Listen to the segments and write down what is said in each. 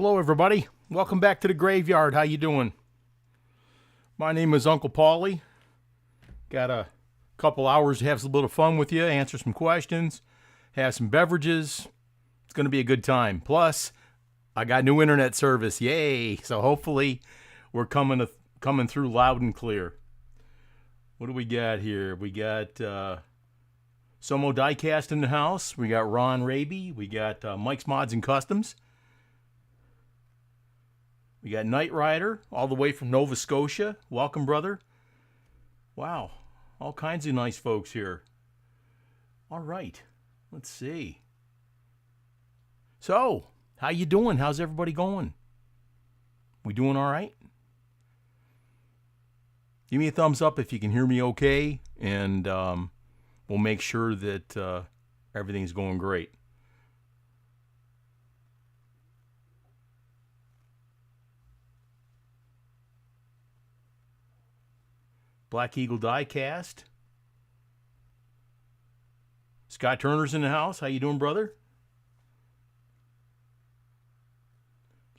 Hello, everybody. Welcome back to the graveyard. How you doing? My name is Uncle Paulie. Got a couple hours to have a little fun with you, answer some questions, have some beverages. It's going to be a good time. Plus, I got new internet service. Yay! So hopefully, we're coming through loud and clear. What do we got here? We got Somo Diecast in the house. We got Ron Raby. We got Mike's Mods and Customs. We got Knight Rider all the way from Nova Scotia. Welcome, brother. Wow, all kinds of nice folks here. All right, let's see. So, how you doing? How's everybody going? We doing all right? Give me a thumbs up if you can hear me okay, and we'll make sure that everything's going great. Black Eagle Diecast. Scott Turner's in the house. How you doing, brother?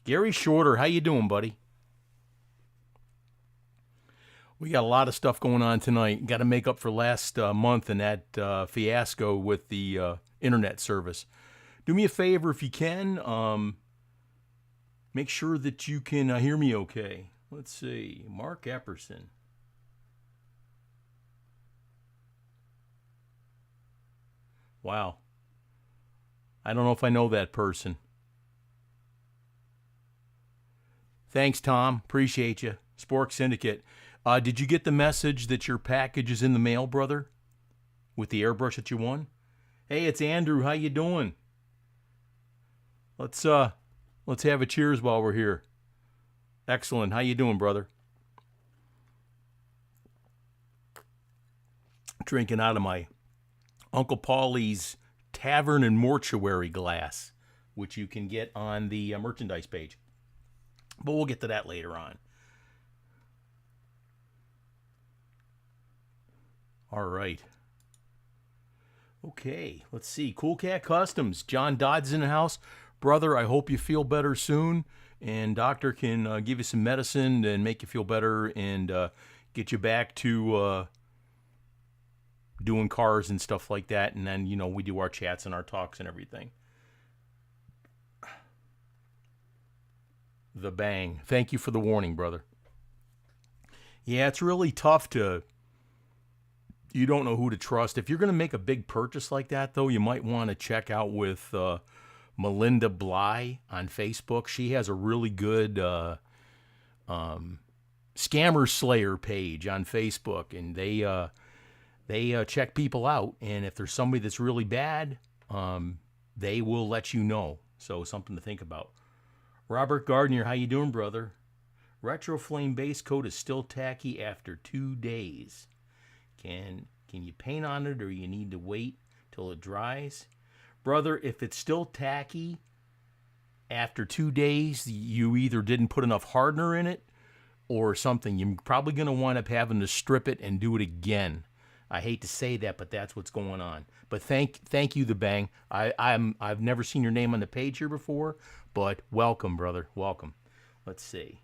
Gary Shorter, how you doing, buddy? We got a lot of stuff going on tonight. Got to make up for last month and that fiasco with the internet service. Do me a favor if you can. Make sure that you can hear me okay. Let's see. Mark Epperson. Wow. I don't know if I know that person. Thanks, Tom. Appreciate you. Spork Syndicate. Did you get the message that your package is in the mail, brother? With the airbrush that you won? Hey, it's Andrew. How you doing? Let's have a cheers while we're here. Excellent. How you doing, brother? Drinking out of my Uncle Paulie's Tavern and Mortuary glass, which you can get on the merchandise page. But we'll get to that later on. All right. Okay, let's see. Cool Cat Customs. John Dodd's in the house. Brother, I hope you feel better soon. And doctor can give you some medicine and make you feel better and get you back to doing cars and stuff like that. And then, we do our chats and our talks and everything. The Bang. Thank you for the warning, brother. Yeah, it's really tough you don't know who to trust. If you're going to make a big purchase like that, though, you might want to check out with Melinda Bly on Facebook. She has a really good Scammer Slayer page on Facebook, and they check people out. And if there's somebody that's really bad, they will let you know. So something to think about. Robert Gardner, how you doing, brother? Retro Flame base coat is still tacky after 2 days. Can you paint on it, or you need to wait till it dries? Brother, if it's still tacky after 2 days, you either didn't put enough hardener in it or something. You're probably going to wind up having to strip it and do it again. I hate to say that, but that's what's going on. But thank you, The Bang. I've never seen your name on the page here before, but welcome, brother. Welcome. Let's see.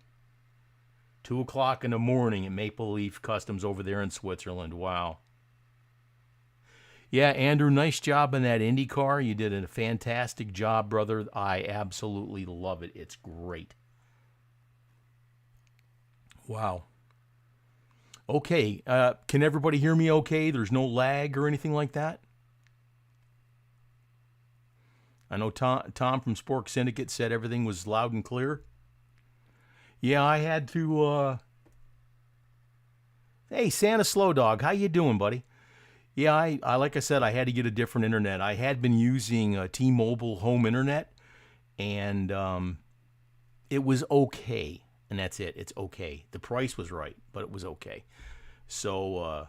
2 o'clock in the morning at Maple Leaf Customs over there in Switzerland. Wow. Yeah, Andrew, nice job on that IndyCar. You did a fantastic job, brother. I absolutely love it. It's great. Wow. Okay, can everybody hear me okay? There's no lag or anything like that? I know Tom from Spork Syndicate said everything was loud and clear. Yeah, I had to, Hey, Santa Slow Dog, how you doing, buddy? Yeah, I like I said, I had to get a different internet. I had been using T-Mobile home internet, and it was okay. And that's it. It's okay. The price was right, but it was okay. So,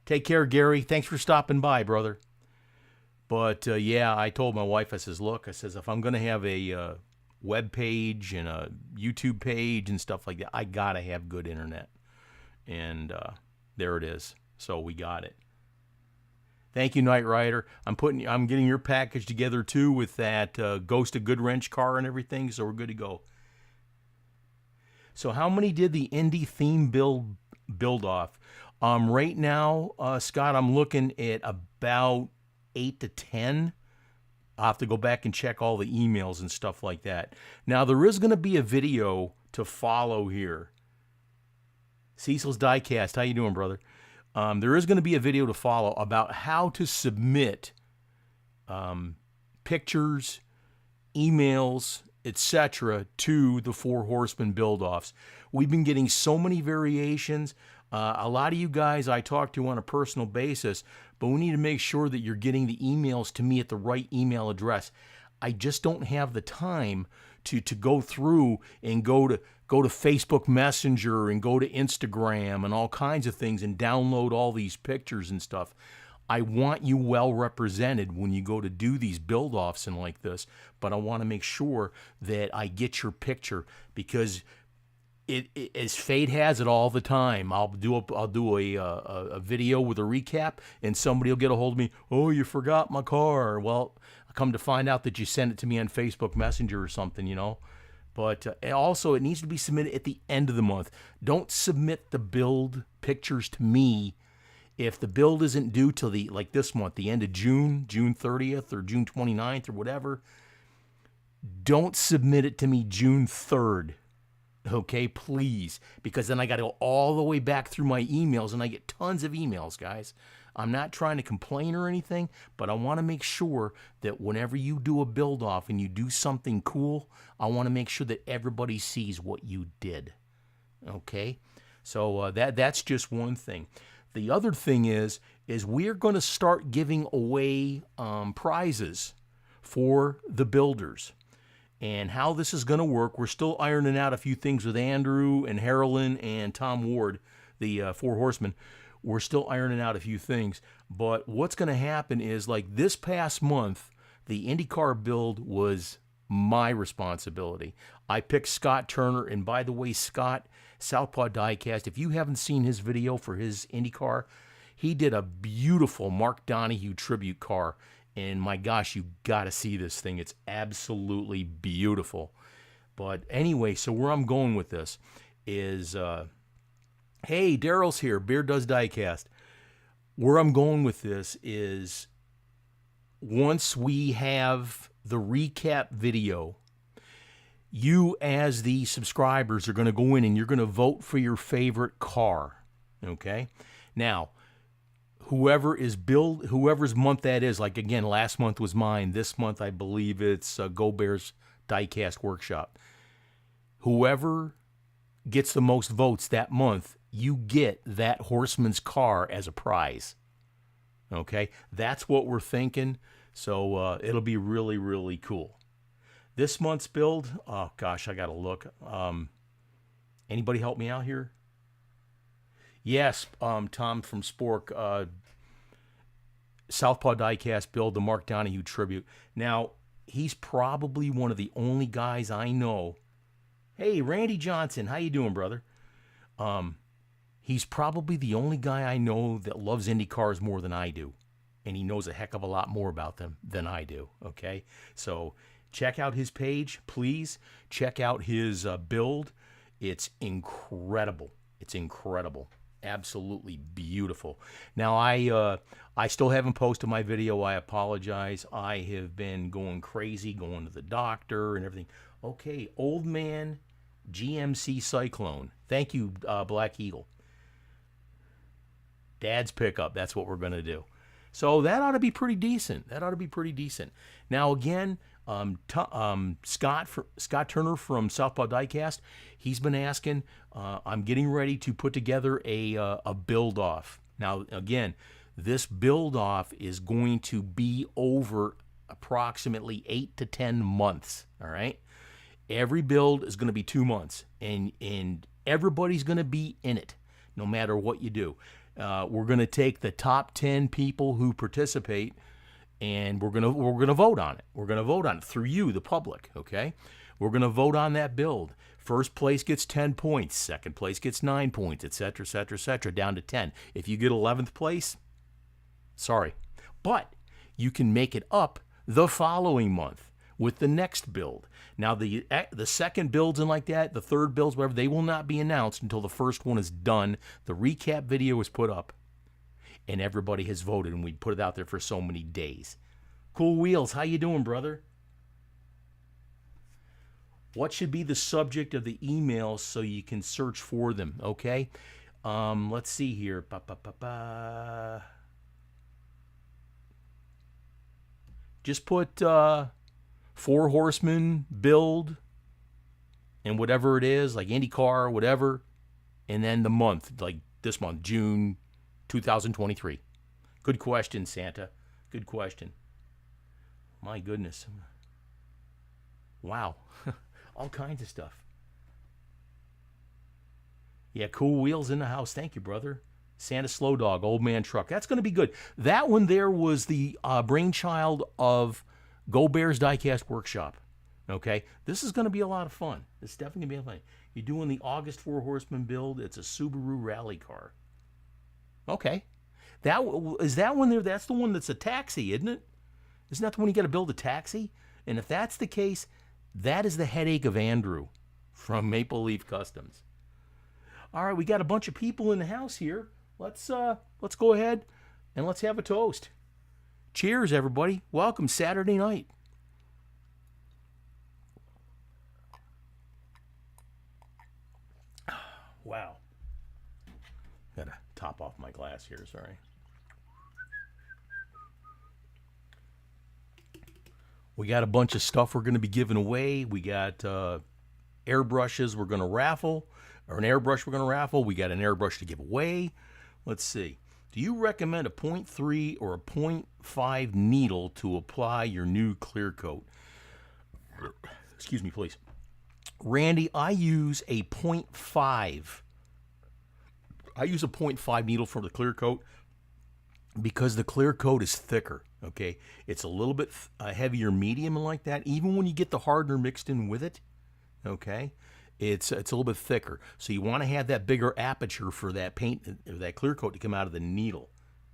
take care, Gary. Thanks for stopping by, brother. But, yeah, I told my wife, I says, look, if I'm going to have a web page and a YouTube page and stuff like that, I got to have good internet. And there it is. So we got it. Thank you, Knight Rider. I'm getting your package together too with that Ghost of Good Wrench car and everything, so we're good to go. So how many did the Indy theme build off? Right now, Scott, I'm looking at about 8 to 10. I'll have to go back and check all the emails and stuff like that. Now, there is going to be a video to follow here. Cecil's Diecast, how you doing, brother? There is going to be a video to follow about how to submit pictures, emails, etc. to the Four Horsemen build-offs. We've been getting so many variations. A lot of you guys I talk to on a personal basis, but we need to make sure that you're getting the emails to me at the right email address. I just don't have the time to go through and go to Facebook Messenger and go to Instagram and all kinds of things and download all these pictures and stuff. I want you well represented when you go to do these build-offs and like this, but I want to make sure that I get your picture, because it as fate has it all the time, I'll do a video with a recap, and somebody will get a hold of me. Oh, you forgot my car. Well, I come to find out that you sent it to me on Facebook Messenger or something, you know. But also, it needs to be submitted at the end of the month. Don't submit the build pictures to me if the build isn't due till like this month, the end of June, June 30th or June 29th or whatever. Don't submit it to me June 3rd. Okay, please, because then I got to go all the way back through my emails, and I get tons of emails, guys. I'm not trying to complain or anything, but I want to make sure that whenever you do a build-off and you do something cool, I want to make sure that everybody sees what you did. Okay, so that's just one thing. The other thing is we're going to start giving away prizes for the builders. And how this is going to work, we're still ironing out a few things with Andrew and Harlan and Tom Ward, the Four Horsemen. We're still ironing out a few things. But what's going to happen is, like this past month, the IndyCar build was my responsibility. I picked Scott Turner. And by the way, Scott, Southpaw Diecast, if you haven't seen his video for his IndyCar, he did a beautiful Mark Donahue tribute car. And my gosh, you got to see this thing. It's absolutely beautiful. But anyway, so where I'm going with this is, hey, Daryl's here. Beard Does Diecast. Where I'm going with this is, once we have the recap video, you as the subscribers are going to go in and you're going to vote for your favorite car. Okay? Now, whoever's month that is, like again, last month was mine. This month, I believe it's Go Bears Diecast Workshop. Whoever gets the most votes that month, you get that Horseman's car as a prize. Okay? That's what we're thinking. So it'll be really, really cool. This month's build, oh gosh, I got to look. Anybody help me out here? Yes, Tom from Spork, Southpaw Diecast build, the Mark Donahue tribute. Now, he's probably one of the only guys I know. Hey, Randy Johnson, how you doing, brother? He's probably the only guy I know that loves Indy cars more than I do. And he knows a heck of a lot more about them than I do, okay? So check out his page, please. Check out his build. It's incredible. It's incredible. Absolutely beautiful. Now, I still haven't posted my video. I apologize. I have been going crazy, going to the doctor and everything. Okay, Old Man GMC Cyclone. Thank you, Black Eagle. Dad's pickup. That's what we're going to do. So that ought to be pretty decent. Now, again, Scott Turner from Southpaw Diecast, he's been asking, I'm getting ready to put together a build-off. Now, again, this build-off is going to be over approximately 8 to 10 months, all right? Every build is going to be 2 months, and everybody's going to be in it, no matter what you do. We're going to take the top 10 people who participate, and we're gonna vote on it. We're gonna vote on it through you, the public. Okay, we're gonna vote on that build. First place gets 10 points. Second place gets 9 points, etc., etc., etc., down to 10. If you get 11th place, sorry. But you can make it up the following month with the next build. Now, the second builds and like that, the third builds, whatever, they will not be announced until the first one is done. The recap video is put up, and everybody has voted, and we put it out there for so many days. Cool Wheels, how you doing, brother? What should be the subject of the emails so you can search for them, okay? Let's see here. Just put 4 horsemen build and whatever it is, like IndyCar, whatever, and then the month, like this month, June 2023. Good question, Santa. Good question. My goodness. Wow. All kinds of stuff. Yeah, Cool Wheels in the house. Thank you, brother. Santa Slow Dog, Old Man Truck. That's going to be good. That one there was the brainchild of Go Bears Diecast Workshop. Okay? This is going to be a lot of fun. It's definitely going to be a lot of fun. You're doing the August 4 Horsemen build. It's a Subaru rally car. Okay. Is that one there? That's the one that's a taxi, isn't it? Isn't that the one you got to build a taxi? And if that's the case, that is the headache of Andrew from Maple Leaf Customs. All right, we got a bunch of people in the house here. Let's go ahead and let's have a toast. Cheers, everybody. Welcome Saturday night. Wow. Gotta top off my glass here, sorry. We got a bunch of stuff we're going to be giving away. We got airbrushes we're going to raffle, or an airbrush we're going to raffle. We got an airbrush to give away. Let's see. Do you recommend a 0.3 or a 0.5 needle to apply your new clear coat? Excuse me, please. Randy, I use a 0.5. I use a 0.5 needle for the clear coat because the clear coat is thicker, okay? It's a little bit heavier medium and like that. Even when you get the hardener mixed in with it, okay, it's a little bit thicker. So you want to have that bigger aperture for that paint, that clear coat to come out of the needle,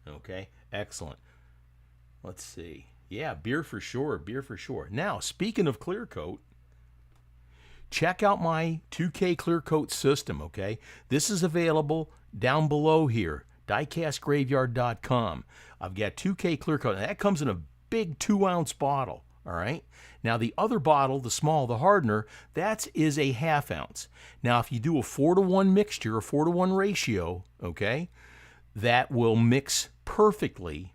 okay? Excellent. Let's see. Yeah, beer for sure, beer for sure. Now, speaking of clear coat, check out my 2K clear coat system, okay? This is available down below here. Diecastgraveyard.com. I've got 2K clear coat. Now, that comes in a big 2-ounce bottle, all right? Now, the other bottle, the small, the hardener, that is a 1/2 ounce. Now, if you do a 4-to-1 mixture, a 4-to-1 ratio, okay, that will mix perfectly.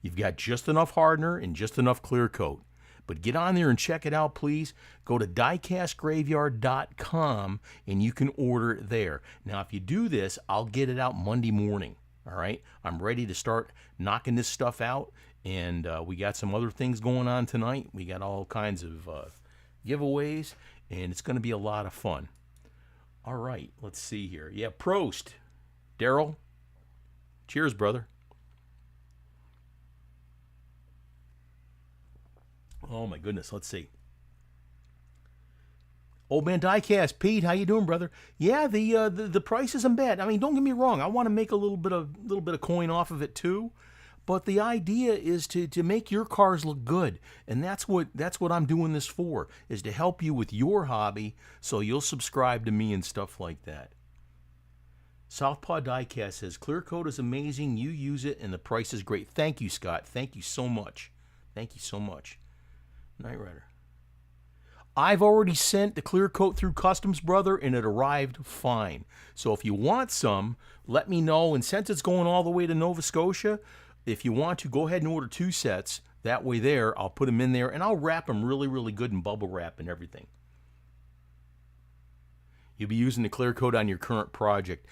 You've got just enough hardener and just enough clear coat. But get on there and check it out, please. Go to diecastgraveyard.com and you can order it there. Now, if you do this, I'll get it out Monday morning, all right? I'm ready to start knocking this stuff out, and we got some other things going on tonight. We got all kinds of giveaways, and it's going to be a lot of fun. All right, let's see here. Yeah, Prost. Daryl, cheers, brother. Oh my goodness, let's see. Old Man Diecast, Pete, how you doing, brother? Yeah, the price isn't bad. I mean, don't get me wrong. I want to make a little bit of coin off of it too, but the idea is to make your cars look good, and that's what I'm doing this for, is to help you with your hobby, so you'll subscribe to me and stuff like that. Southpaw Diecast says clear coat is amazing. You use it, and the price is great. Thank you, Scott. Thank you so much. Thank you so much. Knight Rider. I've already sent the clear coat through customs, brother, and it arrived fine. So if you want some, let me know. And since it's going all the way to Nova Scotia, if you want to, go ahead and order 2 sets. That way there, I'll put them in there, and I'll wrap them really, really good in bubble wrap and everything. You'll be using the clear coat on your current project.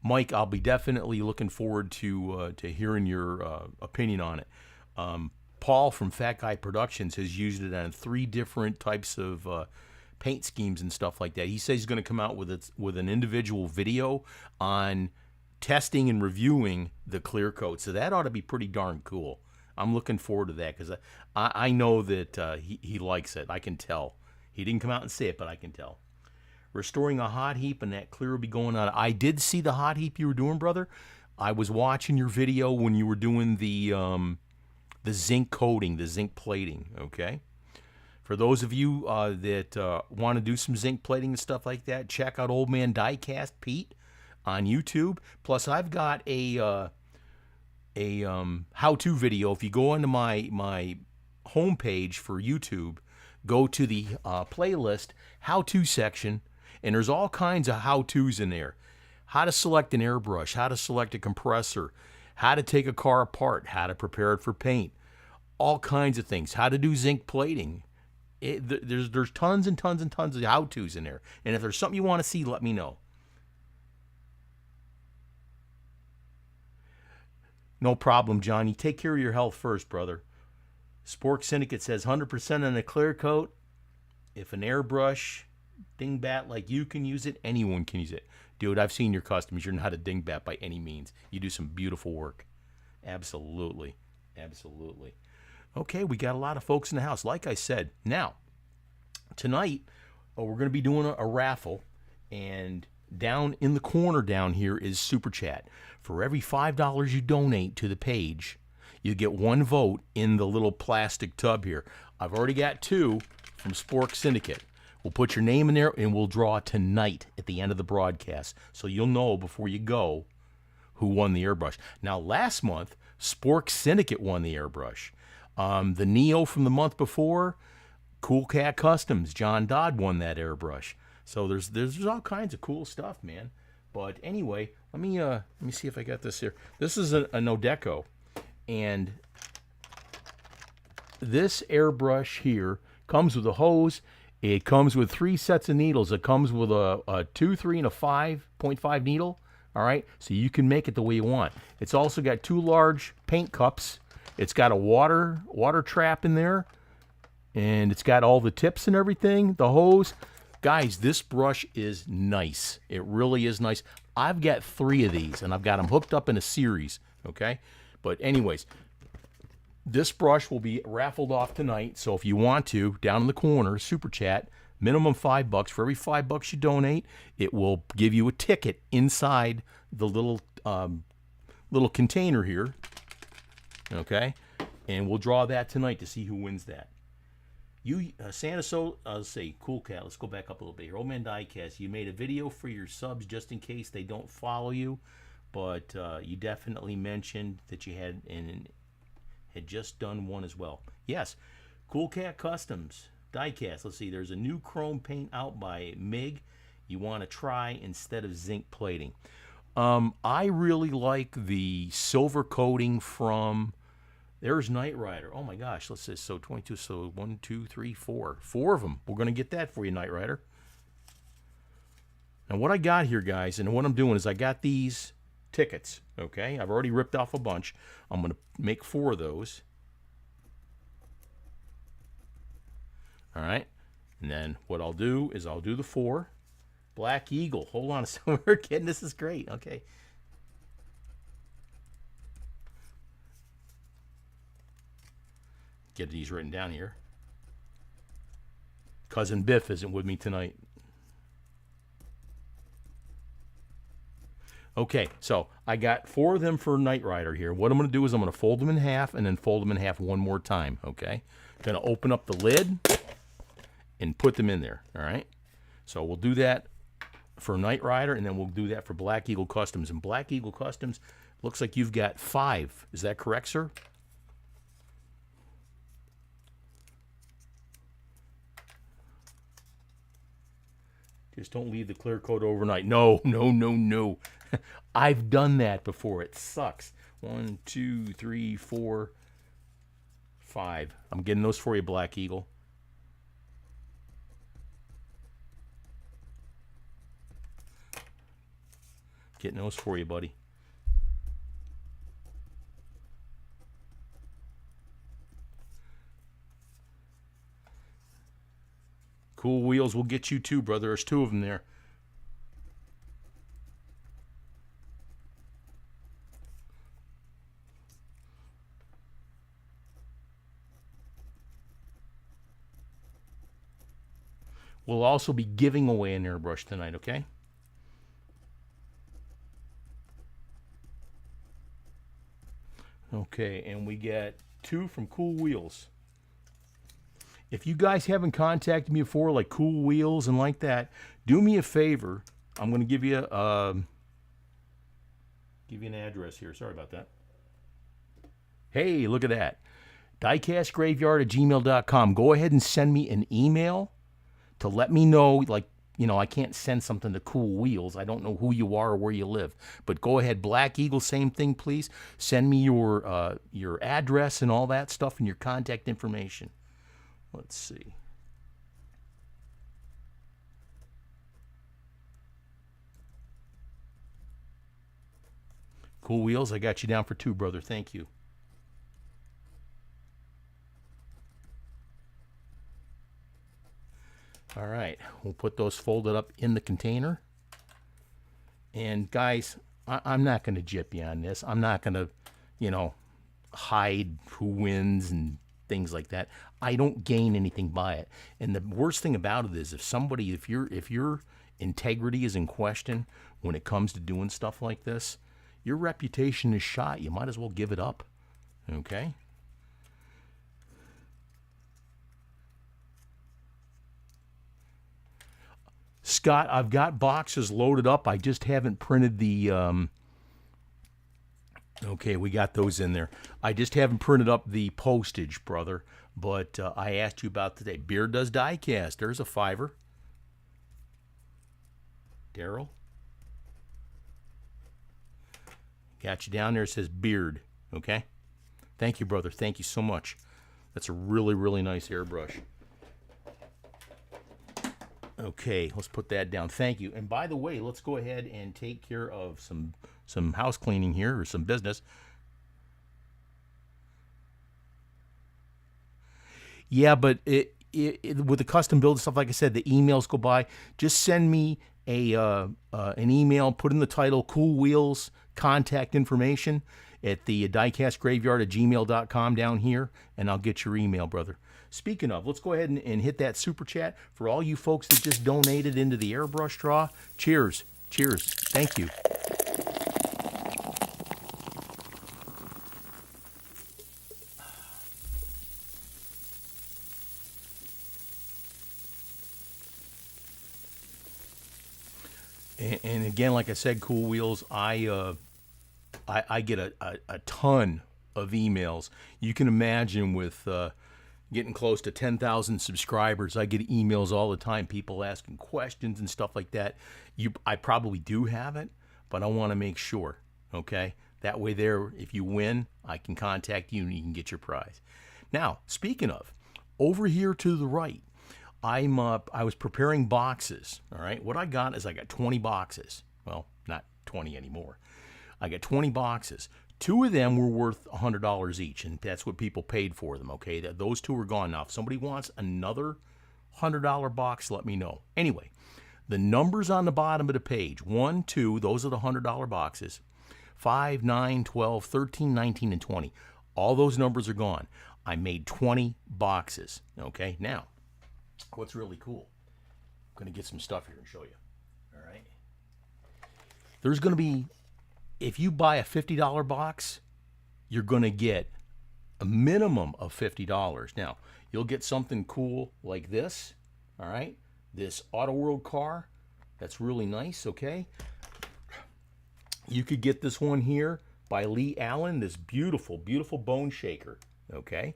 Mike, I'll be definitely looking forward to hearing your opinion on it. Paul from Fat Guy Productions has used it on 3 different types of paint schemes and stuff like that. He says he's going to come out with an individual video on testing and reviewing the clear coat. So that ought to be pretty darn cool. I'm looking forward to that because I know that he likes it. I can tell. He didn't come out and say it, but I can tell. Restoring a hot heap, and that clear will be going on. I did see the hot heap you were doing, brother. I was watching your video when you were doing the zinc coating, the zinc plating, okay? For those of you that want to do some zinc plating and stuff like that, check out Old Man Diecast Pete on YouTube. Plus, I've got a how-to video. If you go onto my homepage for YouTube, go to the playlist how-to section, and there's all kinds of how-tos in there. How to select an airbrush, how to select a compressor, how to take a car apart, how to prepare it for paint, all kinds of things. How to do zinc plating. There's tons and tons and tons of how-tos in there. And if there's something you want to see, let me know. No problem, John. You take care of your health first, brother. Spork Syndicate says 100% on a clear coat. If an airbrush dingbat like you can use it, anyone can use it. Dude, I've seen your customs. You're not a dingbat by any means. You do some beautiful work. Absolutely. Absolutely. Okay, we got a lot of folks in the house. Like I said, now, tonight, we're going to be doing a raffle, and down in the corner down here is Super Chat. For every $5 you donate to the page, you get one vote in the little plastic tub here. I've already got 2 from Spork Syndicate. We'll put your name in there, and we'll draw tonight at the end of the broadcast, so you'll know before you go who won the airbrush. Now, last month, Spork Syndicate won the airbrush. The Neo from the month before, Cool Cat Customs, John Dodd won that airbrush. So there's all kinds of cool stuff, man. But anyway, let me see if I got this here. This is a Nodeco, and this airbrush here comes with a hose. It comes with 3 sets of needles. It comes with a 2, 3, and a 5.5 needle. All right, so you can make it the way you want. It's also got 2 large paint cups. It's got a water trap in there, and it's got all the tips and everything, the hose. Guys, this brush is nice. It really is nice. I've got 3 of these, and I've got them hooked up in a series, okay? But anyways, this brush will be raffled off tonight, so if you want to, down in the corner, Super Chat, minimum $5. For every $5 you donate, it will give you a ticket inside the little container here. Okay, and we'll draw that tonight to see who wins that. You, Santa Soul, let's see, Cool Cat. Let's go back up a little bit here. Old Man Diecast, you made a video for your subs just in case they don't follow you, but you definitely mentioned that you had just done one as well. Yes, Cool Cat Customs Diecast. Let's see, there's a new chrome paint out by MIG. You want to try instead of zinc plating. I really like the silver coating from, there's Knight Rider. Oh my gosh, let's see, so 22, so 1, 2, 3, 4. 4 of them. We're going to get that for you, Knight Rider. Now what I got here, guys, and what I'm doing is I got these tickets, okay? I've already ripped off a bunch. I'm going to make 4 of those. All right, and then what I'll do is I'll do the 4. Black Eagle. Hold on a second. We're kidding. This is great. Okay. Get these written down here. Cousin Biff isn't with me tonight. Okay, so I got 4 of them for Knight Rider here. What I'm going to do is I'm going to fold them in half and then fold them in half one more time, okay? Going to open up the lid and put them in there, all right? So we'll do that for Knight Rider, and then we'll do that for Black Eagle Customs. And Black Eagle Customs, looks like you've got 5. Is that correct, sir? Just don't leave the clear coat overnight. No, no, no, no. I've done that before. It sucks. 1, 2, 3, 4, 5. I'm getting those for you, Black Eagle. Getting those for you, buddy. Cool Wheels will get you too, brother. There's 2 of them there. We'll also be giving away an airbrush tonight, okay? Okay, and we get 2 from Cool Wheels. If you guys haven't contacted me before, like Cool Wheels and like that, do me a favor. I'm going to give you an address here. Sorry about that. Hey, look at that. Diecastgraveyard@gmail.com. Go ahead and send me an email to let me know, like, you know, I can't send something to Cool Wheels. I don't know who you are or where you live. But go ahead, Black Eagle, same thing, please. Send me your address and all that stuff and your contact information. Let's see. Cool Wheels, I got you down for 2, brother. Thank you. All right, we'll put those folded up in the container. And guys, I'm not going to jip you on this. I'm not going to, you know, hide who wins and things like that. I don't gain anything by it. And the worst thing about it is if your integrity is in question when it comes to doing stuff like this, your reputation is shot. You might as well give it up. Okay? Scott, I've got boxes loaded up. I just haven't printed the... Okay, we got those in there. I just haven't printed up the postage, brother. But I asked you about today. Beard does Diecast. There's a $5. Daryl? Got you down there. It says Beard. Okay? Thank you, brother. Thank you so much. That's a really, really nice airbrush. Okay, let's put that down. Thank you. And by the way, let's go ahead and take care of some house cleaning here, or some business. Yeah, but with the custom build and stuff, like I said, the emails go by. Just send me an email, put in the title Cool Wheels contact information at the diecastgraveyard@gmail.com down here, and I'll get your email, brother. Speaking of, let's go ahead and hit that super chat for all you folks that just donated into the airbrush draw. Cheers. Cheers. Thank you. And again, like I said, Cool Wheels, I get a ton of emails. You can imagine with getting close to 10,000 subscribers, I get emails all the time, people asking questions and stuff like that. I probably do have it, but I want to make sure, okay? That way there, if you win, I can contact you and you can get your prize. Now, speaking of, over here to the right, I was preparing boxes, all right? What I got is I got 20 boxes. Well, not 20 anymore. I got 20 boxes. 2 of them were worth $100 each, and that's what people paid for them, okay? Those 2 are gone now. If somebody wants another $100 box, let me know. Anyway, the numbers on the bottom of the page, 1, 2, those are the $100 boxes. 5, 9, 12, 13, 19, and 20. All those numbers are gone. I made 20 boxes, okay? Now, what's really cool, I'm going to get some stuff here and show you, all right? There's going to be... If you buy a $50 box, you're going to get a minimum of $50. Now, you'll get something cool like this, all right? This Auto World car, that's really nice, okay? You could get this one here by Lee Allen, this beautiful, beautiful bone shaker, okay?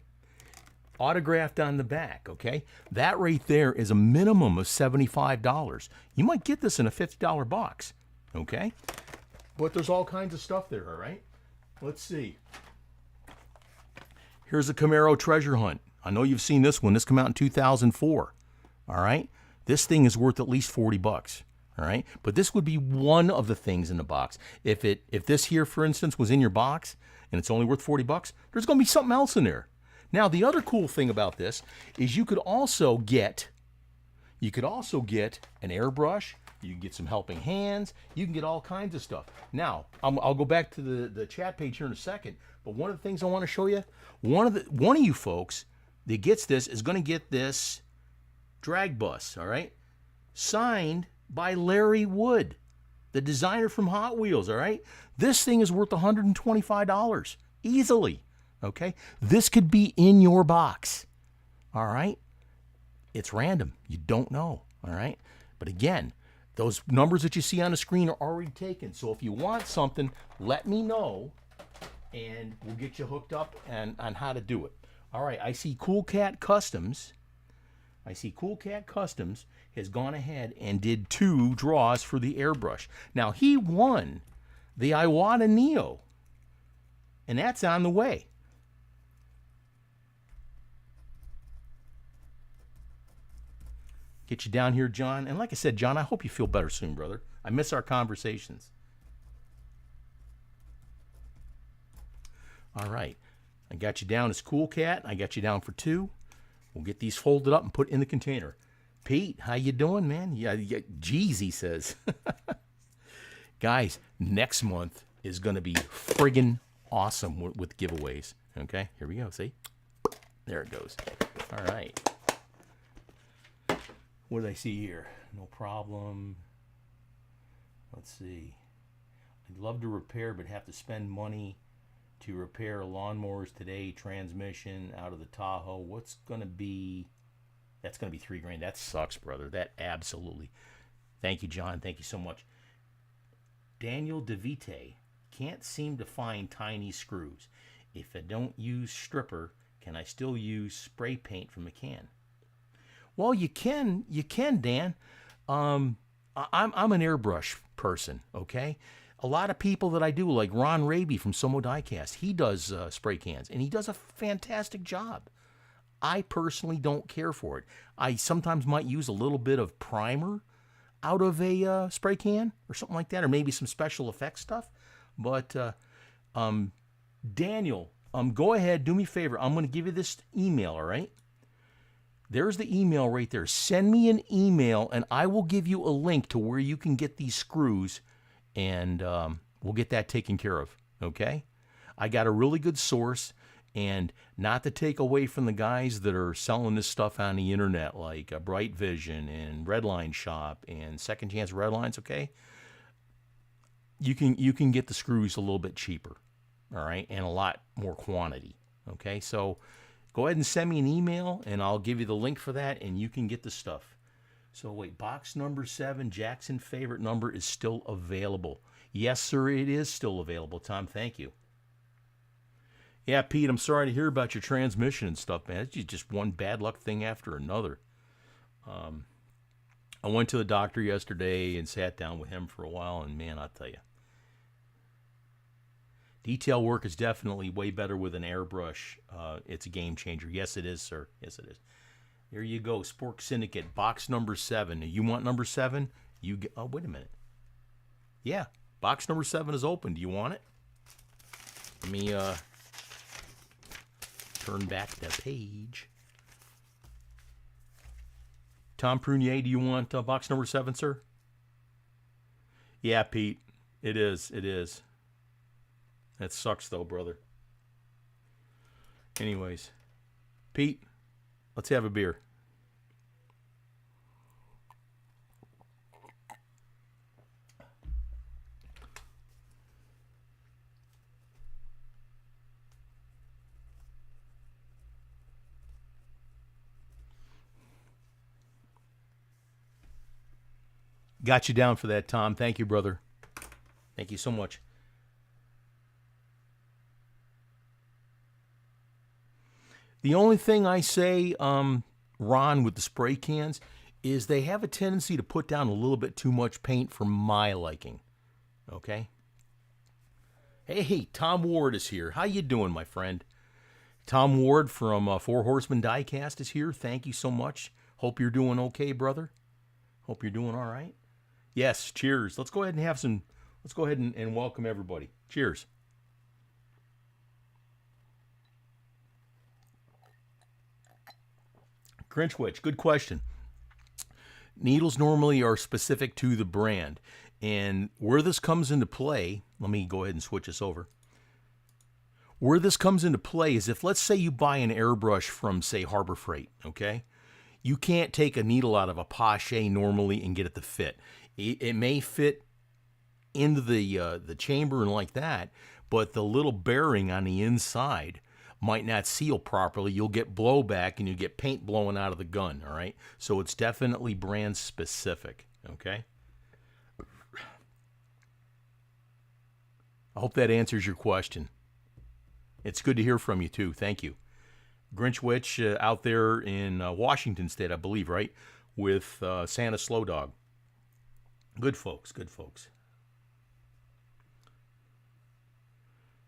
Autographed on the back, okay? That right there is a minimum of $75. You might get this in a $50 box, okay? But there's all kinds of stuff there, all right? Let's see. Here's a Camaro treasure hunt. I know you've seen this one. This came out in 2004, all right? This thing is worth at least 40 bucks, all right? But this would be one of the things in the box. If this here, for instance, was in your box and it's only worth 40 bucks, there's going to be something else in there. Now, the other cool thing about this is you could also get an airbrush. You can get some helping hands. You can get all kinds of stuff. Now, I'll go back to the chat page here in a second. But one of the things I want to show you, one of you folks that gets this is going to get this drag bus, all right? Signed by Larry Wood, the designer from Hot Wheels, all right? This thing is worth $125, Easily. Okay? This could be in your box. All right? It's random. You don't know. All right? But again, those numbers that you see on the screen are already taken. So if you want something, let me know, and we'll get you hooked up on how to do it. All right, I see Cool Cat Customs. Has gone ahead and did 2 draws for the airbrush. Now, he won the Iwata Neo, and that's on the way. Get you down here, John. And like I said, John, I hope you feel better soon, brother. I miss our conversations. All right. I got you down as Cool Cat. I got you down for 2. We'll get these folded up and put in the container. Pete, how you doing, man? Yeah, geez, he says. Guys, next month is going to be friggin' awesome with giveaways. Okay, here we go. See? There it goes. All right. What did I see here? No problem. Let's see. I'd love to repair, but have to spend money to repair lawnmowers today. Transmission out of the Tahoe. What's going to be... That's going to be $3,000. That sucks, brother. That absolutely. Thank you, John. Thank you so much. Daniel DeVite. Can't seem to find tiny screws. If I don't use stripper, can I still use spray paint from the can? Well, you can, Dan. I'm an airbrush person, okay? A lot of people that I do, like Ron Raby from Somo Diecast, he does spray cans, and he does a fantastic job. I personally don't care for it. I sometimes might use a little bit of primer out of a spray can or something like that, or maybe some special effects stuff. But Daniel, go ahead, do me a favor. I'm going to give you this email, all right? There's the email right there. Send me an email, and I will give you a link to where you can get these screws, and we'll get that taken care of, okay? I got a really good source, and not to take away from the guys that are selling this stuff on the internet, like Bright Vision and Redline Shop and Second Chance Redlines, okay? You can get the screws a little bit cheaper, all right, and a lot more quantity, okay? So go ahead and send me an email, and I'll give you the link for that, and you can get the stuff. So wait, box number 7, Jackson favorite number, is still available. Yes, sir, it is still available, Tom. Thank you. Yeah, Pete, I'm sorry to hear about your transmission and stuff, man. It's just one bad luck thing after another. I went to the doctor yesterday and sat down with him for a while, and man, I'll tell you. Detail work is definitely way better with an airbrush. It's a game changer. Yes, it is, sir. Yes, it is. There you go. Spork Syndicate, box number 7. You want number 7? You get, oh, wait a minute. Yeah, box number 7 is open. Do you want it? Let me turn back the page. Tom Prunier, do you want box number 7, sir? Yeah, Pete. It is. It is. That sucks, though, brother. Anyways, Pete, let's have a beer. Got you down for that, Tom. Thank you, brother. Thank you so much. The only thing I say, Ron, with the spray cans, is they have a tendency to put down a little bit too much paint for my liking. Okay? Hey, Tom Ward is here. How you doing, my friend? Tom Ward from Four Horsemen Diecast is here. Thank you so much. Hope you're doing okay, brother. Hope you're doing all right. Yes, cheers. Let's go ahead and have some. Let's go ahead and welcome everybody. Cheers. Grinchwitch, good question. Needles normally are specific to the brand. And where this comes into play, let me go ahead and switch this over. Where this comes into play is if, let's say, you buy an airbrush from, say, Harbor Freight, okay? You can't take a needle out of a Pache normally and get it to fit. It may fit into the chamber and like that, but the little bearing on the inside might not seal properly. You'll get blowback and you get paint blowing out of the gun, all right? So it's definitely brand specific, okay? I hope that answers your question. It's good to hear from you, too. Thank you. Grinch Witch out there in Washington State, I believe, right? With Santa Slow Dog. Good folks, good folks.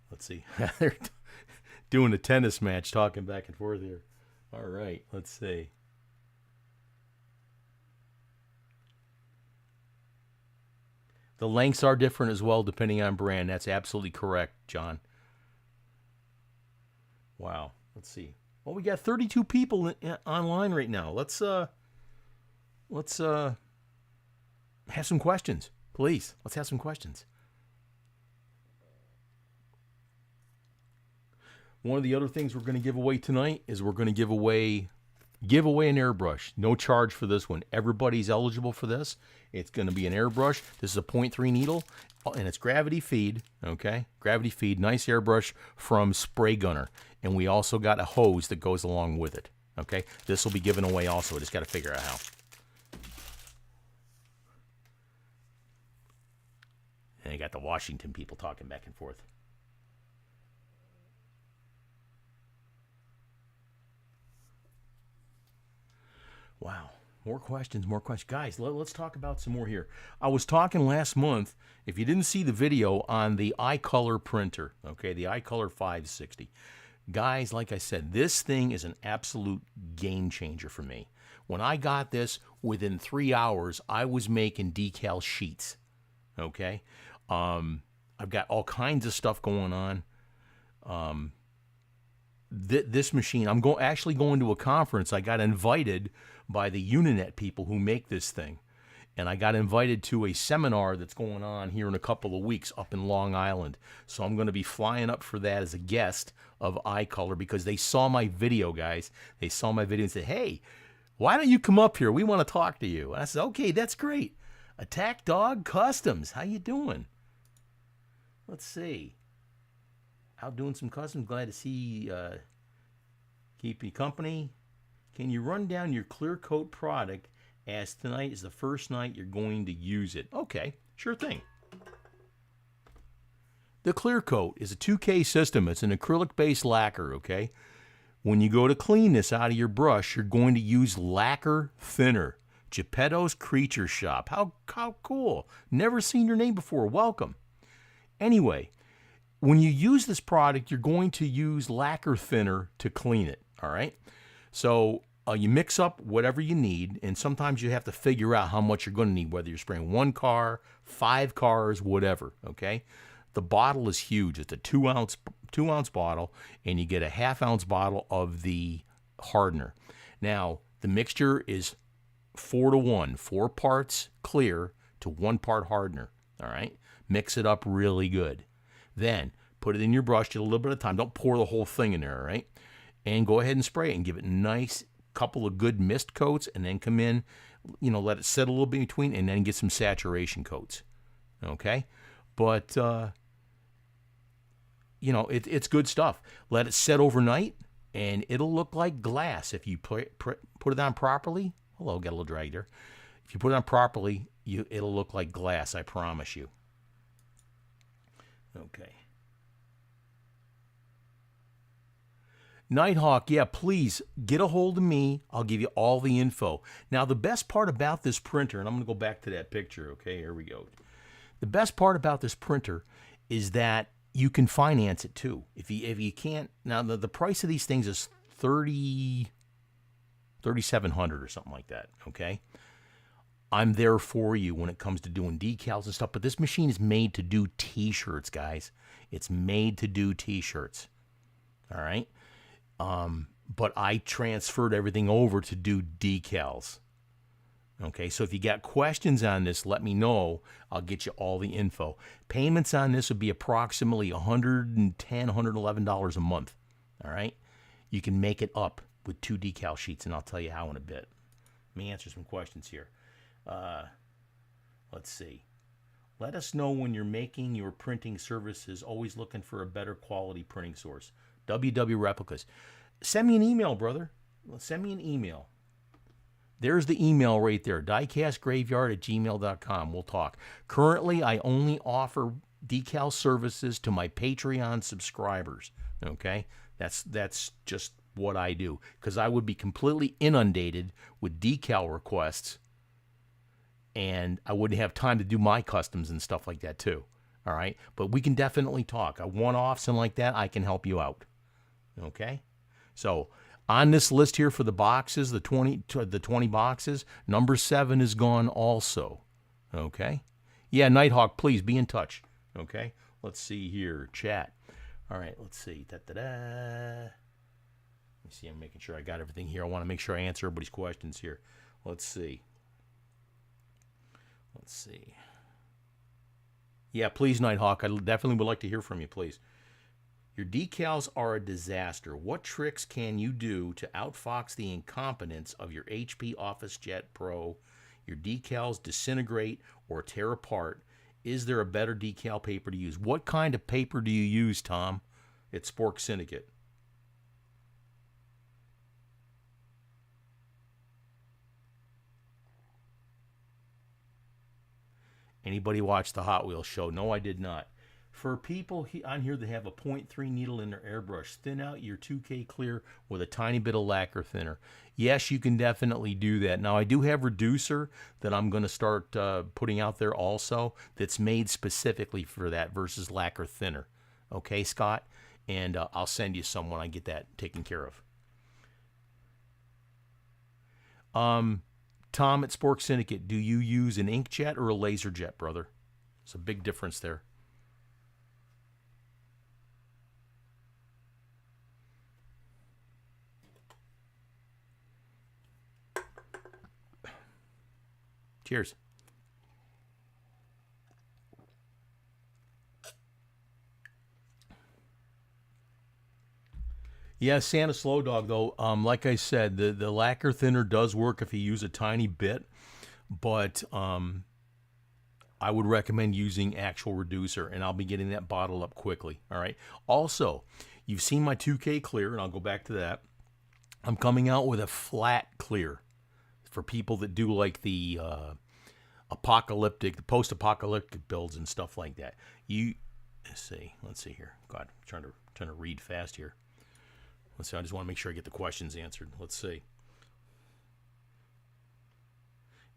Let's see. They're doing a tennis match, talking back and forth here. All right, let's see. The lengths are different as well, depending on brand. That's absolutely correct, John. Wow. Let's see. Well, we got 32 people online right now. Let's have some questions, please. Let's have some questions. One of the other things we're going to give away tonight is we're going to give away an airbrush. No charge for this one. Everybody's eligible for this. It's going to be an airbrush. This is a 0.3 needle, and it's gravity feed, okay? Gravity feed, nice airbrush from Spray Gunner. And we also got a hose that goes along with it, okay? This will be given away also. I just got to figure out how. And you got the Washington people talking back and forth. Wow. More questions, more questions. Guys, let's talk about some more here. I was talking last month, if you didn't see the video, on the iColor printer, okay, the iColor 560. Guys, like I said, this thing is an absolute game changer for me. When I got this, within 3 hours, I was making decal sheets, okay? I've got all kinds of stuff going on. This machine, I'm actually going to a conference. I got invited by the Uninet people who make this thing. And I got invited to a seminar that's going on here in a couple of weeks up in Long Island. So I'm going to be flying up for that as a guest of iColor because they saw my video, guys. They saw my video and said, hey, why don't you come up here? We want to talk to you. And I said, okay, that's great. Attack Dog Customs, how you doing? Let's see. Out doing some customs. Glad to see keep you company. Can you run down your clear coat product as tonight is the first night you're going to use it? Okay, sure thing. The clear coat is a 2K system. It's an acrylic-based lacquer, okay? When you go to clean this out of your brush, you're going to use lacquer thinner. Geppetto's Creature Shop. How cool. Never seen your name before. Welcome. Anyway, when you use this product, you're going to use lacquer thinner to clean it, all right? So you mix up whatever you need, and sometimes you have to figure out how much you're going to need, whether you're spraying 1 car, 5 cars, whatever, okay? The bottle is huge. It's a 2-ounce bottle, and you get a 1/2 ounce bottle of the hardener. Now, the mixture is 4-to-1, 4 parts clear to 1 part hardener, all right? Mix it up really good. Then put it in your brush, get a little bit of time. Don't pour the whole thing in there, all right? And go ahead and spray it and give it a nice couple of good mist coats, and then come in, let it set a little bit in between, and then get some saturation coats, okay? But, it's good stuff. Let it set overnight, and it'll look like glass if you put it on properly. Hello, got a little drag there. If you put it on properly, it'll look like glass, I promise you. Okay. Nighthawk, yeah, please get a hold of me. I'll give you all the info. Now, the best part about this printer, and I'm going to go back to that picture, okay? Here we go. The best part about this printer is that you can finance it too. If you can't, now the price of these things is $3,700 or something like that, okay? I'm there for you when it comes to doing decals and stuff, but this machine is made to do t-shirts, guys. It's made to do t-shirts, all right? But I transferred everything over to do decals. Okay, so if you got questions on this, let me know. I'll get you all the info. Payments on this would be approximately $110, $111 a month. All right, you can make it up with 2 decal sheets, and I'll tell you how in a bit. Let me answer some questions here. Let's see. Let us know when you're making your printing services, always looking for a better quality printing source. WW Replicas. Send me an email, brother. Send me an email. There's the email right there, diecastgraveyard@gmail.com. We'll talk. Currently, I only offer decal services to my Patreon subscribers, okay? That's just what I do, because I would be completely inundated with decal requests, and I wouldn't have time to do my customs and stuff like that too, all right? But we can definitely talk. A one-offs and like that, I can help you out, okay? So on this list here for the boxes, the 20 boxes, number 7 is gone also. Okay? Yeah, Nighthawk, please be in touch. Okay? Let's see here. Chat. All right, let's see. Da-da-da. Let me see. I'm making sure I got everything here. I want to make sure I answer everybody's questions here. Let's see. Let's see. Yeah, please, Nighthawk. I definitely would like to hear from you, please. Your decals are a disaster. What tricks can you do to outfox the incompetence of your HP OfficeJet Pro? Your decals disintegrate or tear apart. Is there a better decal paper to use? What kind of paper do you use, Tom, at Spork Syndicate? Anybody watch the Hot Wheels show? No, I did not. For people on here that have a 0.3 needle in their airbrush, thin out your 2K clear with a tiny bit of lacquer thinner. Yes, you can definitely do that. Now, I do have reducer that I'm going to start putting out there also that's made specifically for that versus lacquer thinner. Okay, Scott? And I'll send you some when I get that taken care of. Tom at Spork Syndicate, do you use an inkjet or a laser jet, brother? There's a big difference there. Cheers. Yeah, Santa Slow Dog, though, like I said, the lacquer thinner does work if you use a tiny bit, but I would recommend using actual reducer, and I'll be getting that bottled up quickly, all right? Also, you've seen my 2K clear, and I'll go back to that. I'm coming out with a flat clear for people that do like the post-apocalyptic builds and stuff like that. Let's see here. God, I'm trying to read fast here. Let's see. I just want to make sure I get the questions answered. Let's see.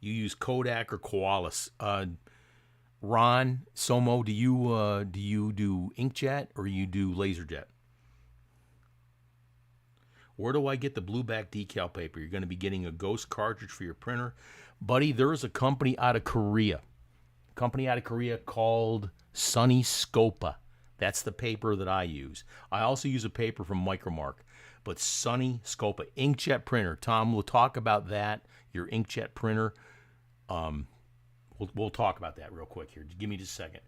You use Kodak or Koalas? Ron Somo, do you do inkjet or you do laserjet? Where do I get the blueback decal paper? You're going to be getting a ghost cartridge for your printer. Buddy, there is a company out of Korea. Called Sunny Scopa. That's the paper that I use. I also use a paper from Micromark. But Sunny Scopa, inkjet printer. Tom, we'll talk about that, your inkjet printer. We'll talk about that real quick here. Give me just a second.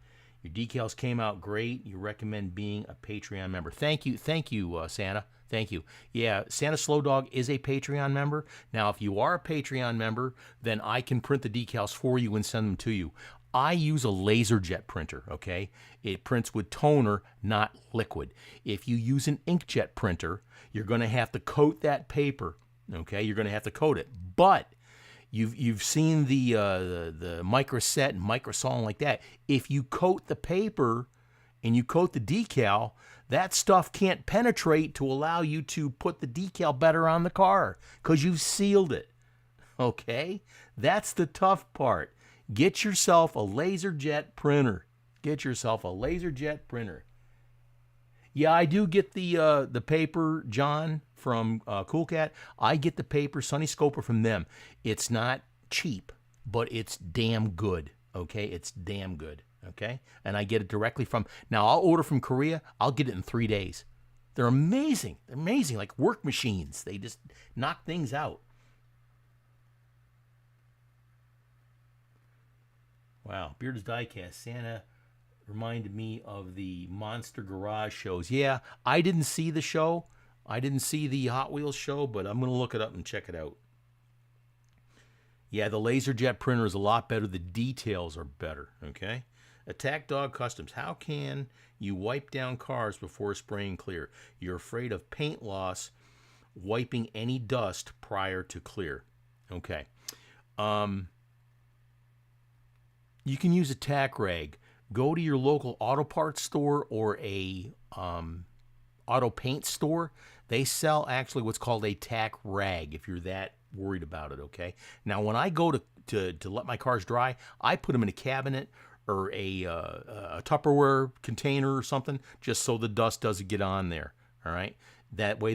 Your decals came out great. You recommend being a Patreon member. Thank you, Santa. Thank you. Yeah, Santa Slow Dog is a Patreon member. Now, if you are a Patreon member, then I can print the decals for you and send them to you. I use a laserjet printer, okay? It prints with toner, not liquid. If you use an inkjet printer, you're going to have to coat that paper, okay? You're going to have to coat it. But you've seen the microset and microsol like that. If you coat the paper and you coat the decal, that stuff can't penetrate to allow you to put the decal better on the car because you've sealed it, okay? That's the tough part. Get yourself a laserjet printer. Yeah, I do get the paper, John, from Cool Cat. I get the paper, Sunny Scopa, from them. It's not cheap, but it's damn good, okay? It's damn good, okay? And I get it directly from... Now, I'll order from Korea. I'll get it in 3 days. They're amazing. They're amazing, like work machines. They just knock things out. Wow, Beard's Diecast. Santa reminded me of the Monster Garage shows. Yeah, I didn't see the show. I didn't see the Hot Wheels show, but I'm going to look it up and check it out. Yeah, the LaserJet printer is a lot better. The details are better, okay? Attack Dog Customs. How can you wipe down cars before spraying clear? You're afraid of paint loss, wiping any dust prior to clear. Okay. You can use a tack rag. Go to your local auto parts store or a auto paint store. They sell actually what's called a tack rag if you're that worried about it, okay? Now, when I go to let my cars dry, I put them in a cabinet or a Tupperware container or something just so the dust doesn't get on there, all right? That way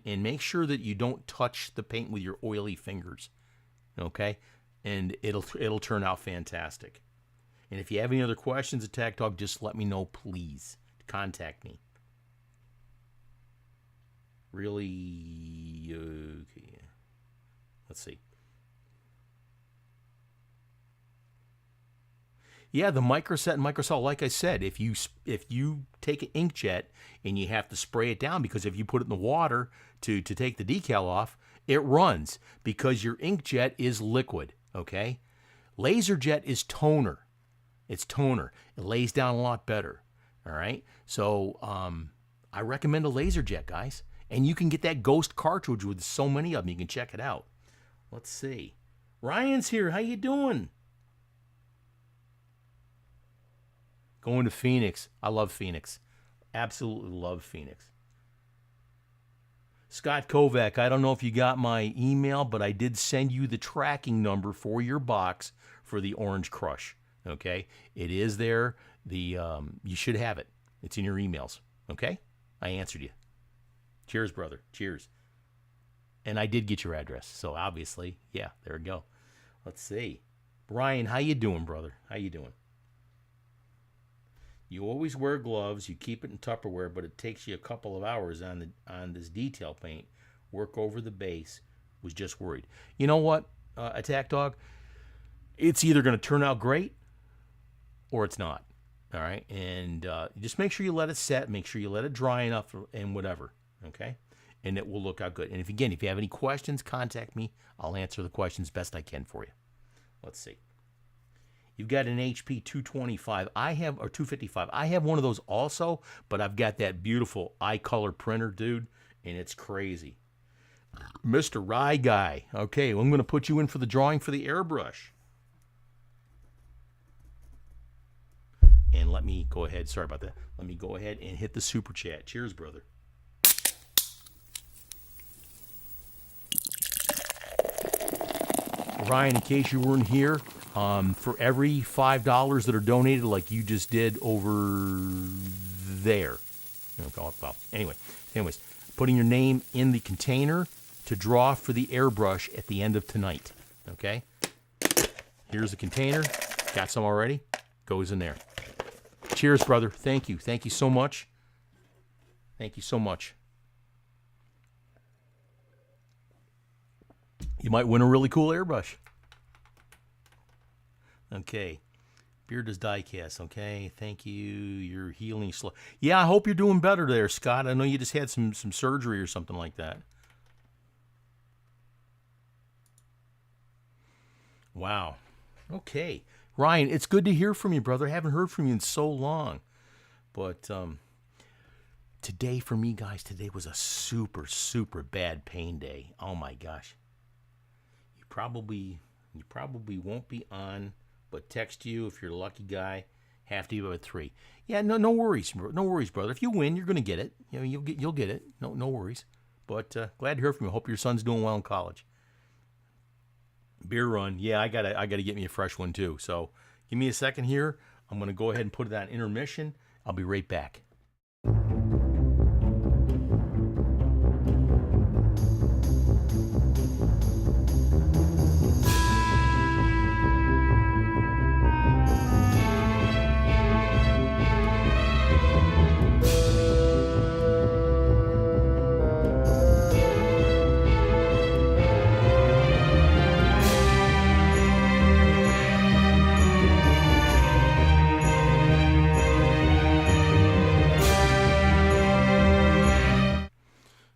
and make sure that you don't touch the paint with your oily fingers, okay? And it'll turn out fantastic. And if you have any other questions, Attack Dog, just let me know, please. Contact me. Really? Okay. Let's see. Yeah, the microset and microsol, like I said, if you take an inkjet and you have to spray it down, because if you put it in the water to take the decal off, it runs because your inkjet is liquid, okay? LaserJet is toner. It's toner. It lays down a lot better, all right? So I recommend a LaserJet, guys. And you can get that Ghost cartridge with so many of them. You can check it out. Let's see. Ryan's here. How you doing? Going to Phoenix. I love Phoenix. Absolutely love Phoenix. Scott Kovac, I don't know if you got my email, but I did send you the tracking number for your box for the Orange Crush. Okay? It is there. You should have it. It's in your emails. Okay? I answered you. Cheers, brother. Cheers. And I did get your address. So obviously, yeah, there we go. Let's see. Brian, how you doing, brother? How you doing? You always wear gloves. You keep it in Tupperware, but it takes you a couple of hours on this detail paint. Work over the base. Was just worried. You know what, Attack Dog? It's either going to turn out great or it's not. All right? And just make sure you let it set. Make sure you let it dry enough and whatever. Okay? And it will look out good. And if you have any questions, contact me. I'll answer the questions best I can for you. Let's see. You've got an HP 225. Or 255. I have one of those also, but I've got that beautiful iColor printer, dude, and it's crazy. Mr. Rye Guy. Okay, well, I'm going to put you in for the drawing for the airbrush. And let me go ahead. Sorry about that. Let me go ahead and hit the super chat. Cheers, brother. Ryan, in case you weren't here, for every $5 that are donated, like you just did over there. Well, anyways, putting your name in the container to draw for the airbrush at the end of tonight. Okay? Here's the container. Got some already. Goes in there. Cheers, brother. Thank you. Thank you so much. Thank you so much. You might win a really cool airbrush. Okay. Beard is Diecast. Okay. Thank you. You're healing slow. Yeah, I hope you're doing better there, Scott. I know you just had some surgery or something like that. Wow. Okay. Ryan, it's good to hear from you, brother. I haven't heard from you in so long. But today for me, guys, today was a super, super bad pain day. Oh, my gosh. You probably won't be on, but text you if you're a lucky guy. Have to be about 3. Yeah, no worries, brother. If you win, you're gonna get it. You know, you'll get it. No worries. But glad to hear from you. Hope your son's doing well in college. Beer run. Yeah, I gotta get me a fresh one too. So give me a second here. I'm gonna go ahead and put it on intermission. I'll be right back.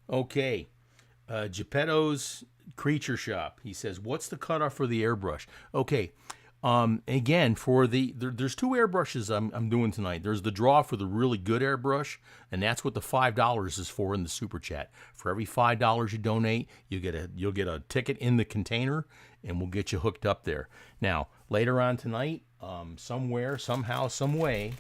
Okay, Geppetto's Creature Shop. He says, "What's the cutoff for the airbrush?" Okay. Again, for there's two airbrushes I'm doing tonight. There's the draw for the really good airbrush, and that's what the $5 is for in the super chat. For every $5 you donate, you'll get a ticket in the container, and we'll get you hooked up there. Now, later on tonight, somewhere, somehow, some way,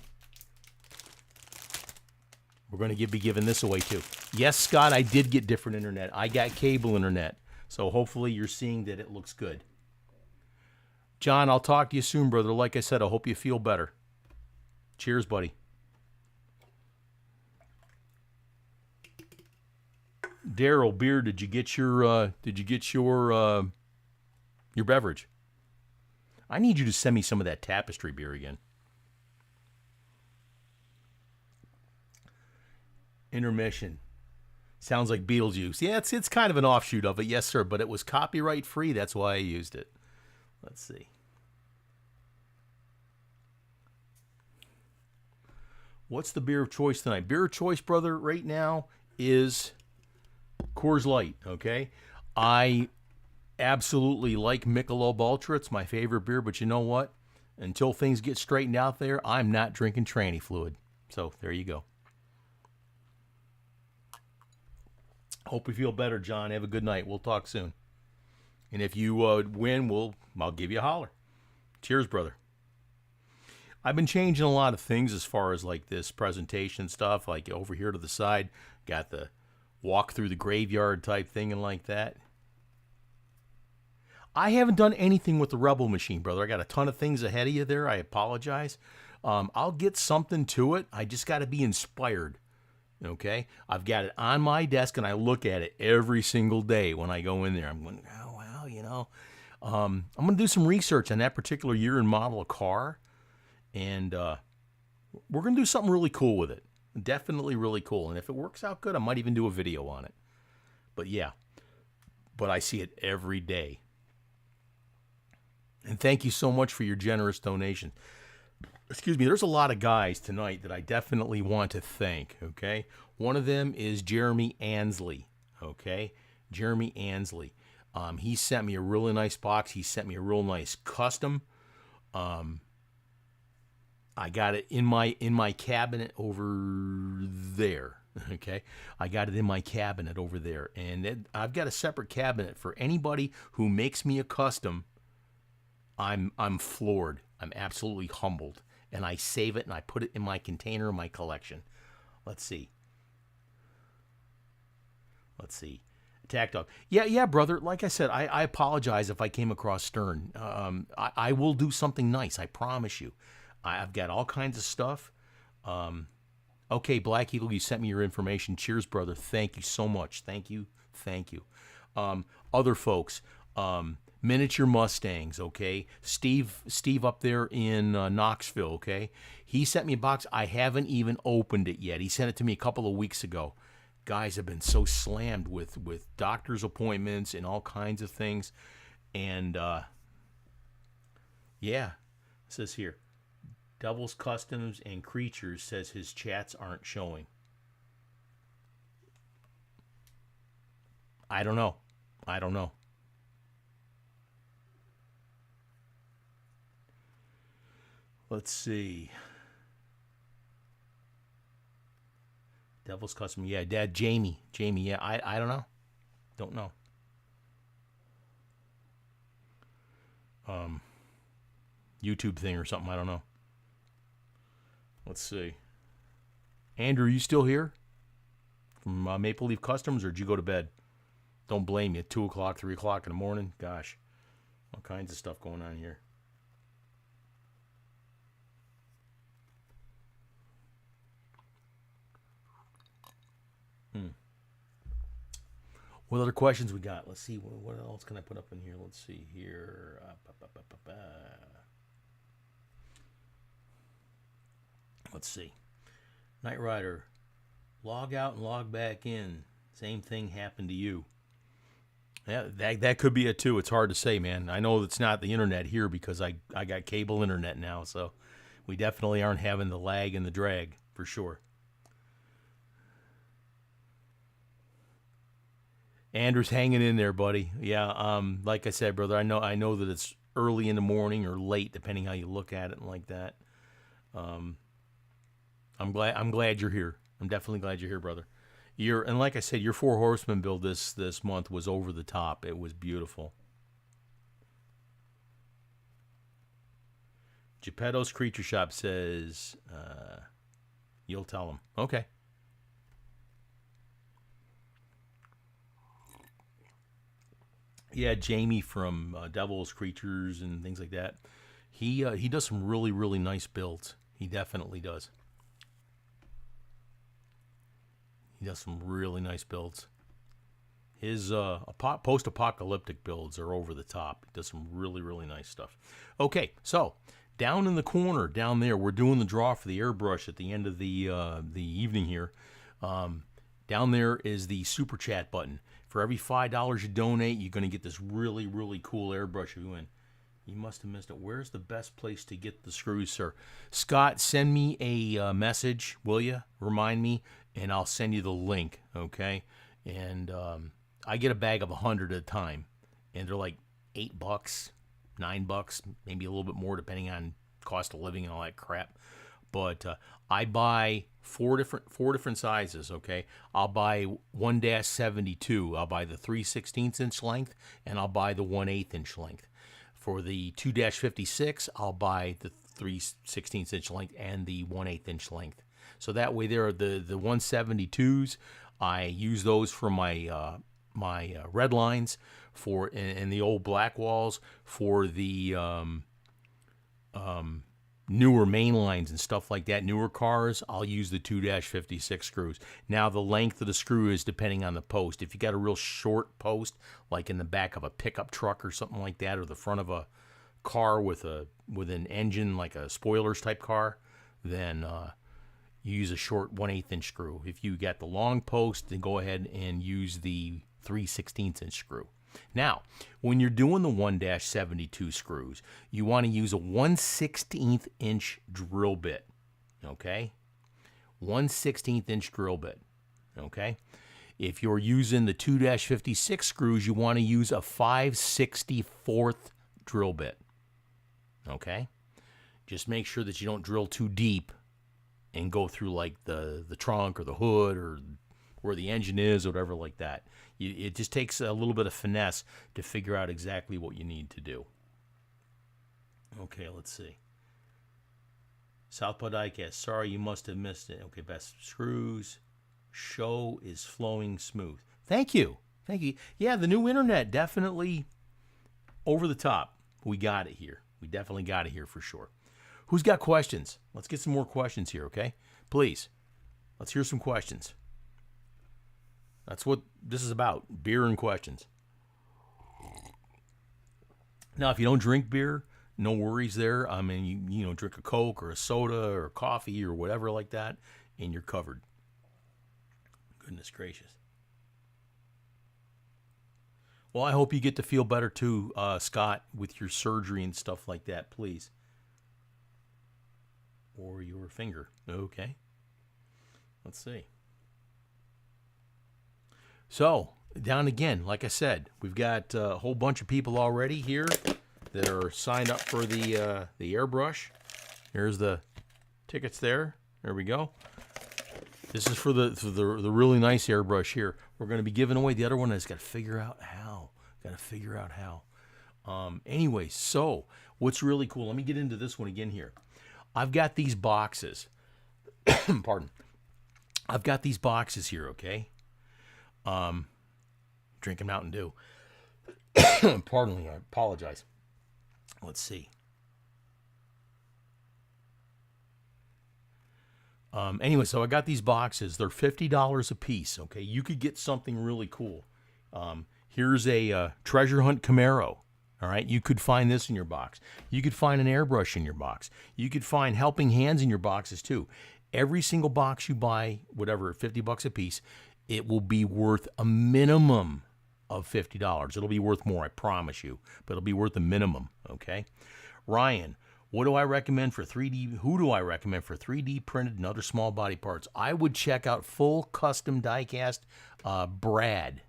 we're going to be giving this away too. Yes, Scott, I did get different internet. I got cable internet, so hopefully you're seeing that it looks good. John, I'll talk to you soon, brother. Like I said, I hope you feel better. Cheers, buddy. Daryl, beer, did you get your beverage? I need you to send me some of that Tapestry beer again. Intermission. Sounds like Beetlejuice. Yeah, it's kind of an offshoot of it, yes, sir, but it was copyright free. That's why I used it. Let's see. What's the beer of choice tonight? Beer of choice, brother, right now is Coors Light, okay? I absolutely like Michelob Ultra. It's my favorite beer, but you know what? Until things get straightened out there, I'm not drinking tranny fluid. So there you go. Hope you feel better, John. Have a good night. We'll talk soon. And if you win, I'll give you a holler. Cheers, brother. I've been changing a lot of things as far as like this presentation stuff. Like over here to the side, got the walk through the graveyard type thing and like that. I haven't done anything with the Rebel machine, brother. I got a ton of things ahead of you there. I apologize. I'll get something to it. I just got to be inspired. Okay? I've got it on my desk, and I look at it every single day when I go in there. I'm going, oh, wow, you know. I'm going to do some research on that particular year and model of car, and we're going to do something really cool with it. Definitely really cool. And if it works out good, I might even do a video on it. But, yeah. But I see it every day. And thank you so much for your generous donation. Excuse me, there's a lot of guys tonight that I definitely want to thank, okay? One of them is Jeremy Ansley, okay? Jeremy Ansley. He sent me a really nice box. He sent me a real nice custom. I got it in my cabinet over there, okay? I got it in my cabinet over there. And I've got a separate cabinet for anybody who makes me a custom. I'm floored. I'm absolutely humbled. And I save it and I put it in my container in my collection. Let's see. Attack Dog. Yeah, brother. Like I said, I apologize if I came across stern. I will do something nice. I promise you. I've got all kinds of stuff. Okay, Black Eagle, you sent me your information. Cheers, brother. Thank you so much. Thank you. Other folks. Miniature Mustangs, okay? Steve up there in Knoxville, okay? He sent me a box. I haven't even opened it yet. He sent it to me a couple of weeks ago. Guys have been so slammed with doctor's appointments and all kinds of things. And, yeah, it says here, Devils Customs and Creatures says his chats aren't showing. I don't know. Let's see. Devil's Custom. Yeah, Dad, Jamie. Yeah, I don't know. YouTube thing or something. I don't know. Let's see. Andrew, you still here? From Maple Leaf Customs, or did you go to bed? Don't blame you. 2 o'clock, 3 o'clock in the morning. Gosh. All kinds of stuff going on here. What other questions we got? Let's see. What else can I put up in here? Let's see here. Let's see. Knight Rider. Log out and log back in. Same thing happened to you. Yeah, that could be it too. It's hard to say, man. I know it's not the internet here because I got cable internet now, so we definitely aren't having the lag and the drag for sure. Andrew's hanging in there, buddy. Yeah, like I said, brother, I know that it's early in the morning or late, depending how you look at it and like that. I'm glad you're here. I'm definitely glad you're here, brother. And like I said, your Four Horsemen build this month was over the top. It was beautiful. Geppetto's Creature Shop says, you'll tell him. Okay. Yeah, Jamie from Devil's Creatures and things like that. He does some really, really nice builds. He definitely does. He does some really nice builds. His post-apocalyptic builds are over the top. He does some really, really nice stuff. Okay, so down in the corner, down there, we're doing the draw for the airbrush at the end of the evening here. Down there is the Super Chat button. For every $5 you donate, you're going to get this really, really cool airbrush you win. You must have missed it. Where's the best place to get the screws, sir? Scott, send me a message, will you? Remind me, and I'll send you the link, okay? And I get a bag of 100 at a time, and they're like $8, $9, maybe a little bit more depending on cost of living and all that crap. But I buy four different sizes, okay? I'll buy 1-72. I'll buy the 3/16 inch length, and I'll buy the 1/8 inch length. For the 2-56, I'll buy the 3/16 inch length and the 1/8 inch length. So that way there are the 172s. I use those for my red lines for and the old black walls for the newer main lines and stuff like that, newer cars, I'll use the 2-56 screws. Now, the length of the screw is depending on the post. If you got a real short post, like in the back of a pickup truck or something like that, or the front of a car with an engine, like a spoilers type car, then you use a short 1/8 inch screw. If you got the long post, then go ahead and use the 3/16 inch screw. Now, when you're doing the 1-72 screws, you want to use a 1/16 inch drill bit, okay? 1/16 inch drill bit, okay? If you're using the 2-56 screws, you want to use a 5/64 drill bit, okay? Just make sure that you don't drill too deep and go through like the trunk or the hood or where the engine is or whatever like that. It just takes a little bit of finesse to figure out exactly what you need to do. Okay, let's see. Southpaw Diecast, sorry you must have missed it. Okay, best screws. Show is flowing smooth. Thank you. Thank you. Yeah, the new internet, definitely over the top. We got it here. We definitely got it here for sure. Who's got questions? Let's get some more questions here, okay? Please, let's hear some questions. That's what this is about, beer and questions. Now, if you don't drink beer, no worries there. I mean, you know, drink a Coke or a soda or coffee or whatever like that, and you're covered. Goodness gracious. Well, I hope you get to feel better too, Scott, with your surgery and stuff like that, please. Or your finger. Okay. Let's see. So, down again, like I said, we've got a whole bunch of people already here that are signed up for the airbrush. There's the tickets there. There we go. This is for the really nice airbrush here. We're going to be giving away the other one. I just got to figure out how. Anyway, so what's really cool, let me get into this one again here. I've got these boxes. Pardon. I've got these boxes here, okay? Drinking Mountain Dew. Pardon me, I apologize. Let's see. Anyway, so I got these boxes. They're $50 a piece, okay? You could get something really cool. Here's a Treasure Hunt Camaro, all right? You could find this in your box. You could find an airbrush in your box. You could find helping hands in your boxes, too. Every single box you buy, whatever, $50 a piece, it will be worth a minimum of $50. It'll be worth more, I promise you, but it'll be worth a minimum, okay? Ryan, what do I recommend for 3D? Who do I recommend for 3D printed and other small body parts? I would check out Full Custom Diecast, Brad.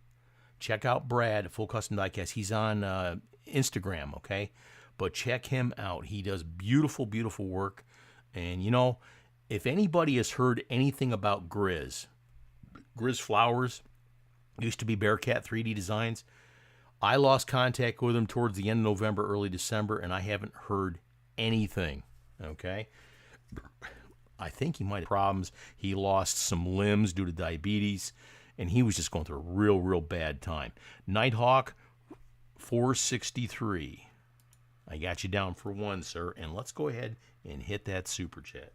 check out Brad, Full Custom Diecast. He's on Instagram, okay? But check him out. He does beautiful, beautiful work. And, you know, if anybody has heard anything about Grizz Flowers, used to be Bearcat 3D Designs, I lost contact with him towards the end of November, early December, and I haven't heard anything, okay? I think he might have problems. He lost some limbs due to diabetes, and he was just going through a real, real bad time. Nighthawk 463. I got you down for one, sir, and let's go ahead and hit that super chat.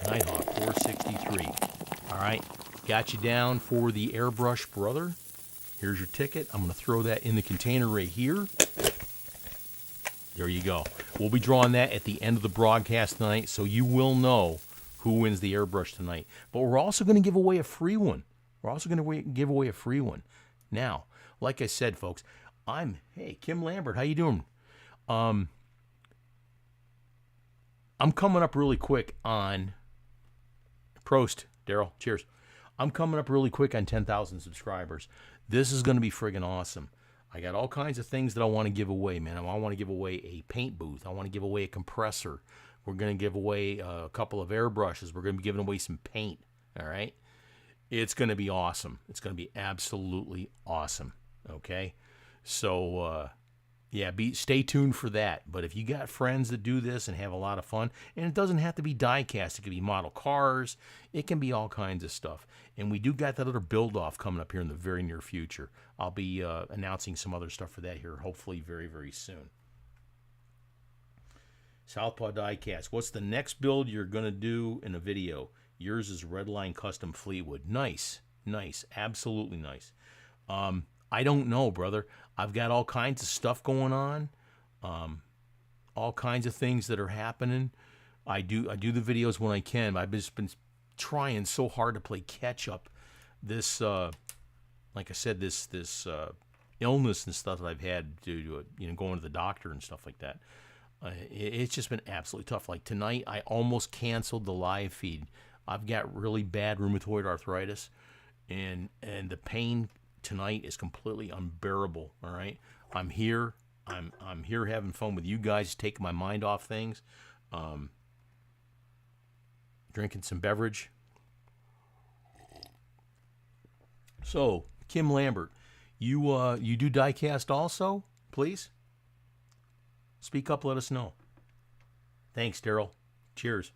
Nighthawk 463. All right, got you down for the airbrush, brother. Here's your ticket. I'm going to throw that in the container right here. There you go. We'll be drawing that at the end of the broadcast tonight, so you will know who wins the airbrush tonight. But we're also going to give away a free one. Now, like I said, folks, hey, Kim Lambert, how you doing? I'm coming up really quick on, Prost, Daryl, cheers. I'm coming up really quick on 10,000 subscribers. This is going to be friggin' awesome. I got all kinds of things that I want to give away, man. I want to give away a paint booth. I want to give away a compressor. We're going to give away a couple of airbrushes. We're going to be giving away some paint, all right? It's going to be awesome. It's going to be absolutely awesome, okay? So, yeah, stay tuned for that. But if you got friends that do this and have a lot of fun, and it doesn't have to be diecast. It can be model cars. It can be all kinds of stuff. And we do got that other build-off coming up here in the very near future. I'll be announcing some other stuff for that here, hopefully very, very soon. Southpaw Diecast. What's the next build you're going to do in a video? Yours is Redline Custom Fleetwood. Nice. Nice. Absolutely nice. I don't know, brother. I've got all kinds of stuff going on. All kinds of things that are happening. I do the videos when I can. I've just been trying so hard to play catch up. This, like I said, this illness and stuff that I've had due to going to the doctor and stuff like that. It's just been absolutely tough. Like tonight, I almost canceled the live feed. I've got really bad rheumatoid arthritis, and the pain tonight is completely unbearable. All right, I'm here. I'm here having fun with you guys, taking my mind off things. Drinking some beverage. So, Kim Lambert, you do diecast also, please? Speak up, let us know. Thanks, Daryl. Cheers.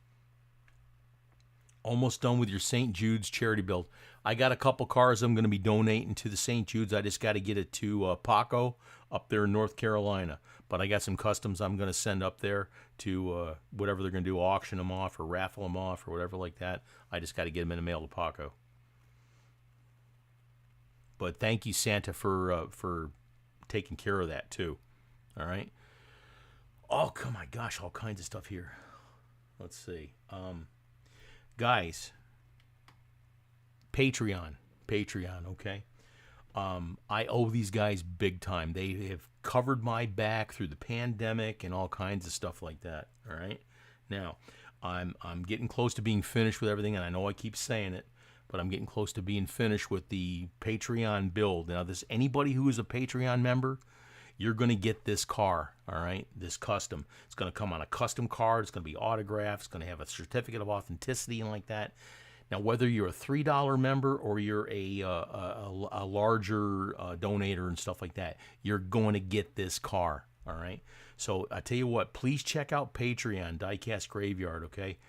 Almost done with your St. Jude's charity build. I got a couple cars I'm going to be donating to the St. Jude's. I just got to get it to Paco up there in North Carolina. But I got some customs I'm going to send up there to whatever they're going to do, auction them off or raffle them off or whatever like that. I just got to get them in the mail to Paco. But thank you, Santa, for taking care of that too. All right. Oh, my gosh, all kinds of stuff here. Let's see. Guys, Patreon, okay? I owe these guys big time. They have covered my back through the pandemic and all kinds of stuff like that, all right? Now, I'm getting close to being finished with everything, and I know I keep saying it, but I'm getting close to being finished with the Patreon build. Now, anybody who is a Patreon member, you're going to get this car, all right? This custom. It's going to come on a custom card. It's going to be autographed. It's going to have a certificate of authenticity and like that. Now, whether you're a $3 member or you're a larger donator and stuff like that, you're going to get this car, all right? So I tell you what, please check out Patreon, Diecast Graveyard, okay?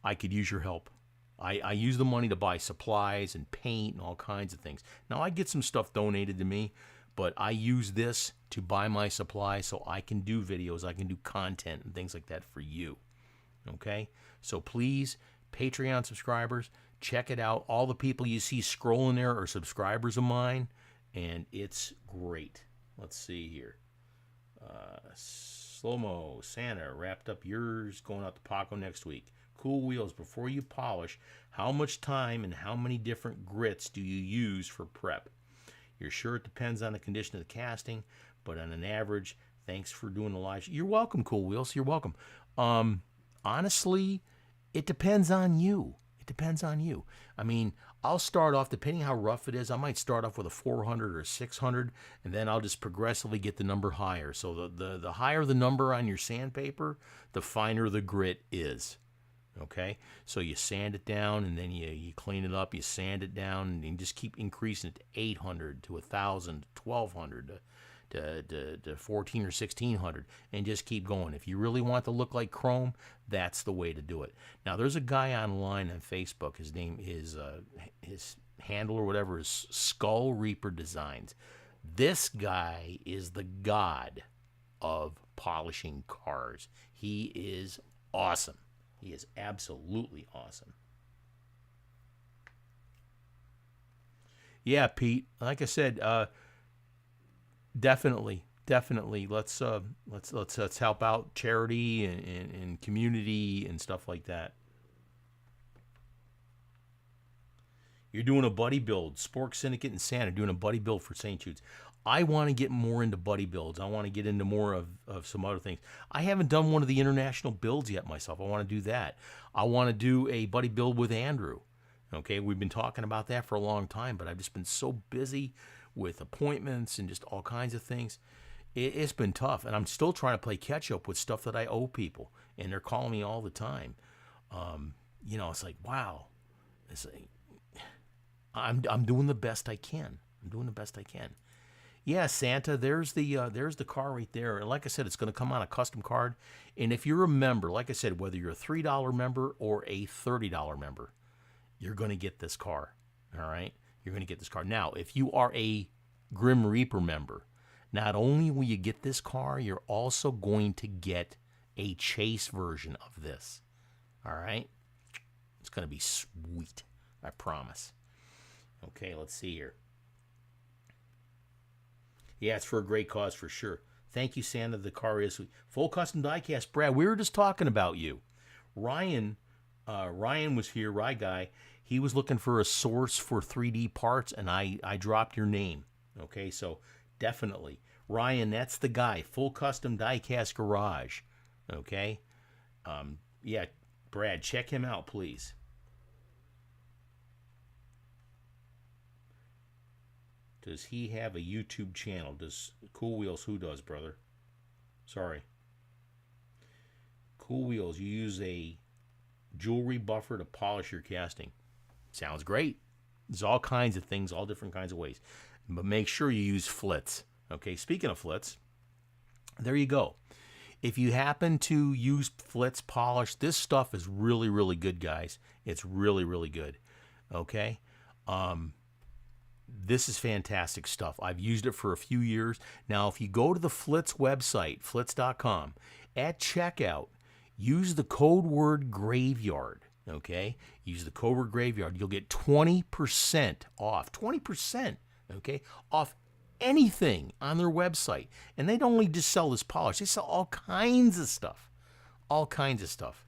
I could use your help. I use the money to buy supplies and paint and all kinds of things. Now, I get some stuff donated to me, but I use this to buy my supplies so I can do videos, I can do content and things like that for you, okay? So please, Patreon subscribers, check it out. All the people you see scrolling there are subscribers of mine, and it's great. Let's see here. Slow-mo, Santa, wrapped up yours, going out to Paco next week. Cool Wheels, before you polish, how much time and how many different grits do you use for prep? You're sure it depends on the condition of the casting, but on an average, thanks for doing the live. You're welcome, Cool Wheels. You're welcome. Honestly, it depends on you. It depends on you. I mean, I'll start off, depending how rough it is, I might start off with a 400 or 600, and then I'll just progressively get the number higher. So the higher the number on your sandpaper, the finer the grit is. Okay, so you sand it down, and then you clean it up, you sand it down, and you just keep increasing it to 800, to 1,000, to 1,200, to 14 or 1,600, and just keep going. If you really want to look like chrome, that's the way to do it. Now, there's a guy online on Facebook. His name is his handle or whatever is Skull Reaper Designs. This guy is the god of polishing cars. He is awesome. He is absolutely awesome. Yeah, Pete. Like I said, definitely. Let's help out charity and community and stuff like that. You're doing a buddy build. Spork Syndicate and Santa doing a buddy build for St. Jude's. I want to get more into buddy builds. I want to get into more of some other things. I haven't done one of the international builds yet myself. I want to do that. I want to do a buddy build with Andrew. Okay, we've been talking about that for a long time, but I've just been so busy with appointments and just all kinds of things. It's been tough, and I'm still trying to play catch up with stuff that I owe people, and they're calling me all the time. It's like, wow. It's like, I'm doing the best I can. Yeah, Santa, there's the car right there. And like I said, it's going to come on a custom card. And if you're a member, like I said, whether you're a $3 member or a $30 member, you're going to get this car. All right? You're going to get this car. Now, if you are a Grim Reaper member, not only will you get this car, you're also going to get a chase version of this. All right? It's going to be sweet. I promise. Okay, let's see here. Yeah, it's for a great cause for sure. Thank you, Santa. The car is full custom diecast. Brad, we were just talking about you. Ryan was here, Rye Guy. He was looking for a source for 3D parts, and I dropped your name. Okay, so definitely. Ryan, that's the guy. Full custom diecast garage. Okay? Yeah, Brad, check him out, please. Does he have a YouTube channel? Does Cool Wheels, who does, brother? Sorry. Cool Wheels, you use a jewelry buffer to polish your casting. Sounds great. There's all kinds of things, all different kinds of ways. But make sure you use flits. Okay, speaking of flits, there you go. If you happen to use flits polish, this stuff is really, really good, guys. It's really, really good. Okay? This is fantastic stuff. I've used it for a few years. Now, if you go to the Flits website, flits.com, at checkout, use the code word graveyard, okay? Use the code word graveyard. You'll get 20% off. 20%, okay? Off anything on their website. And they don't only just sell this polish. They sell all kinds of stuff. All kinds of stuff.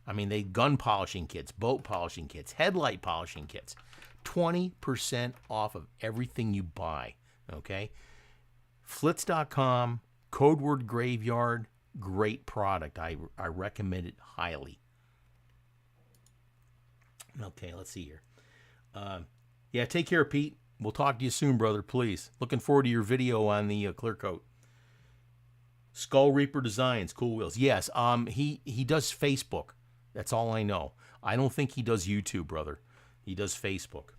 I mean, they gun polishing kits, boat polishing kits, headlight polishing kits. 20% off of everything you buy, okay? Flits.com, code word graveyard, great product. I recommend it highly. Okay, let's see here. Yeah, take care, Pete. We'll talk to you soon, brother, please. Looking forward to your video on the clear coat. Skull Reaper Designs, Cool Wheels. Yes, he does Facebook. That's all I know. I don't think he does YouTube, brother. He does Facebook.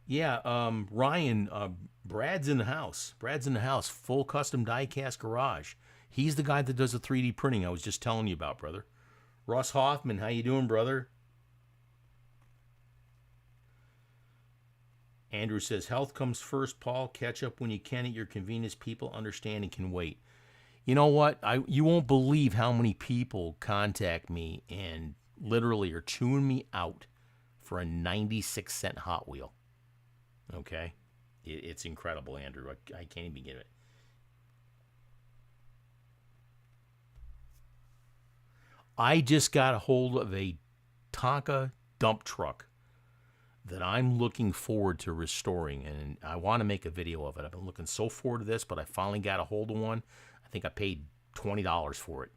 Yeah, Ryan, Brad's in the house. Brad's in the house. Full custom diecast garage. He's the guy that does the 3D printing I was just telling you about, brother. Russ Hoffman, how you doing, brother? Andrew says, health comes first, Paul. Catch up when you can at your convenience. People understand and can wait. You know what? You won't believe how many people contact me and literally are chewing me out for a 96-cent Hot Wheel. Okay? It's incredible, Andrew. I can't even get it. I just got a hold of a Tonka dump truck that I'm looking forward to restoring, and I want to make a video of it. I've been looking so forward to this, but I finally got a hold of one. I think I paid $20 for it,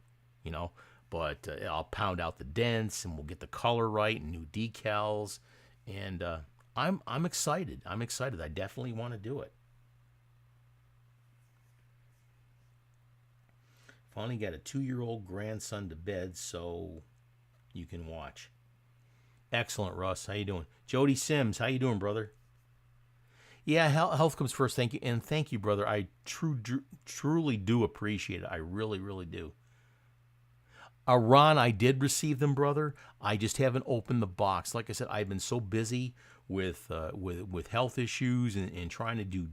you know. But I'll pound out the dents, and we'll get the color right, and new decals. And I'm excited. I'm excited. I definitely want to do it. Finally got a 2-year-old grandson to bed, so you can watch. Excellent, Russ. How you doing? Jody Sims, how you doing, brother? Yeah, health comes first. Thank you, and thank you, brother. I truly do appreciate it. I really, really do. Ron, I did receive them, brother. I just haven't opened the box. Like I said, I've been so busy with health issues and trying to do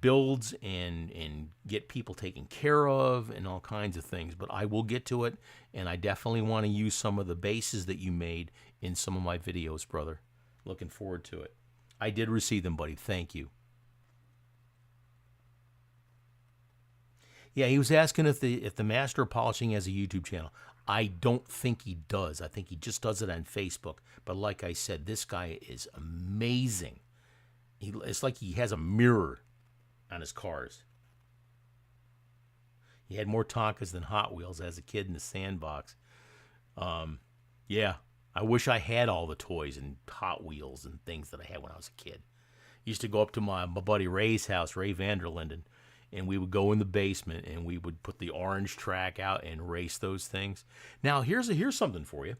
builds and get people taken care of and all kinds of things. But I will get to it, and I definitely want to use some of the bases that you made in some of my videos, brother. Looking forward to it. I did receive them, buddy. Thank you. Yeah, he was asking if the Master of Polishing has a YouTube channel. I don't think he does. I think he just does it on Facebook. But like I said, this guy is amazing. It's like he has a mirror on his cars. He had more Tonkas than Hot Wheels as a kid in the sandbox. Yeah, I wish I had all the toys and Hot Wheels and things that I had when I was a kid. Used to go up to my buddy Ray's house, Ray Vanderlinden, and we would go in the basement and we would put the orange track out and race those things. Now, here's something for you.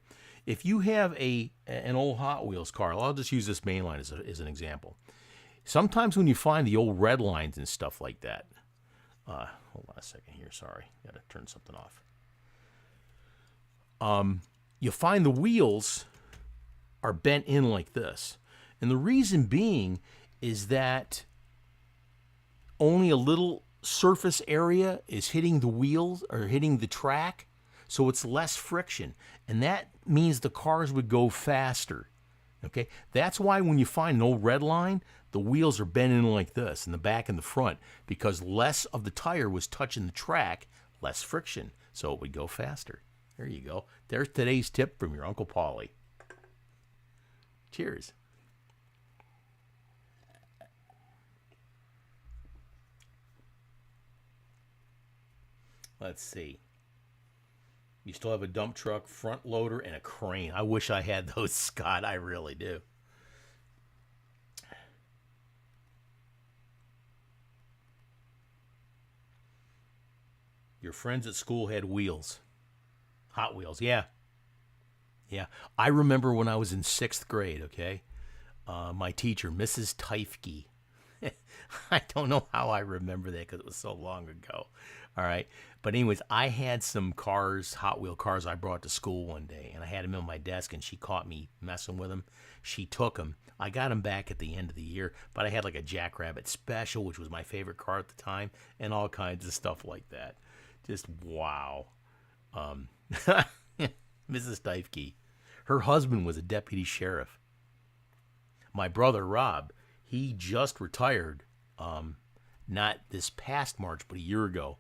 If you have an old Hot Wheels car, I'll just use this main line as an example. Sometimes when you find the old red lines and stuff like that, hold on a second here, sorry, got to turn something off. You find the wheels are bent in like this. And the reason being is that only a little surface area is hitting the wheels or hitting the track, so it's less friction. And that means the cars would go faster. Okay? That's why when you find an old red line, the wheels are bent in like this in the back and the front, because less of the tire was touching the track, less friction, so it would go faster. There you go. There's today's tip from your Uncle Paulie. Cheers. Let's see. You still have a dump truck, front loader, and a crane. I wish I had those, Scott. I really do. Your friends at school had wheels. Hot Wheels, yeah. Yeah. I remember when I was in 6th grade, okay? My teacher, Mrs. Teifke. I don't know how I remember that because it was so long ago. All right. But anyways, I had some cars, Hot Wheel cars I brought to school one day, and I had them in my desk, and she caught me messing with them. She took them. I got them back at the end of the year, but I had like a Jackrabbit Special, which was my favorite car at the time, and all kinds of stuff like that. Just wow. Mrs. Steifke. Her husband was a deputy sheriff. My brother, Rob, he just retired, not this past March, but a year ago.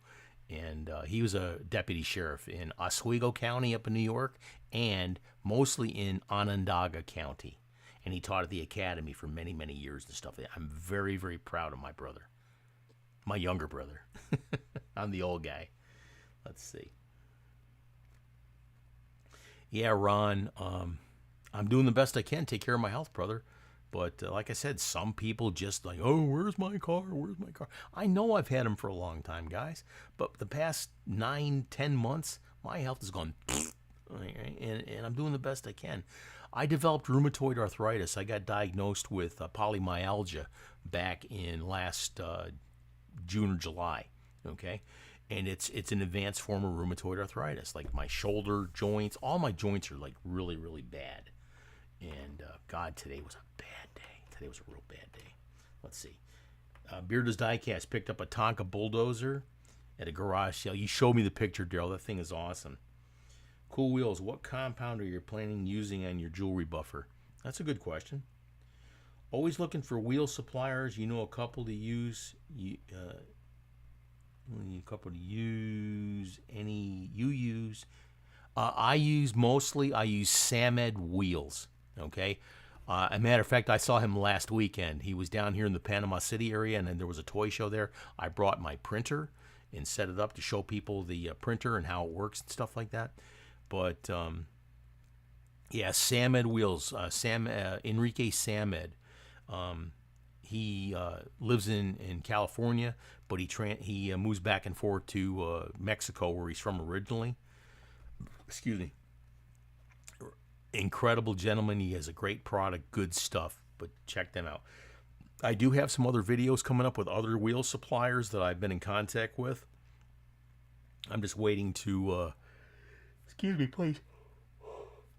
And he was a deputy sheriff in Oswego County up in New York and mostly in Onondaga County. And he taught at the academy for many, many years and stuff. I'm very, very proud of my brother. My younger brother. I'm the old guy. Let's see. Yeah, Ron, I'm doing the best I can. Take care of my health, brother. But like I said, some people just like, oh, where's my car? Where's my car? I know I've had them for a long time, guys. But the past 9-10 months, my health has gone, and I'm doing the best I can. I developed rheumatoid arthritis. I got diagnosed with polymyalgia back in last June or July, okay? And it's an advanced form of rheumatoid arthritis. Like my shoulder joints, all my joints are like really, really bad. And God, today was a bad day. Today was a real bad day. Let's see. Bearder's Diecast picked up a Tonka bulldozer at a garage sale. You showed me the picture, Daryl. That thing is awesome. Cool Wheels, what compound are you planning using on your jewelry buffer? That's a good question. Always looking for wheel suppliers. You know a couple to use. A couple to use. Any you use? I use Samed wheels. Okay. As a matter of fact, I saw him last weekend. He was down here in the Panama City area, and then there was a toy show there. I brought my printer and set it up to show people the printer and how it works and stuff like that. But yeah, Samed Wheels, Enrique Samed. He lives in California, but he moves back and forth to Mexico, where he's from originally. Excuse me. Incredible gentleman. He has a great product, good stuff. But check them out. I do have some other videos coming up with other wheel suppliers that I've been in contact with. I'm just waiting to. Excuse me, please.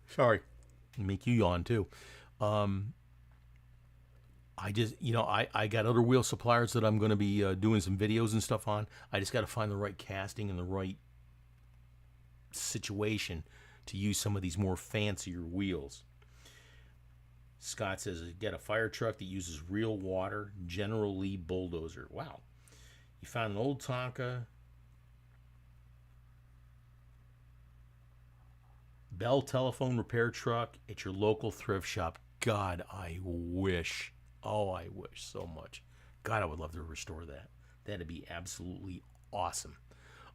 Sorry, make you yawn too. I just, I got other wheel suppliers that I'm going to be doing some videos and stuff on. I just got to find the right casting and the right situation to use some of these more fancier wheels. Scott says, get a fire truck that uses real water, General Lee bulldozer. Wow. You found an old Tonka Bell telephone repair truck at your local thrift shop. God, I wish. Oh, I wish so much. God, I would love to restore that. That'd be absolutely awesome.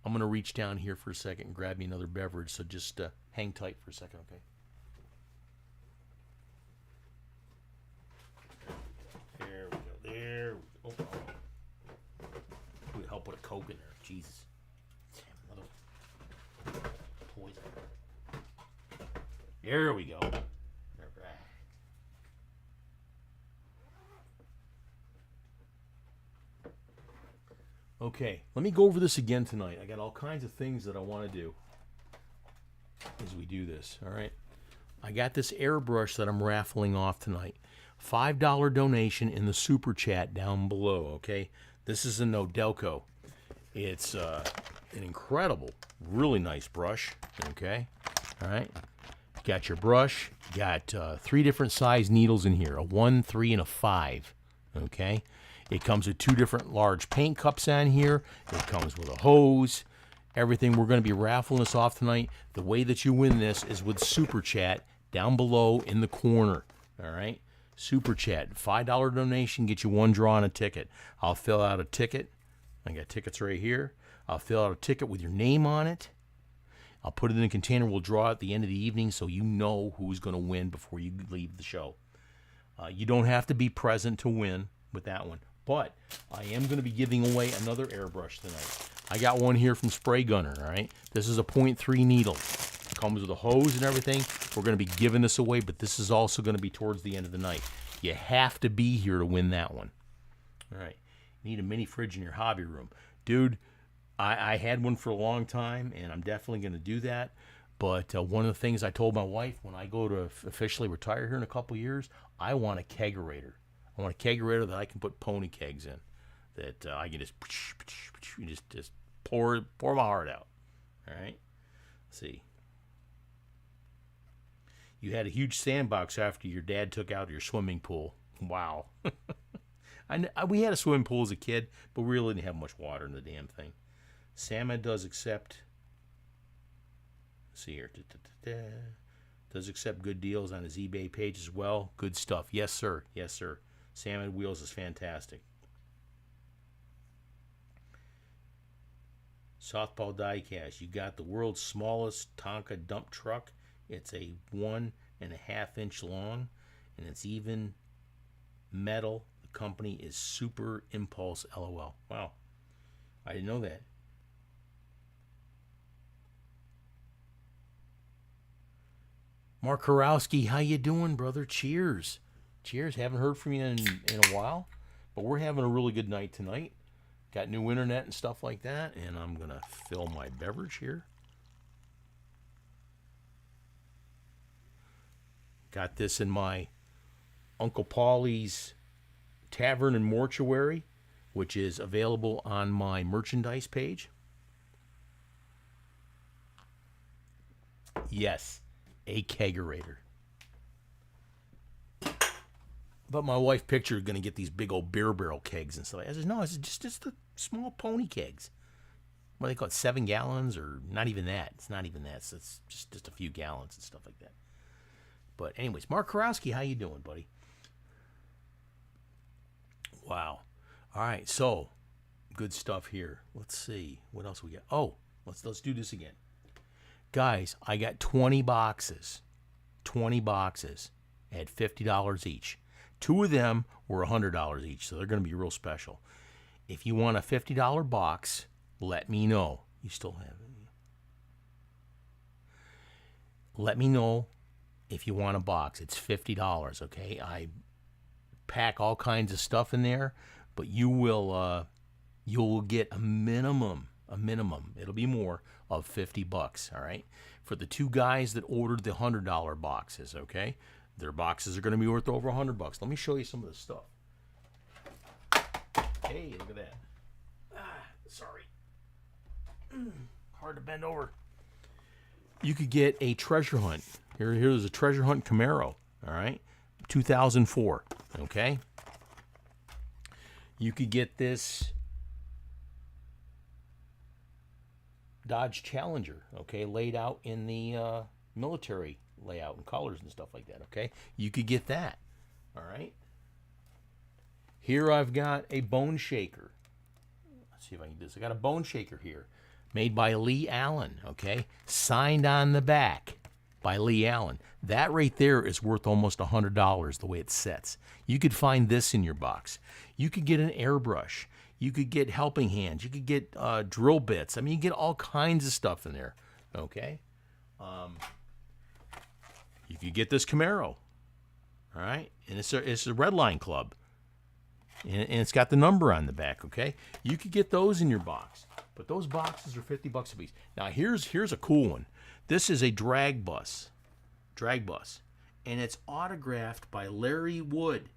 I'm going to reach down here for a second and grab me another beverage, so just hang tight for a second, okay? There we go. There we go. Oh. Would help with a Coke in there. Jesus. Damn, another poison. There we go. Okay, let me go over this again tonight. I got all kinds of things that I want to do as we do this, all right? I got this airbrush that I'm raffling off tonight. $5 donation in the super chat down below, okay? This is a Nodelco. It's an incredible, really nice brush, okay? All right? Got your brush. Got 3 different size needles in here, a 1, 3, and a 5, okay? It comes with 2 different large paint cups on here. It comes with a hose. Everything. We're going to be raffling this off tonight. The way that you win this is with Super Chat down below in the corner. All right? Super Chat. $5 donation gets you 1 draw on a ticket. I'll fill out a ticket. I got tickets right here. I'll fill out a ticket with your name on it. I'll put it in a container. We'll draw at the end of the evening so you know who's going to win before you leave the show. You don't have to be present to win with that one. But I am going to be giving away another airbrush tonight. I got one here from Spray Gunner, all right? This is a 0.3 needle. It comes with a hose and everything. We're going to be giving this away, but this is also going to be towards the end of the night. You have to be here to win that one. All right. You need a mini fridge in your hobby room. Dude, I had one for a long time, and I'm definitely going to do that. But one of the things I told my wife, when I go to officially retire here in a couple years, I want a kegerator. I want a kegerator that I can put pony kegs in, that I can just pour my heart out. All right. Let's see. You had a huge sandbox after your dad took out your swimming pool. Wow. We had a swimming pool as a kid, but we really didn't have much water in the damn thing. Salmon does accept. Let's see here. Does accept good deals on his eBay page as well. Good stuff. Yes, sir. Yes, sir. Salmon Wheels is fantastic. Softball Diecast. You got the world's smallest Tonka dump truck. It's a 1.5 inch long, and it's even metal. The company is Super Impulse LOL. Wow. I didn't know that. Mark Karowski, how you doing, brother? Cheers. Cheers. Haven't heard from you in a while, but we're having a really good night tonight. Got new internet and stuff like that, and I'm going to fill my beverage here. Got this in my Uncle Paulie's Tavern and Mortuary, which is available on my merchandise page. Yes, a kegerator. But my wife pictured going to get these big old beer barrel kegs and stuff. I said, no, it's just the small pony kegs. What do they call it, 7 gallons or not even that? It's not even that. So it's just a few gallons and stuff like that. But anyways, Mark Karowski, how you doing, buddy? Wow. All right, so good stuff here. Let's see what else we got. Oh, let's do this again. guys, I got 20 boxes. 20 boxes at $50 each. 2 of them were $100 each, so they're going to be real special. If you want a $50 box, let me know. You still have it. Let me know if you want a box. It's $50, okay? I pack all kinds of stuff in there, but you'll get a minimum, it'll be more, of $50, all right? For the 2 guys that ordered the $100 boxes, okay? Their boxes are going to be worth over $100. Let me show you some of the stuff. Hey, look at that. Sorry. Hard to bend over. You could get a treasure hunt. Here's a treasure hunt Camaro, all right? 2004, okay? You could get this Dodge Challenger, okay, laid out in the military layout and colors and stuff like that, okay? You could get that, all right? Here I've got a bone shaker. Let's see if I can do this. I got a bone shaker here made by Lee Allen, okay? Signed on the back by Lee Allen. That right there is worth almost $100 the way it sets. You could find this in your box. You could get an airbrush. You could get helping hands. You could get drill bits. I mean, you get all kinds of stuff in there, okay? You could get this Camaro, all right? And it's a Redline Club. And it's got the number on the back, okay? You could get those in your box. But those boxes are $50 a piece. Now, here's a cool one. This is a drag bus. And it's autographed by Larry Wood,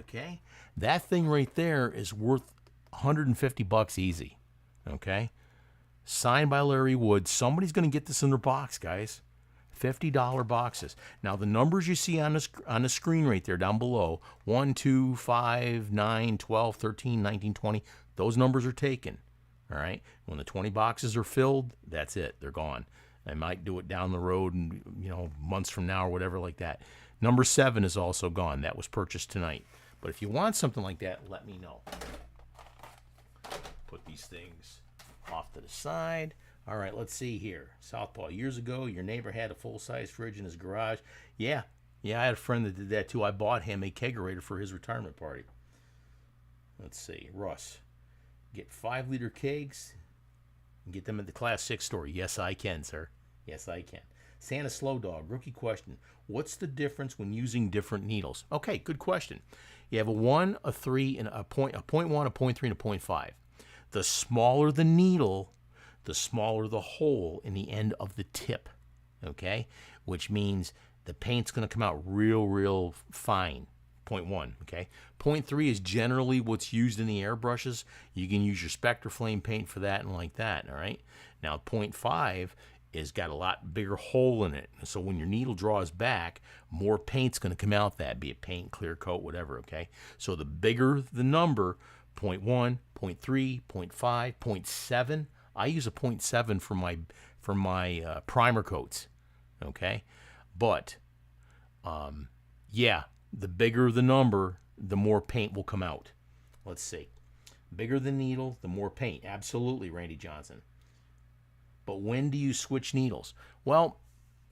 okay? That thing right there is worth $150 easy, okay? Signed by Larry Wood. Somebody's going to get this in their box, guys. $50 boxes. Now, the numbers you see on the screen right there down below, 1, 2, 5, 9, 12, 13, 19, 20, those numbers are taken, all right? When the 20 boxes are filled, that's it. They're gone. I might do it down the road and, months from now or whatever like that. Number 7 is also gone. That was purchased tonight. But if you want something like that, let me know. Put these things off to the side. All right, let's see here. Southpaw, years ago, your neighbor had a full-size fridge in his garage. Yeah, I had a friend that did that too. I bought him a kegerator for his retirement party. Let's see, Russ. Get 5-liter kegs and get them at the Class 6 store. Yes, I can, sir. Yes, I can. Santa Slow Dog, rookie question. What's the difference when using different needles? Okay, good question. You have a 1, a 3, and a 0.1, a 0.3, and a 0.5. The smaller the needle, the smaller the hole in the end of the tip, okay? Which means the paint's going to come out real fine. 0.1, okay? 0.3 is generally what's used in the airbrushes. You can use your Spectraflame paint for that and like that, all right? Now, 0.5 is got a lot bigger hole in it. So when your needle draws back, more paint's going to come out that, be it paint, clear coat, whatever, okay? So the bigger the number, 0.1, 0.3, 0.5, 0.7, I use a 0.7 for my primer coats, okay? But, yeah, the bigger the number, the more paint will come out. Let's see. Bigger the needle, the more paint. Absolutely, Randy Johnson. But when do you switch needles? Well,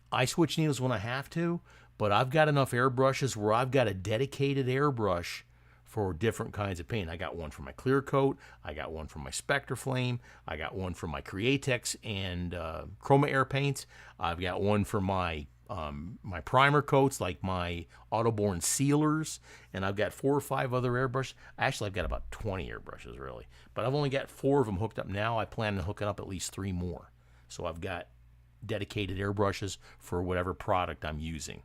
I switch needles when I have to, but I've got enough airbrushes where I've got a dedicated airbrush for different kinds of paint. I got one for my clear coat. I got one for my Spectraflame. I got one for my Createx and Chroma Air paints. I've got one for my my primer coats, like my Autoborn sealers, and I've got 4 or 5 other airbrushes. Actually, I've got about 20 airbrushes, really. But I've only got 4 of them hooked up now. I plan on hooking up at least 3 more. So I've got dedicated airbrushes for whatever product I'm using.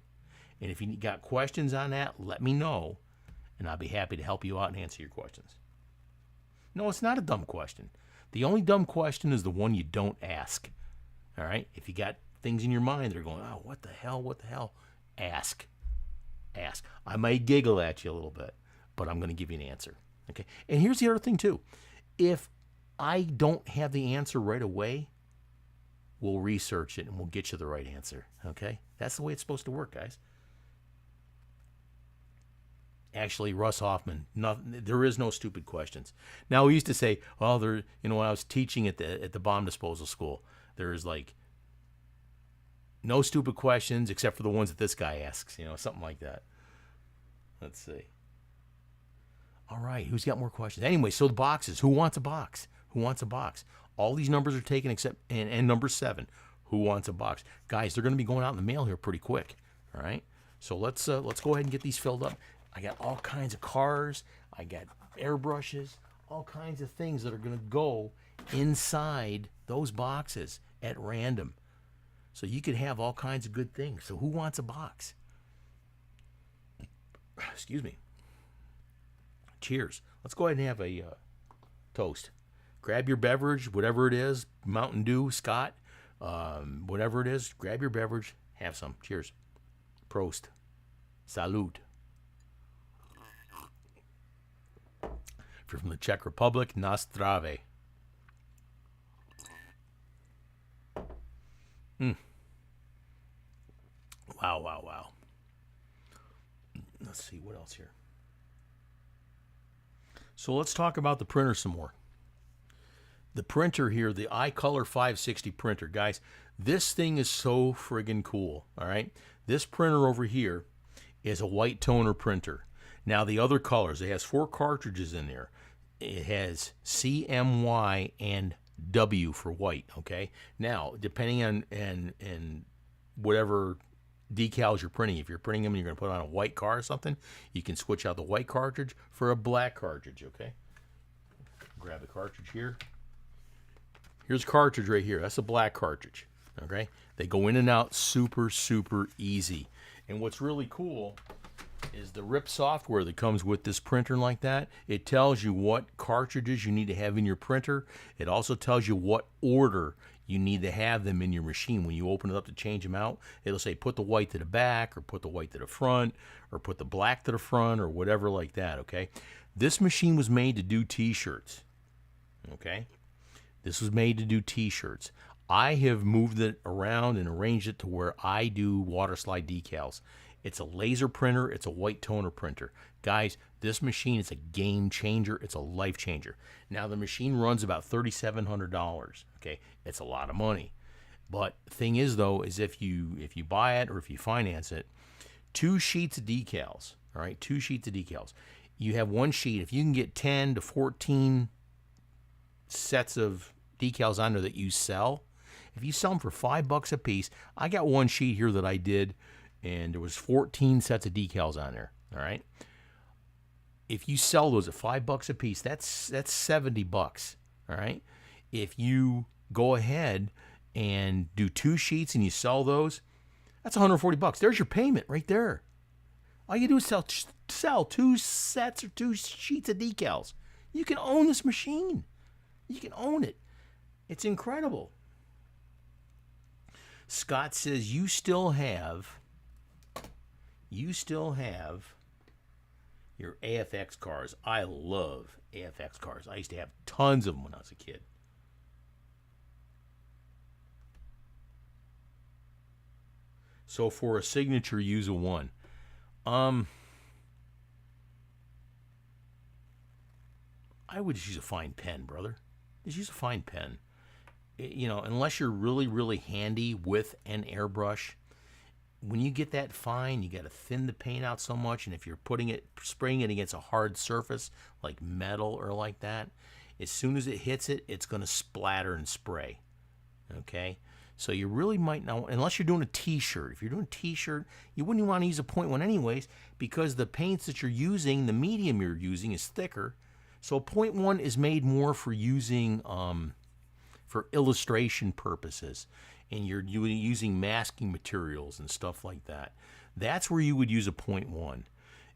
And if you got questions on that, let me know, and I'll be happy to help you out and answer your questions. No, it's not a dumb question. The only dumb question is the one you don't ask. All right? If you got things in your mind that are going, oh, what the hell? Ask. I may giggle at you a little bit, but I'm going to give you an answer. Okay? And here's the other thing, too. If I don't have the answer right away, we'll research it and we'll get you the right answer. Okay? That's the way it's supposed to work, guys. Actually, Russ Hoffman, there is no stupid questions. Now, we used to say, well, when I was teaching at the bomb disposal school, there's like No stupid questions except for the ones that this guy asks, something like that. Let's see. All right, who's got more questions? Anyway, so the boxes. Who wants a box? Who wants a box? All these numbers are taken except and number 7. Who wants a box? Guys, they're going to be going out in the mail here pretty quick. All right, so let's go ahead and get these filled up. I got all kinds of cars. I got airbrushes. All kinds of things that are going to go inside those boxes at random. So you could have all kinds of good things. So who wants a box? Excuse me. Cheers. Let's go ahead and have a toast. Grab your beverage, whatever it is, Mountain Dew, Scott, whatever it is, grab your beverage, have some. Cheers. Prost. Salud. If you're from the Czech Republic, na zdraví. Wow. Let's see, what else here? So let's talk about the printer some more. The printer here, the iColor 560 printer. Guys, this thing is so friggin' cool, all right? This printer over here is a white toner printer. Now, the other colors, it has 4 cartridges in there. It has C, M, Y, and W for white, okay? Now, depending on and whatever decals you're printing, if you're printing them and you're going to put on a white car or something, you can switch out the white cartridge for a black cartridge, okay? Grab the cartridge here. Here's a cartridge right here. That's a black cartridge, okay? They go in and out super, super easy. And what's really cool is the RIP software that comes with this printer like that. It tells you what cartridges you need to have in your printer. It also tells you what order you need to have them in your machine. When you open it up to change them out, it'll say put the white to the back, or put the white to the front, or put the black to the front, or whatever like that, okay? This machine was made to do t-shirts, okay? This was made to do t-shirts. I have moved it around and arranged it to where I do water slide decals. It's a laser printer. It's a white toner printer. Guys, this machine is a game changer. It's a life changer. Now, the machine runs about $3,700. Okay, it's a lot of money. But the thing is, though, is if you buy it or if you finance it, 2 sheets of decals. All right, 2 sheets of decals. You have 1 sheet. If you can get 10 to 14 sets of decals on there that you sell, if you sell them for $5 a piece, I got 1 sheet here that I did, and there was 14 sets of decals on there. All right. If you sell those at $5 a piece, that's $70. All right. If you go ahead and do 2 sheets and you sell those, that's $140. There's your payment right there. All you do is sell 2 sets or 2 sheets of decals. You can own this machine. You can own it. It's incredible. Scott says you still have your AFX cars. I love AFX cars. I used to have tons of them when I was a kid. So for a signature, use a 1. I would just use a fine pen, brother. Just use a fine pen. Unless you're really, really handy with an airbrush, when you get that fine, you got to thin the paint out so much, and if you're spraying it against a hard surface like metal or like that, as soon as it hits it, it's going to splatter and spray. Okay? So you really might not, unless you're doing a t-shirt. If you're doing a t-shirt, you wouldn't want to use a 0.1 anyways, because the paints that you're using, the medium you're using is thicker. So a 0.1 is made more for using for illustration purposes, and you're using masking materials and stuff like that. That's where you would use a 0.1.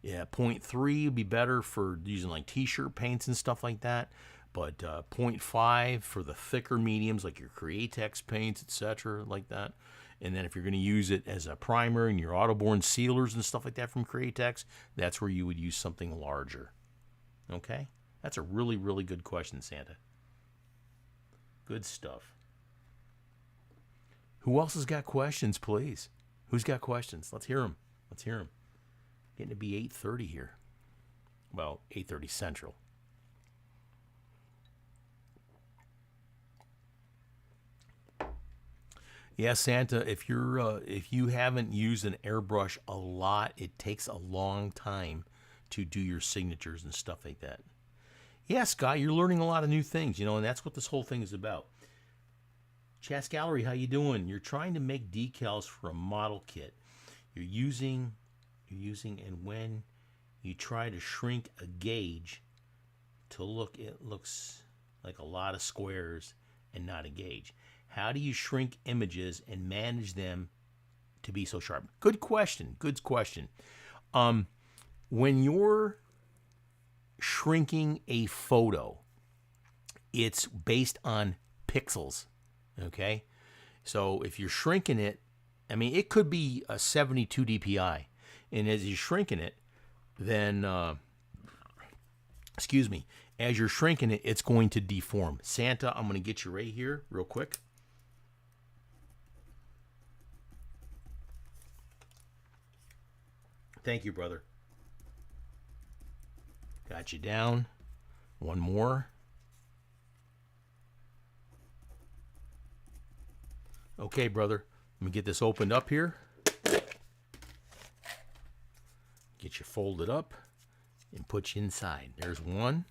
Yeah, 0.3 would be better for using like t-shirt paints and stuff like that. But 0.5 for the thicker mediums like your Createx paints, etc., like that. And then if you're going to use it as a primer and your autoborne sealers and stuff like that from Createx, that's where you would use something larger. Okay? That's a really, really good question, Santa. Good stuff. Who else has got questions, please? Who's got questions? Let's hear them. Getting to be 8:30 here. Well, 8:30 Central. Yeah, Santa, if you haven't used an airbrush a lot, it takes a long time to do your signatures and stuff like that. Yeah, Scott, you're learning a lot of new things, and that's what this whole thing is about. Chas Gallery, how you doing? You're trying to make decals for a model kit. You're using, and when you try to shrink a gauge to look, it looks like a lot of squares and not a gauge. How do you shrink images and manage them to be so sharp? Good question. Good question. When you're shrinking a photo, it's based on pixels. Okay? So if you're shrinking it, I mean, it could be a 72 dpi. And as you're shrinking it, then, as you're shrinking it, it's going to deform. Santa, I'm going to get you right here real quick. Thank you, brother. Got you down. One more. Okay, brother. Let me get this opened up here. Get you folded up and put you inside. There's one.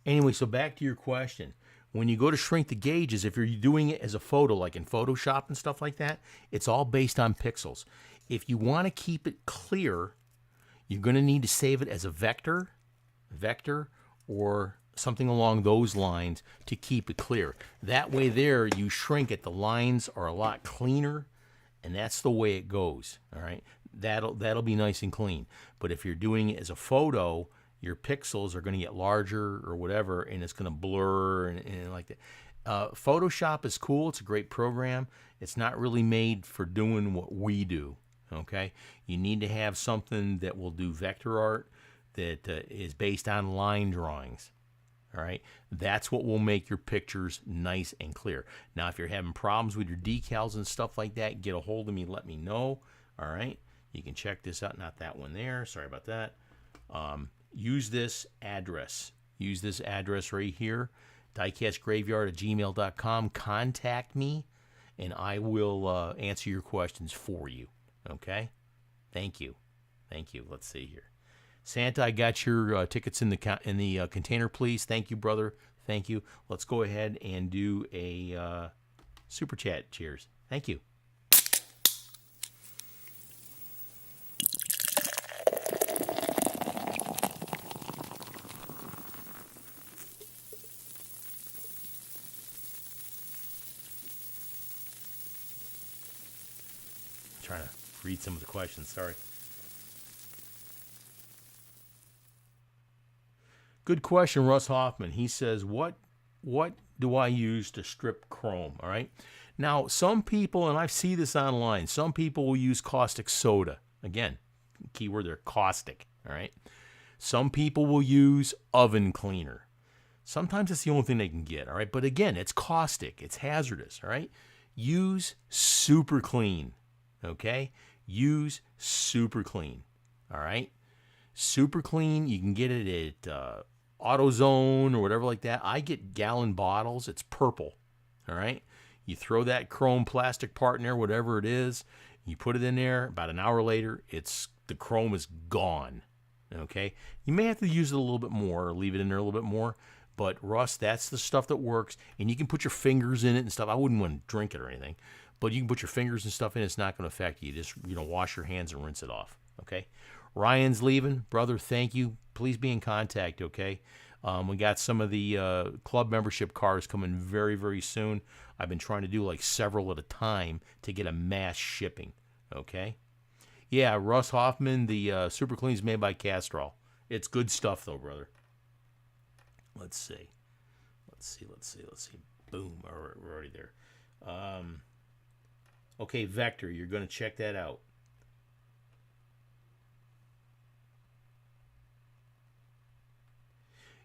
Anyway, so back to your question. When you go to shrink the gauges, if you're doing it as a photo, like in Photoshop and stuff like that, it's all based on pixels. If you want to keep it clear, you're going to need to save it as a vector, or something along those lines to keep it clear. That way there, you shrink it, the lines are a lot cleaner, and that's the way it goes, all right? That'll be nice and clean. But if you're doing it as a photo, your pixels are going to get larger or whatever, and it's going to blur and like that. Photoshop is cool. It's a great program. It's not really made for doing what we do, okay? You need to have something that will do vector art that is based on line drawings, all right? That's what will make your pictures nice and clear. Now, if you're having problems with your decals and stuff like that, get a hold of me, let me know, all right? You can check this out. Not that one there. Sorry about that. Use this address. Use this address right here, diecastgraveyard@gmail.com. Contact me, and I will answer your questions for you, okay? Thank you. Thank you. Let's see here. Santa, I got your tickets in the container, please. Thank you, brother. Thank you. Let's go ahead and do a super chat. Cheers. Thank you. Trying to read some of the questions. Sorry. Good question, Russ Hoffman. He says, what do I use to strip chrome? All right. Now, some people, and I see this online, some people will use caustic soda. Again, keyword there, caustic. All right. Some people will use oven cleaner. Sometimes it's the only thing they can get. All right. But again, it's caustic. It's hazardous. All right. Use super clean. Okay. Use super clean. All right. Super clean. You can get it at AutoZone or whatever like that. I get gallon bottles. It's purple. All right. You throw that chrome plastic part in there, whatever it is. You put it in there. About an hour later, the chrome is gone. Okay. You may have to use it a little bit more or leave it in there a little bit more. But Russ, that's the stuff that works. And you can put your fingers in it and stuff. I wouldn't want to drink it or anything. But you can put your fingers and stuff in. It's not going to affect you. Just wash your hands and rinse it off. Okay. Ryan's leaving. Brother, thank you. Please be in contact, okay? We got some of the club membership cards coming very, very soon. I've been trying to do like several at a time to get a mass shipping, okay? Yeah, Russ Hoffman, the Super Clean is made by Castrol. It's good stuff, though, brother. Let's see. Boom, we're already there. Okay, Vector, you're going to check that out.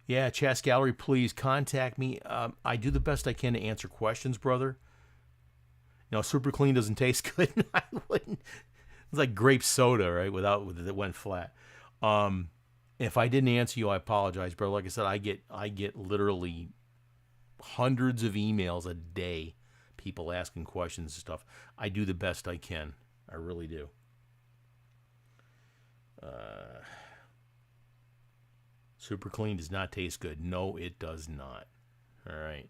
Yeah, Chas Gallery, please contact me. I do the best I can to answer questions, brother. No, Super Clean doesn't taste good. I wouldn't. It's like grape soda, right? It went flat. If I didn't answer you, I apologize, brother. Like I said, I get literally hundreds of emails a day, people asking questions and stuff. I do the best I can. I really do. Super Clean does not taste good. No, it does not. All right.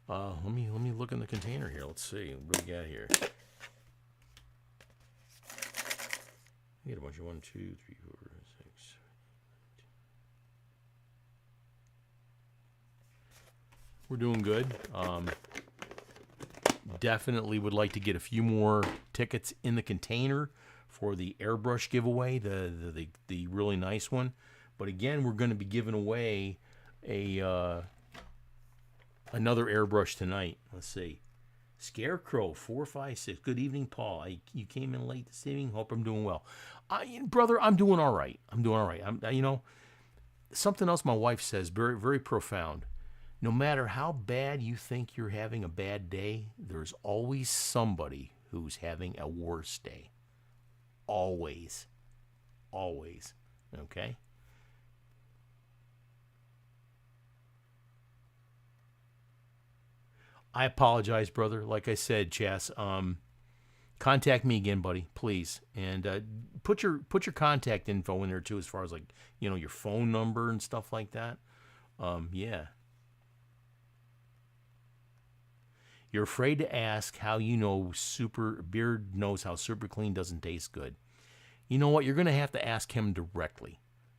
Let me look in the container here. Let's see what do we got here. We got a bunch of 1, 2, 3, 4, 6. We're doing good. Definitely would like to get a few more tickets in the container for the airbrush giveaway, the really nice one. But again, we're going to be giving away a another airbrush tonight. Let's see. Scarecrow 456. Good evening, Paul. You came in late this evening. Hope I'm doing well. Brother, I'm doing all right. I'm doing all right. Something else my wife says, very, very profound. No matter how bad you think you're having a bad day, there's always somebody who's having a worse day. Always. Always. Okay? I apologize, brother. Like I said, Chas, contact me again, buddy, please, and put your contact info in there too, as far as like your phone number and stuff like that. Yeah. You're afraid to ask how Beard knows how Super Clean doesn't taste good. You know what? You're gonna have to ask him directly.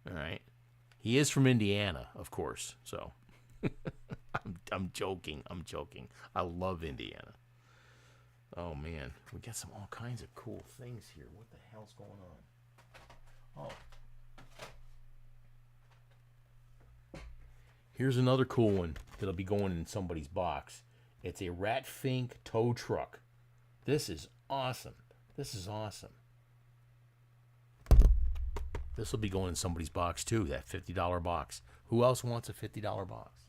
All right. He is from Indiana, of course. So. I'm joking. I love Indiana. Oh man, we got all kinds of cool things here. What the hell's going on? Oh, here's another cool one that'll be going in somebody's box. It's a Rat Fink tow truck. This is awesome. This will be going in somebody's box too. That $50 box. Who else wants a $50 box?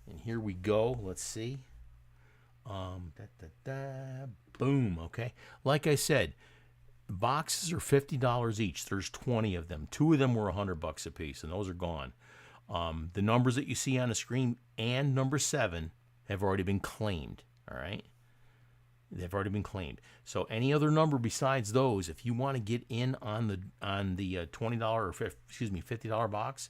And here we go. Let's see. Boom. Okay. Like I said, boxes are $50 each. There's 20 of them. 2 of them were $100 a piece, and those are gone. The numbers that you see on the screen and number 7 have already been claimed. All right. They've already been claimed. So any other number besides those, if you want to get in on the $20 or $50 box,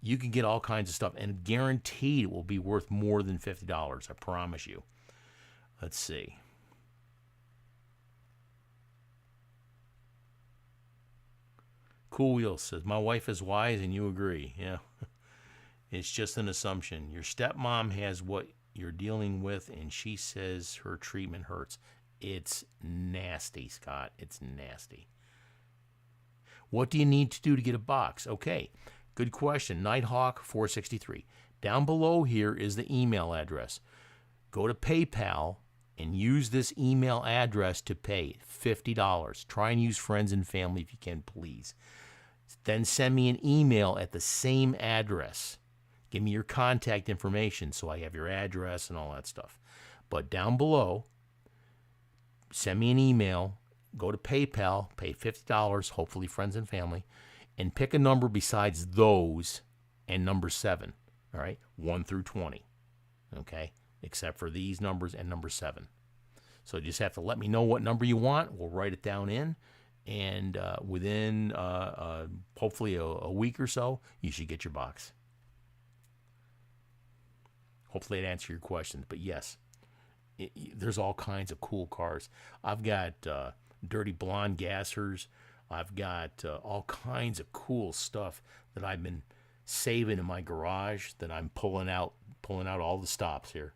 you can get all kinds of stuff, and guaranteed it will be worth more than $50. I promise you. Let's see. Cool Wheels says, my wife is wise and you agree. Yeah. It's just an assumption. Your stepmom has what you're dealing with, and she says her treatment hurts. It's nasty, Scott. It's nasty. What do you need to do to get a box? Okay. Good question. Nighthawk 463. Down below here is the email address. Go to PayPal and use this email address to pay $50. Try and use friends and family if you can, please. Then send me an email at the same address. Give me your contact information so I have your address and all that stuff. But down below, send me an email. Go to PayPal, pay $50, hopefully friends and family, and pick a number besides those and number 7, all right? 1 through 20, okay? Except for these numbers and number 7. So you just have to let me know what number you want. We'll write it down in, and within hopefully a week or so, you should get your box. Hopefully it answered your questions. But yes, there's all kinds of cool cars. I've got dirty blonde gassers. I've got all kinds of cool stuff that I've been saving in my garage that I'm pulling out all the stops here.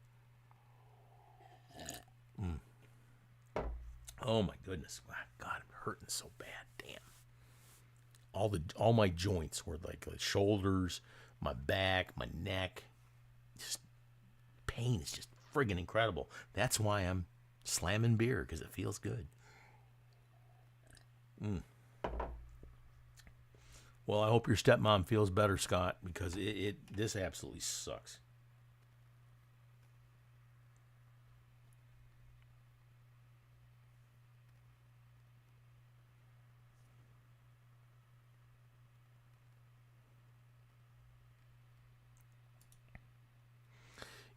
Oh my goodness. God, I'm hurting so bad. Damn. All my joints were like the shoulders, my back, my neck. Just pain is just friggin' incredible. That's why I'm slamming beer, because it feels good. Well, I hope your stepmom feels better, Scott, because this absolutely sucks.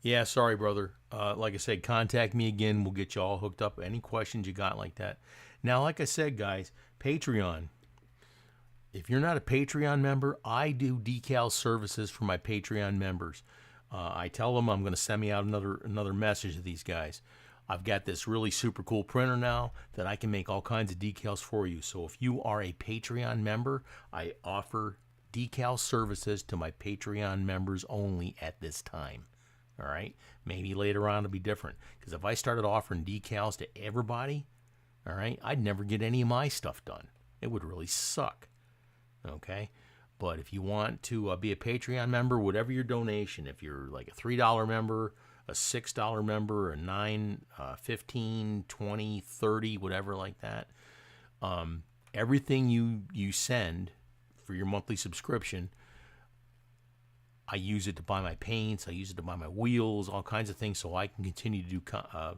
Yeah, sorry, brother. Like I said, contact me again. We'll get you all hooked up. Any questions you got like that. Now, like I said, guys, Patreon. If you're not a Patreon member, I do decal services for my Patreon members. I tell them I'm going to send me out another message to these guys. I've got this really super cool printer now that I can make all kinds of decals for you. So if you are a Patreon member, I offer decal services to my Patreon members only at this time. All right? Maybe later on it'll be different. Because if I started offering decals to everybody, all right, I'd never get any of my stuff done. It would really suck. Okay? But if you want to be a Patreon member, whatever your donation, if you're like a $3 member, a $6 member, a $9, 15, 20, 30, whatever like that, everything you send for your monthly subscription, I use it to buy my paints, I use it to buy my wheels, all kinds of things, so I can continue to do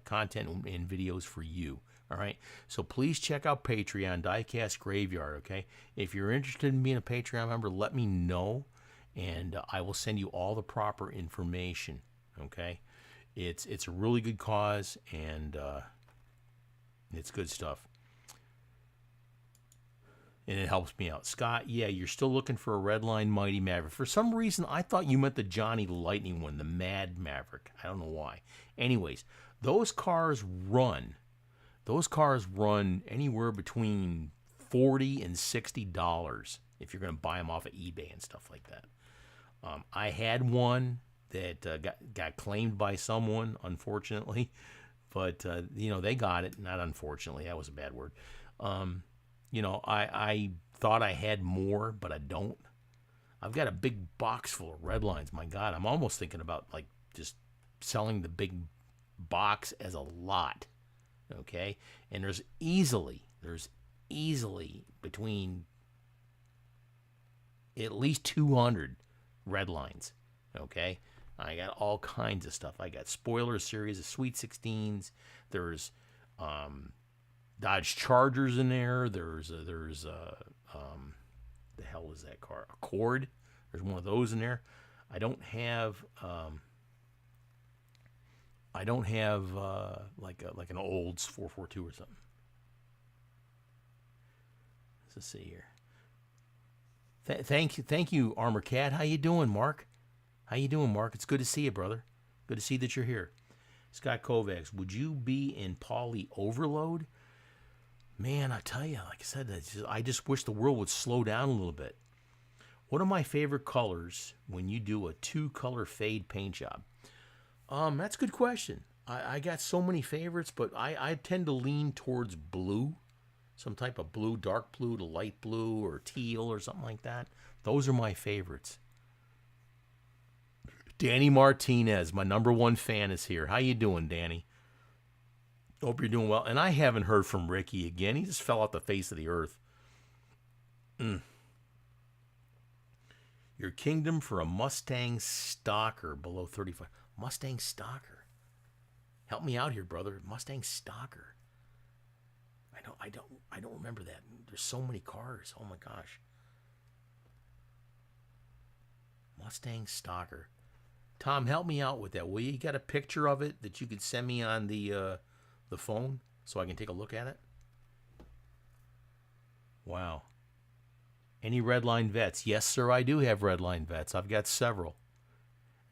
content and videos for you. All right, so please check out Patreon, Diecast Graveyard, okay? If you're interested in being a Patreon member, let me know, and I will send you all the proper information, okay? It's a really good cause, and it's good stuff. And it helps me out. Scott, yeah, you're still looking for a Redline Mighty Maverick. For some reason, I thought you meant the Johnny Lightning one, the Mad Maverick. I don't know why. Anyways, those cars run anywhere between $40 and $60 if you're going to buy them off of eBay and stuff like that. I had one that got claimed by someone, unfortunately, but they got it. Not unfortunately, that was a bad word. I thought I had more, but I don't. I've got a big box full of Redlines. My God, I'm almost thinking about like just selling the big box as a lot. Okay, and there's easily between at least 200 Redlines. Okay, I got all kinds of stuff. I got spoiler series of Sweet 16s. There's Dodge Chargers in there. There's the hell is that car? Accord. There's one of those in there. I don't have like an Olds 442 or something. Let's see here. Thank you, Armor Cat. How you doing, Mark? How you doing, Mark? It's good to see you, brother. Good to see that you're here. Scott Kovacs, would you be in Poly Overload? Man, I tell you, like I said, I just wish the world would slow down a little bit. One of my favorite colors when you do a 2-color fade paint job. That's a good question. I got so many favorites, but I tend to lean towards blue. Some type of blue, dark blue to light blue or teal or something like that. Those are my favorites. Danny Martinez, my #1 fan, is here. How you doing, Danny? Hope you're doing well. And I haven't heard from Ricky again. He just fell off the face of the earth. Your kingdom for a Mustang Stalker below 35. Mustang Stalker. Help me out here, brother. Mustang Stalker. I don't remember that. There's so many cars. Oh my gosh. Mustang Stalker. Tom, help me out with that. Will you got a picture of it that you could send me on the phone so I can take a look at it? Wow. Any Redline vets? Yes, sir, I do have Redline vets. I've got several.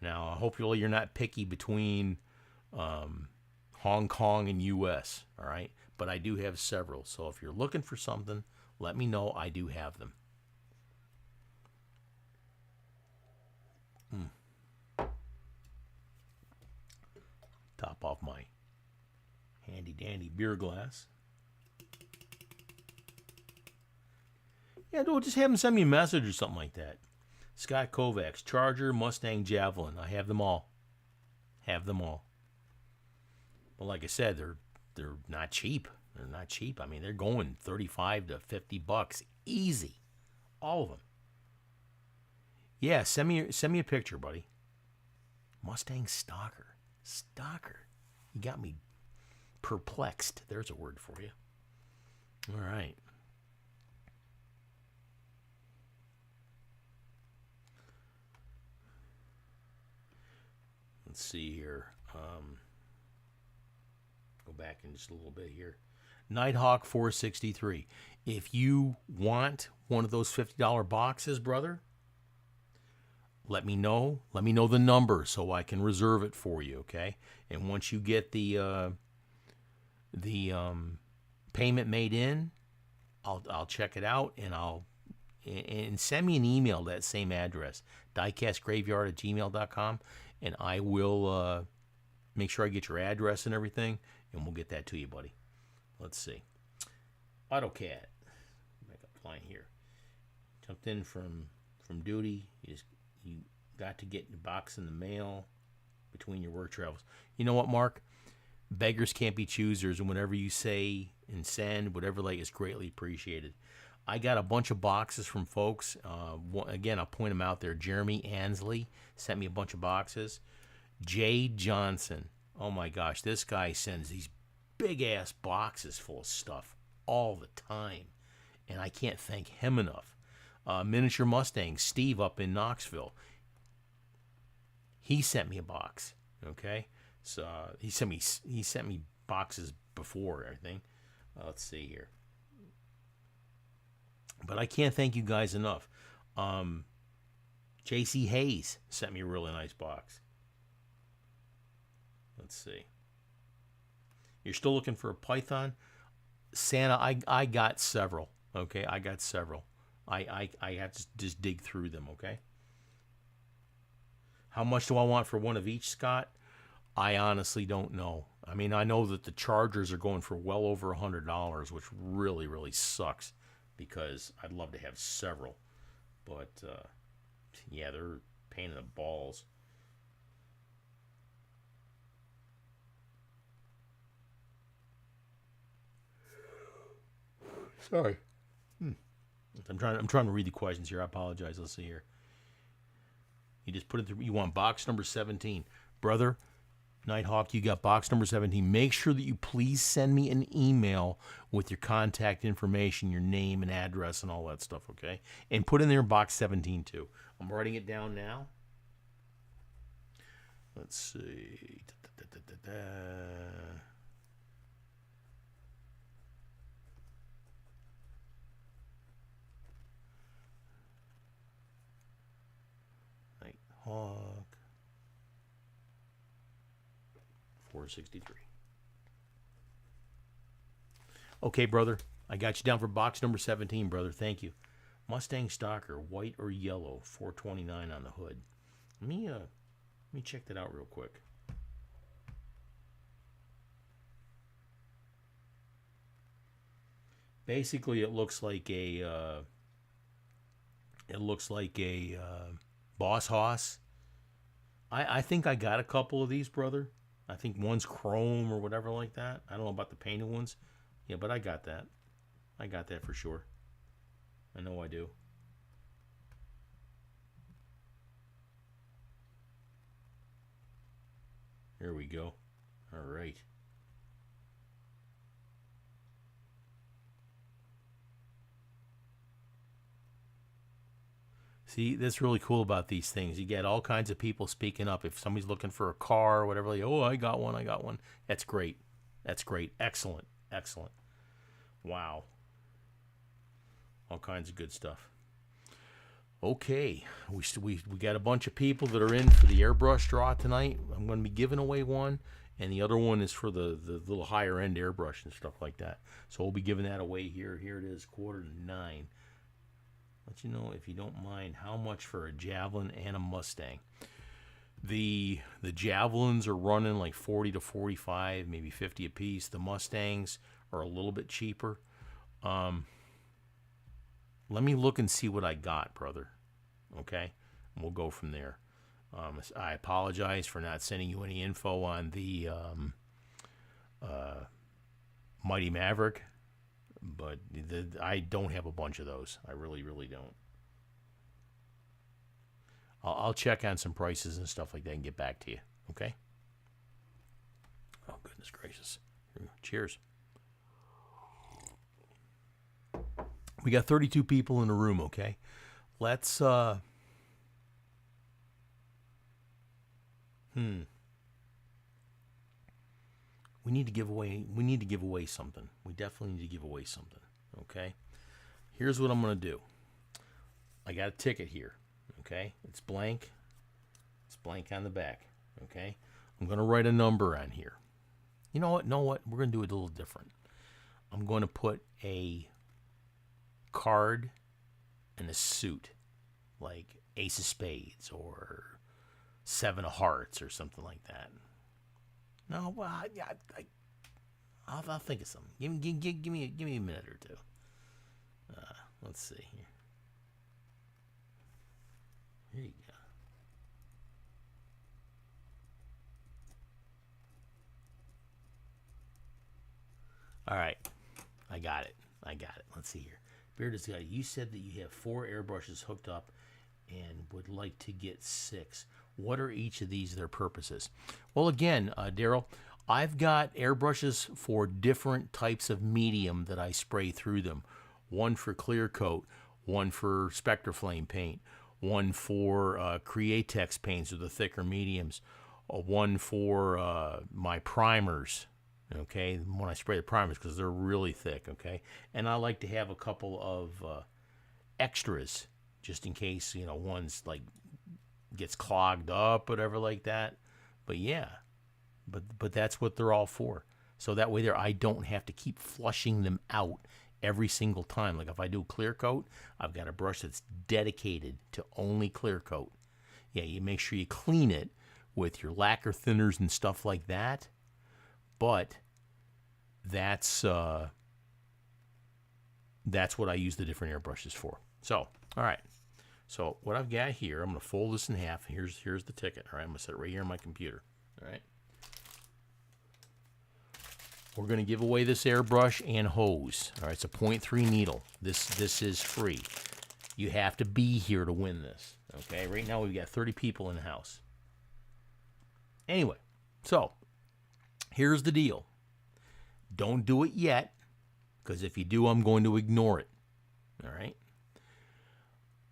Now, hopefully you're not picky between Hong Kong and U.S., all right? But I do have several. So if you're looking for something, let me know. I do have them. Top off my handy-dandy beer glass. Yeah, we'll just have them send me a message or something like that. Scott Kovacs, Charger, Mustang, Javelin. I have them all. Have them all. But like I said, they're not cheap. They're not cheap. I mean, they're going $35 to $50 easy. All of them. Yeah, send me a picture, buddy. Mustang Stalker. Stalker. You got me perplexed. There's a word for you. All right. Let's see here. Go back in just a little bit here. Nighthawk 463. If you want one of those $50 boxes, brother, let me know. Let me know the number so I can reserve it for you, okay? And once you get the payment made in, I'll check it out and send me an email to that same address, diecastgraveyard@gmail.com, and I will make sure I get your address and everything, and we'll get that to you, buddy. Let's see. AutoCAD. Back up line here. Jumped in from duty. You got to get your box in the mail between your work travels. You know what, Mark? Beggars can't be choosers, and whatever you say and send, whatever is greatly appreciated. I got a bunch of boxes from folks. Again, I'll point them out there. Jeremy Ansley sent me a bunch of boxes. Jay Johnson. Oh my gosh, this guy sends these big-ass boxes full of stuff all the time, and I can't thank him enough. Miniature Mustang, Steve up in Knoxville. He sent me a box, okay? So he sent me boxes before, I think. Let's see here. But I can't thank you guys enough. J.C. Hayes sent me a really nice box. Let's see. You're still looking for a Python? Santa, I got several, okay? I got several. I have to just dig through them, okay? How much do I want for one of each, Scott? I honestly don't know. I mean, I know that the Chargers are going for well over $100, which really, really sucks because I'd love to have several. But, yeah, they're a pain in the balls. Sorry. I'm trying to read the questions here. I apologize. Let's see here. You just put it through. You want box number 17. Brother, Nighthawk, you got box number 17. Make sure that you please send me an email with your contact information, your name and address and all that stuff, okay? And put in there box 17 too. I'm writing it down now. Let's see. Nighthawk 463. Okay, brother. I got you down for box number 17, brother. Thank you. Mustang Stalker, white or yellow, $429 on the hood. Let me check that out real quick. Basically, it looks like a Boss Hoss. I think I got a couple of these, brother. I think one's chrome or whatever like that. I don't know about the painted ones. Yeah, but I got that. I got that for sure. I know I do. Here we go. All right. See, that's really cool about these things. You get all kinds of people speaking up. If somebody's looking for a car or whatever, like, oh, I got one. That's great. That's great. Excellent. Excellent. Wow. All kinds of good stuff. Okay. We got a bunch of people that are in for the airbrush draw tonight. I'm going to be giving away one, and the other one is for the little higher end airbrush and stuff like that. So we'll be giving that away here. Here it is, 8:45. Let you know, if you don't mind, how much for a Javelin and a Mustang. The Javelins are running like 40 to 45, maybe 50 a piece. The Mustangs are a little bit cheaper. Let me look and see what I got, brother. Okay? And we'll go from there. I apologize for not sending you any info on the Mighty Maverick. But I don't have a bunch of those. I really, really don't. I'll check on some prices and stuff like that and get back to you. Okay? Oh, goodness gracious. Cheers. We got 32 people in the room, okay? Let's, we need to give away something. We definitely need to give away something. Okay? Here's what I'm going to do. I got a ticket here. Okay? It's blank. It's blank on the back. Okay? I'm going to write a number on here. You know what? We're going to do it a little different. I'm going to put a card and a suit, like Ace of Spades or Seven of Hearts or something like that. No, well, I'll think of something. Give me a minute or two. Let's see here. Here you go. All right, I got it. Let's see here. Bearded Guy, you said that you have 4 airbrushes hooked up and would like to get 6. What are each of these their purposes? Well, again, Daryl, I've got airbrushes for different types of medium that I spray through them. One for clear coat, one for Spectraflame paint, one for Createx paints or the thicker mediums, one for my primers. Okay, when I spray the primers because they're really thick. Okay, and I like to have a couple of extras just in case one's like gets clogged up, whatever like that. But yeah, but that's what they're all for. So that way I don't have to keep flushing them out every single time. Like if I do clear coat, I've got a brush that's dedicated to only clear coat. Yeah, you make sure you clean it with your lacquer thinners and stuff like that. But that's what I use the different airbrushes for. So, all right. So what I've got here, I'm going to fold this in half. Here's the ticket. All right, I'm going to set it right here on my computer. All right. We're going to give away this airbrush and hose. All right, it's a 0.3 needle. This is free. You have to be here to win this. Okay, right now we've got 30 people in the house. Anyway, so here's the deal. Don't do it yet, because if you do, I'm going to ignore it. All right?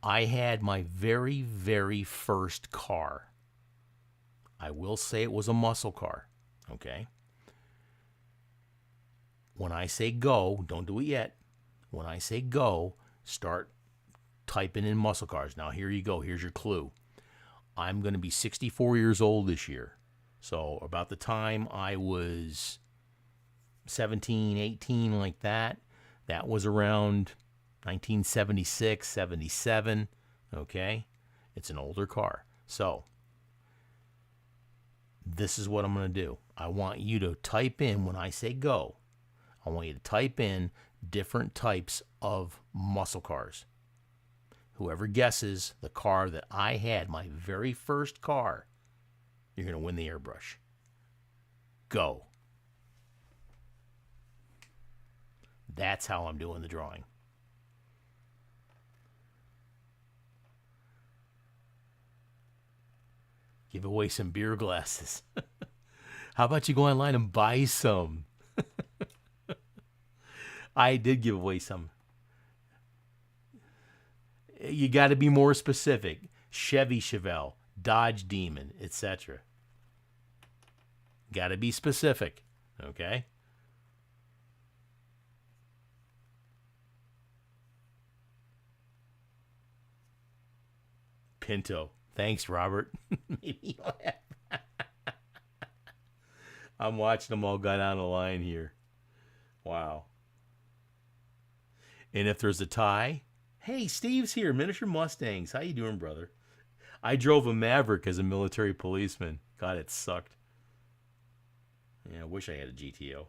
I had my very, very first car. I will say it was a muscle car. Okay? When I say go, don't do it yet. When I say go, start typing in muscle cars. Now, here you go. Here's your clue. I'm going to be 64 years old this year. So about the time I was 17, 18, like that was around 1976, 77, okay? It's an older car. So this is what I'm going to do. I want you to type in, when I say go, I want you to type in different types of muscle cars. Whoever guesses the car that I had, my very first car, you're going to win the airbrush. Go. That's how I'm doing the drawing. Give away some beer glasses. How about you go online and buy some? I did give away some. You got to be more specific. Chevy Chevelle, Dodge Demon, etc. Got to be specific, okay? Pinto. Thanks, Robert. Maybe you'll have. I'm watching them all go down the line here. Wow. And if there's a tie, hey, Steve's here, Miniature Mustangs. How you doing, brother? I drove a Maverick as a military policeman. God, it sucked. Yeah, I wish I had a GTO.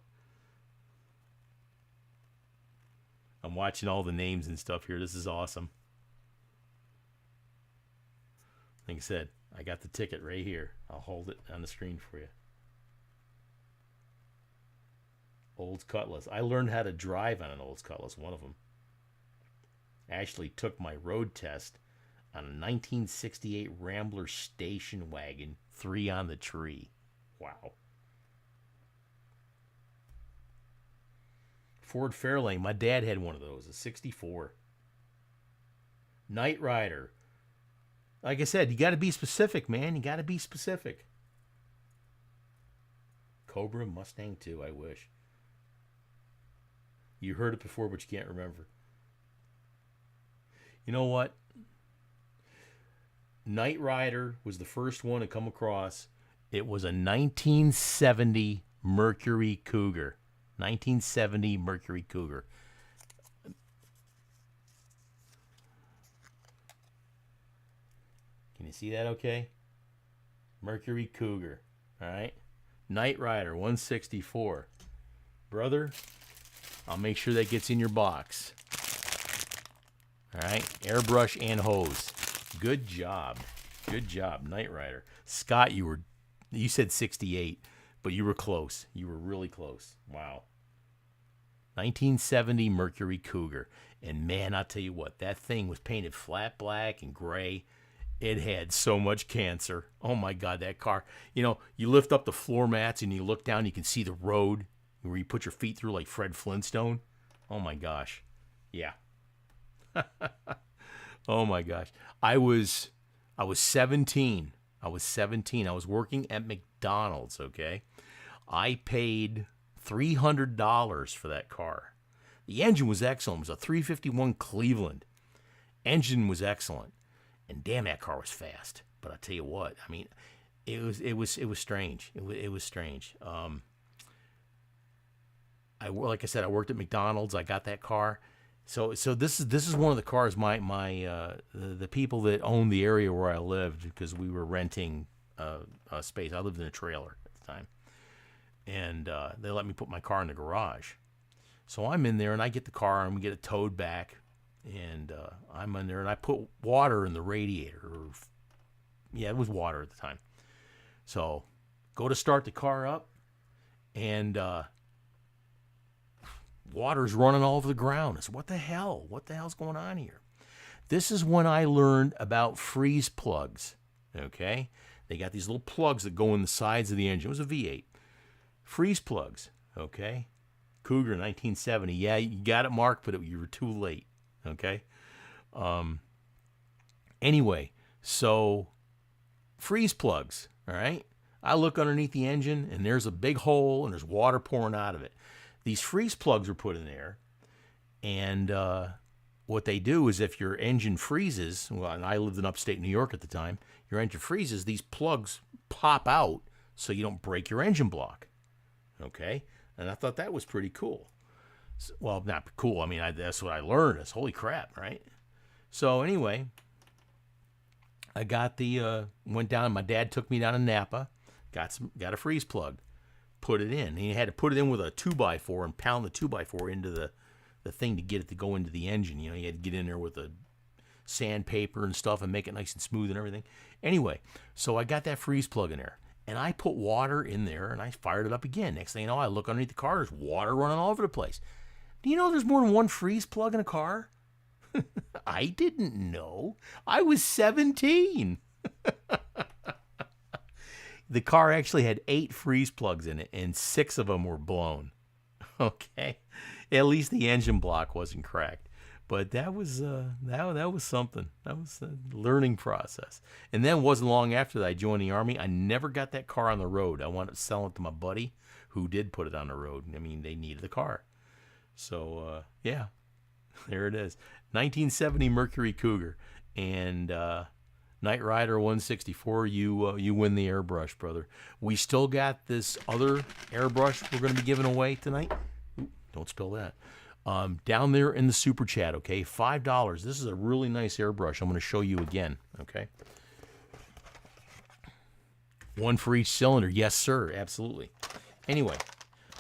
I'm watching all the names and stuff here. This is awesome. Like I said, I got the ticket right here. I'll hold it on the screen for you. Olds Cutlass. I learned how to drive on an Olds Cutlass, one of them. I actually took my road test on a 1968 Rambler station wagon, 3 on the tree. Wow. Ford Fairlane. My dad had one of those, a 64. Knight Rider. Like I said, you got to be specific, man. You got to be specific. Cobra Mustang 2, I wish. You heard it before, but you can't remember. You know what? Knight Rider was the first one to come across. It was a 1970 Mercury Cougar. 1970 Mercury Cougar. Can you see that okay? Mercury Cougar. All right. Knight Rider 164. Brother, I'll make sure that gets in your box. All right. Airbrush and hose. Good job. Good job, Knight Rider. Scott, you said 68, but you were close. You were really close. Wow. 1970 Mercury Cougar. And man, I'll tell you what, that thing was painted flat black and gray. It had so much cancer. Oh my God, that car. You know, you lift up the floor mats and you look down, you can see the road where you put your feet through like Fred Flintstone. Oh my gosh. Yeah. Oh my gosh. I was 17. I was 17. I was working at McDonald's, okay? I paid $300 for that car. The engine was excellent. It was a 351 Cleveland. Engine was excellent. And damn, that car was fast. But I tell you what, I mean, it was strange. It was strange. Like I said, I worked at McDonald's. I got that car. So this is one of the cars the people that owned the area where I lived, because we were renting a space. I lived in a trailer at the time, and they let me put my car in the garage. So I'm in there and I get the car and we get it towed back, and I'm in there and I put water in the radiator. Yeah, it was water at the time. So go to start the car up, and water's running all over the ground. I said, what the hell? What the hell's going on here? This is when I learned about freeze plugs, okay? They got these little plugs that go in the sides of the engine. It was a V8. Freeze plugs, okay? Cougar 1970. Yeah, you got it, Mark, but you were too late, okay? Anyway, so freeze plugs, all right? I look underneath the engine, and there's a big hole, and there's water pouring out of it. These freeze plugs are put in there, and what they do is if your engine freezes, well, and I lived in upstate New York at the time, your engine freezes, these plugs pop out so you don't break your engine block, okay? And I thought that was pretty cool. Well, not cool. I mean, that's what I learned. It's holy crap, right? So anyway, I got went down. My dad took me down to Napa, got a freeze plug. Put it in. And he had to put it in with a 2x4 and pound the 2x4 into the thing to get it to go into the engine. You know, you had to get in there with a sandpaper and stuff and make it nice and smooth and everything. Anyway, so I got that freeze plug in there, and I put water in there, and I fired it up again. Next thing you know, I look underneath the car, there's water running all over the place. Do you know there's more than one freeze plug in a car? I didn't know. I was 17. The car actually had 8 freeze plugs in it, and 6 of them were blown. Okay, at least the engine block wasn't cracked. But that was that was something. That was a learning process. And then it wasn't long after that I joined the Army. I never got that car on the road. I wound up selling it to my buddy, who did put it on the road. I mean, they needed the car. So yeah, there it is, 1970 Mercury Cougar, and Knight Rider 164, you win the airbrush, brother. We still got this other airbrush we're going to be giving away tonight. Ooh, don't spill that. Down there in the super chat, okay? $5. This is a really nice airbrush. I'm going to show you again, okay? One for each cylinder. Yes, sir. Absolutely. Anyway,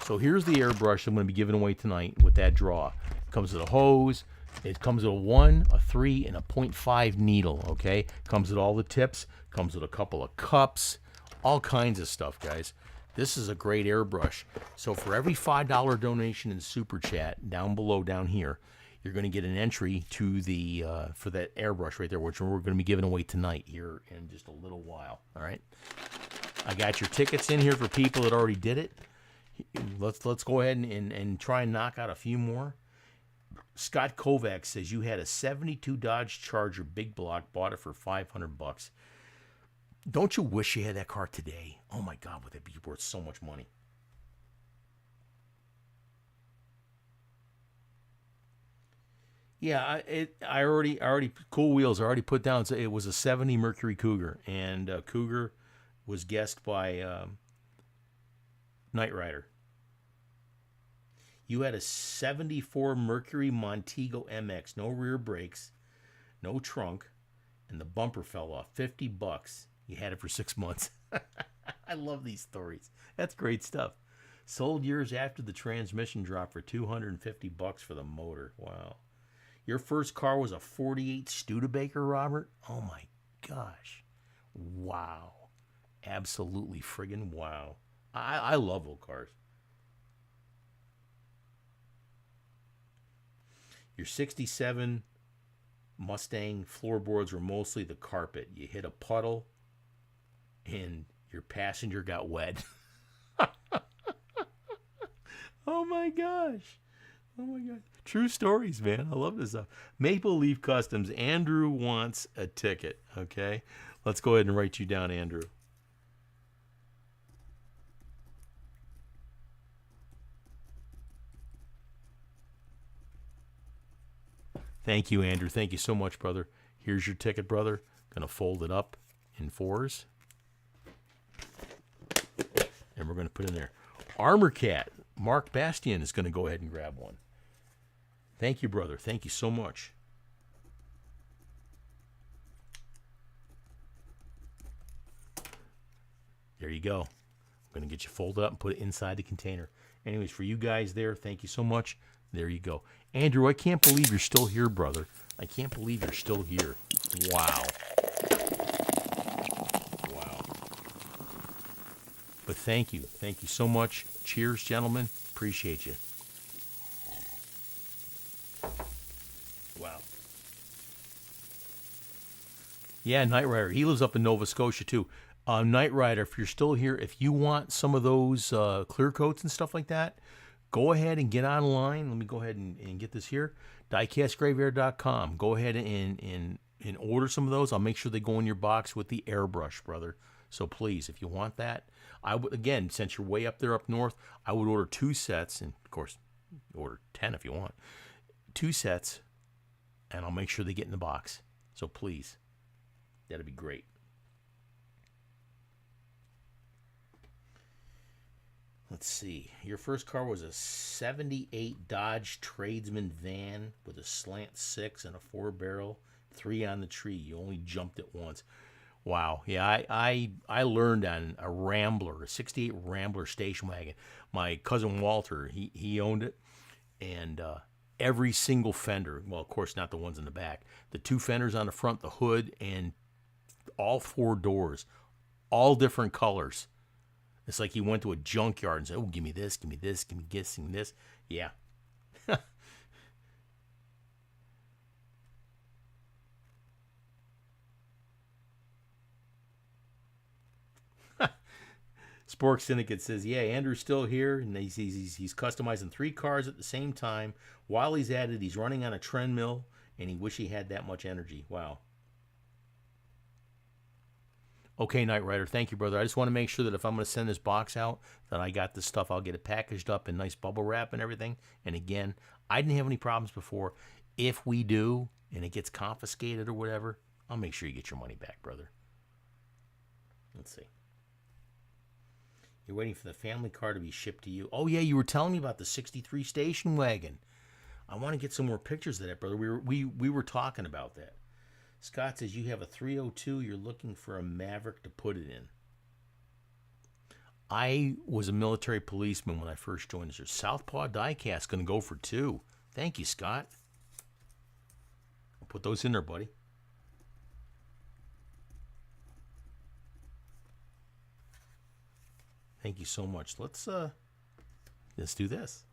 so here's the airbrush I'm going to be giving away tonight with that draw. It comes with a hose. It comes with a 1, a 3, and a 0.5 needle, okay? Comes with all the tips. Comes with a couple of cups. All kinds of stuff, guys. This is a great airbrush. So for every $5 donation in Super Chat, down below, down here, you're going to get an entry to the for that airbrush right there, which we're going to be giving away tonight here in just a little while, all right? I got your tickets in here for people that already did it. Let's go ahead and try and knock out a few more. Scott Kovacs says you had a 72 Dodge Charger big block, bought it for $500. Don't you wish you had that car today? Oh my God, would that be worth so much money? Yeah, I already Cool Wheels. I already put down. So it was a '70 Mercury Cougar, and Cougar was guessed by Knight Rider. You had a '74 Mercury Montego MX, no rear brakes, no trunk, and the bumper fell off. $50. You had it for 6 months. I love these stories. That's great stuff. Sold years after the transmission drop for $250 for the motor. Wow. Your first car was a '48 Studebaker, Robert? Oh my gosh. Wow. Absolutely friggin' wow. I love old cars. Your '67 Mustang floorboards were mostly the carpet. You hit a puddle and your passenger got wet. Oh my gosh. Oh my God. True stories, man. I love this stuff. Maple Leaf Customs. Andrew wants a ticket. Okay. Let's go ahead and write you down, Andrew. Thank you, Andrew. Thank you so much, brother. Here's your ticket, brother. Gonna fold it up in fours. And we're gonna put in there. Armor Cat. Mark Bastian is gonna go ahead and grab one. Thank you, brother. Thank you so much. There you go. I'm going to get you folded up and put it inside the container. Anyways, for you guys there, thank you so much. There you go. Andrew, I can't believe you're still here, brother. I can't believe you're still here. Wow. Wow. But thank you. Thank you so much. Cheers, gentlemen. Appreciate you. Wow. Yeah, Knight Rider. He lives up in Nova Scotia, too. Knight Rider, if you're still here, if you want some of those clear coats and stuff like that, go ahead and get online. Let me go ahead and get this here. Diecastgraveyard.com. Go ahead and order some of those. I'll make sure they go in your box with the airbrush, brother. So please, if you want that, I would, again, since you're way up there up north, I would order 2 sets, and of course, order 10 if you want. 2 sets, and I'll make sure they get in the box. So please, that'd be great. Let's see. Your first car was a '78 Dodge Tradesman van with a slant 6 and a 4-barrel, 3 on the tree. You only jumped it once. Wow. Yeah, I learned on a Rambler, a '68 Rambler station wagon. My cousin Walter, he owned it, and every single fender, well, of course, not the ones in the back, the 2 fenders on the front, the hood, and all 4 doors, all different colors. It's like he went to a junkyard and said, oh, give me this, give me this, give me this, give me this. Yeah. Spork Syndicate says, yeah, Andrew's still here, and he's customizing 3 cars at the same time. While he's at it, he's running on a treadmill, and he wish he had that much energy. Wow. Okay, Knight Rider, thank you, brother. I just want to make sure that if I'm going to send this box out, that I got this stuff. I'll get it packaged up in nice bubble wrap and everything. And again, I didn't have any problems before. If we do, and it gets confiscated or whatever, I'll make sure you get your money back, brother. Let's see. You're waiting for the family car to be shipped to you. Oh, yeah, you were telling me about the '63 station wagon. I want to get some more pictures of that, brother. We were talking about that. Scott says you have a 302. You're looking for a Maverick to put it in. I was a military policeman when I first joined this. Southpaw Diecast going to go for 2. Thank you, Scott. I'll put those in there, buddy. Thank you so much. Let's do this.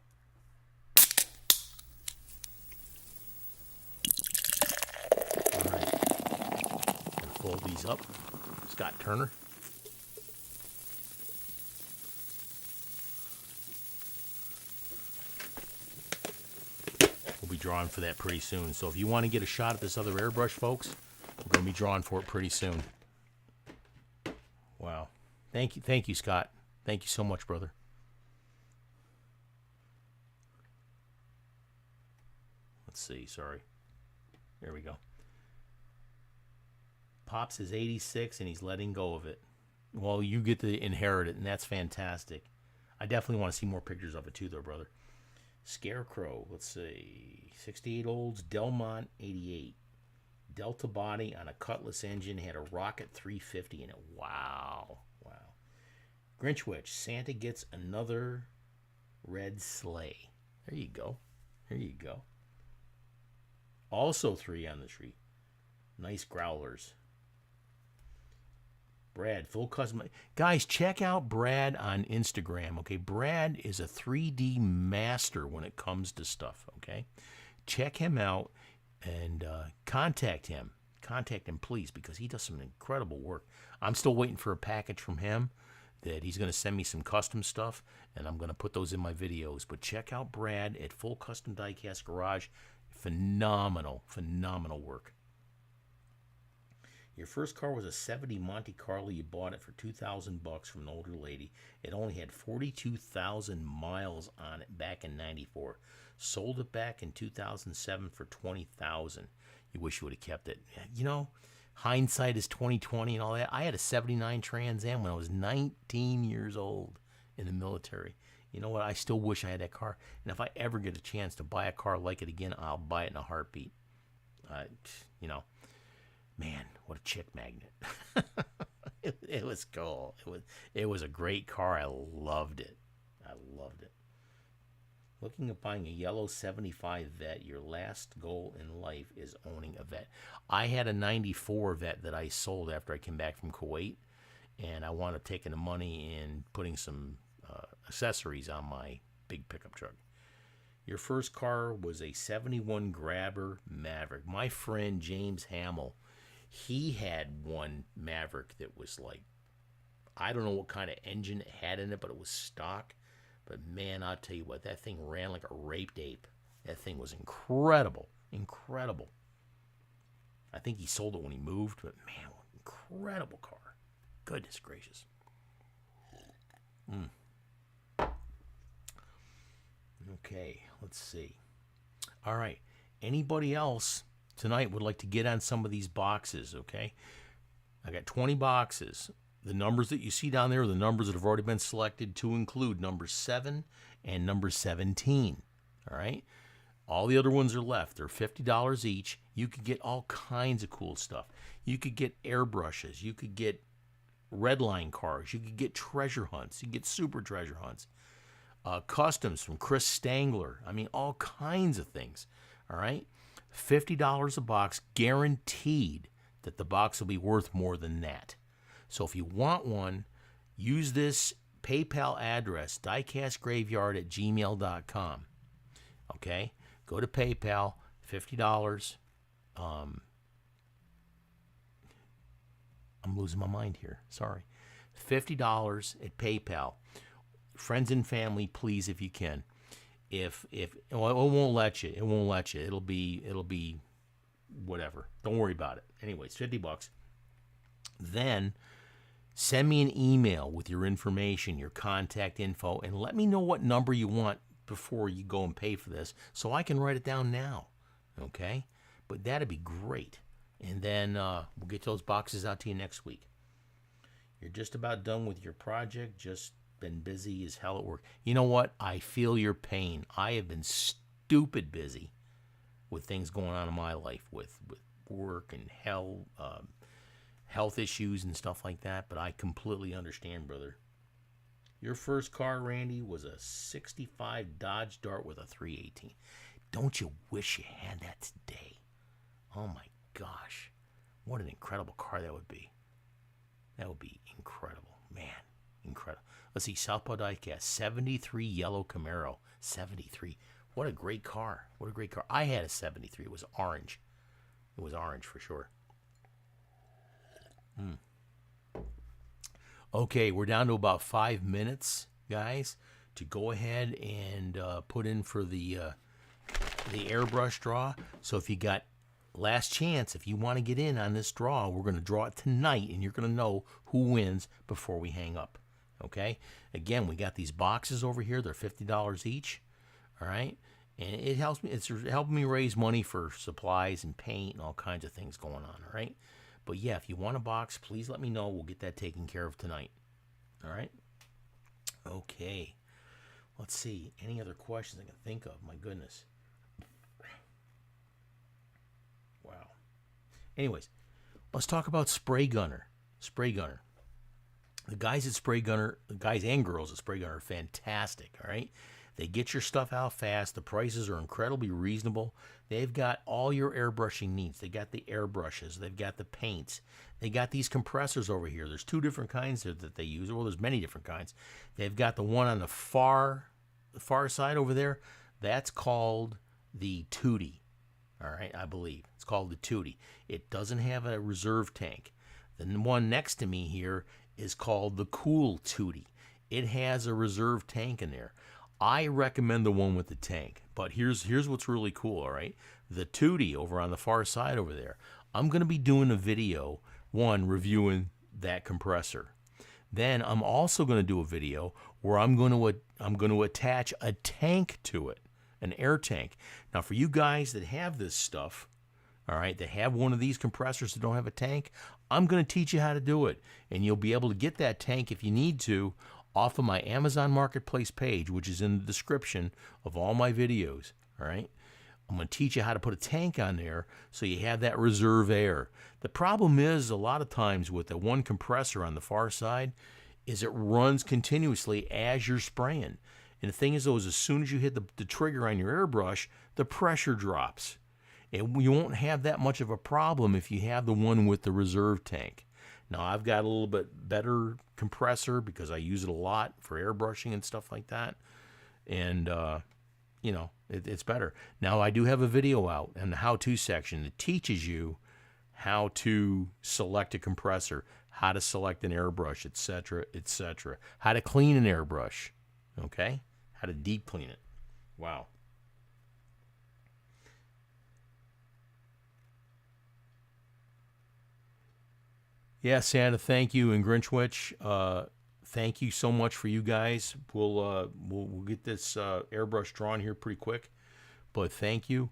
All right. Fold these up. Scott Turner. We'll be drawing for that pretty soon. So if you want to get a shot at this other airbrush, folks, we're going to be drawing for it pretty soon. Wow. Thank you, Scott. Thank you so much, brother. Let's see. Sorry. There we go. Pops is 86 and he's letting go of it. Well, you get to inherit it, and that's fantastic. I definitely want to see more pictures of it too, though, brother. Scarecrow, let's see. 68 Olds, Delmont 88. Delta body on a Cutlass engine, had a Rocket 350 in it. Wow. Wow. Grinchwitch, Santa gets another red sleigh. There you go. There you go. Also 3 on the tree. Nice growlers. Brad, full custom. Guys, check out Brad on Instagram, okay? Brad is a 3D master when it comes to stuff, okay? Check him out and contact him. Contact him, please, because he does some incredible work. I'm still waiting for a package from him that he's going to send me some custom stuff, and I'm going to put those in my videos. But check out Brad at Full Custom Diecast Garage. Phenomenal, phenomenal work. Your first car was a 70 Monte Carlo. You bought it for $2,000 from an older lady. It only had 42,000 miles on it back in '94. Sold it back in 2007 for $20,000. You wish you would have kept it. You know, hindsight is 20/20 and all that. I had a '79 Trans Am when I was 19 years old in the military. You know what? I still wish I had that car. And if I ever get a chance to buy a car like it again, I'll buy it in a heartbeat. You know. Man, what a chick magnet. It was cool. It was a great car. I loved it. I loved it. Looking at buying a yellow 75 Vet, your last goal in life is owning a Vet. I had a 94 Vet that I sold after I came back from Kuwait, and I wound up taking the money and putting some accessories on my big pickup truck. Your first car was a 71 Grabber Maverick. My friend James Hamill, he had one Maverick that was like, I don't know what kind of engine it had in it, but it was stock. But man, I'll tell you what, that thing ran like a raped ape. That thing was incredible. Incredible. I think he sold it when he moved, but man, incredible car. Goodness gracious. Okay, let's see. All right. Anybody else tonight would like to get on some of these boxes, okay? I got 20 boxes. The numbers that you see down there are the numbers that have already been selected to include number 7 and number 17, all right? All the other ones are left. They're $50 each. You could get all kinds of cool stuff. You could get airbrushes. You could get redline cars. You could get treasure hunts. You could get super treasure hunts. Customs from Chris Stangler. I mean, all kinds of things, all right? $50 a box, guaranteed that the box will be worth more than that. So if you want one, use this PayPal address, diecastgraveyard@gmail.com. Okay? Go to PayPal, $50. I'm losing my mind here. Sorry. $50 at PayPal. Friends and family, please, if you can. Well, it won't let you. It won't let you. It'll be whatever. Don't worry about it. Anyways, $50. Then send me an email with your information, your contact info, and let me know what number you want before you go and pay for this so I can write it down now. Okay? But that'd be great. And then we'll get those boxes out to you next week. You're just about done with your project. Just been busy as hell at work. You know what? I feel your pain. I have been stupid busy with things going on in my life with work and health issues and stuff like that, but I completely understand, brother. Your first car, Randy, was a 65 Dodge Dart with a 318. Don't you wish you had that today? Oh my gosh. What an incredible car that would be. That would be incredible. Man, incredible. Let's see, Southpaw Diecast, 73 yellow Camaro. 73. What a great car. What a great car. I had a 73. It was orange. It was orange for sure. Okay, we're down to about 5 minutes, guys, to go ahead and put in for the airbrush draw. So if you got last chance, if you want to get in on this draw, we're going to draw it tonight, and you're going to know who wins before we hang up. Okay? Again, we got these boxes over here. They're $50 each. All right? And it helps me. It's helping me raise money for supplies and paint and all kinds of things going on. All right. But yeah, if you want a box, please let me know. We'll get that taken care of tonight. All right. Okay. Let's see. Any other questions I can think of? My goodness. Wow. Anyways, let's talk about Spray Gunner. Spray Gunner. The guys at Spray Gunner, the guys and girls at Spray Gunner are fantastic. All right. They get your stuff out fast. The prices are incredibly reasonable. They've got all your airbrushing needs. They got the airbrushes. They've got the paints. They got these compressors over here. There's two different kinds that they use. Well, there's many different kinds. They've got the one on the far side over there. That's called the Tootie. All right, I believe. It's called the Tootie. It doesn't have a reserve tank. The one next to me here is called the Cool Tootie. It has a reserve tank in there. I recommend the one with the tank, but here's what's really cool, all right? The Tootie over on the far side over there. I'm going to be doing a video, one, reviewing that compressor. Then I'm also going to do a video where I'm going to attach a tank to it, an air tank. Now, for you guys that have this stuff, all right, that have one of these compressors that don't have a tank, I'm going to teach you how to do it, and you'll be able to get that tank if you need to off of my Amazon Marketplace page, which is in the description of all my videos, all right? I'm going to teach you how to put a tank on there so you have that reserve air. The problem is a lot of times with the one compressor on the far side is it runs continuously as you're spraying. And the thing is, though, is as soon as you hit the trigger on your airbrush, the pressure drops. And you won't have that much of a problem if you have the one with the reserve tank. Now, I've got a little bit better compressor because I use it a lot for airbrushing and stuff like that. And, you know, it's better. Now, I do have a video out in the how-to section that teaches you how to select a compressor, how to select an airbrush, etc., etc., how to clean an airbrush, okay? How to deep clean it. Wow. Yeah, Santa, thank you, and Grinchwitch, thank you so much for you guys. We'll get this airbrush drawn here pretty quick, but thank you.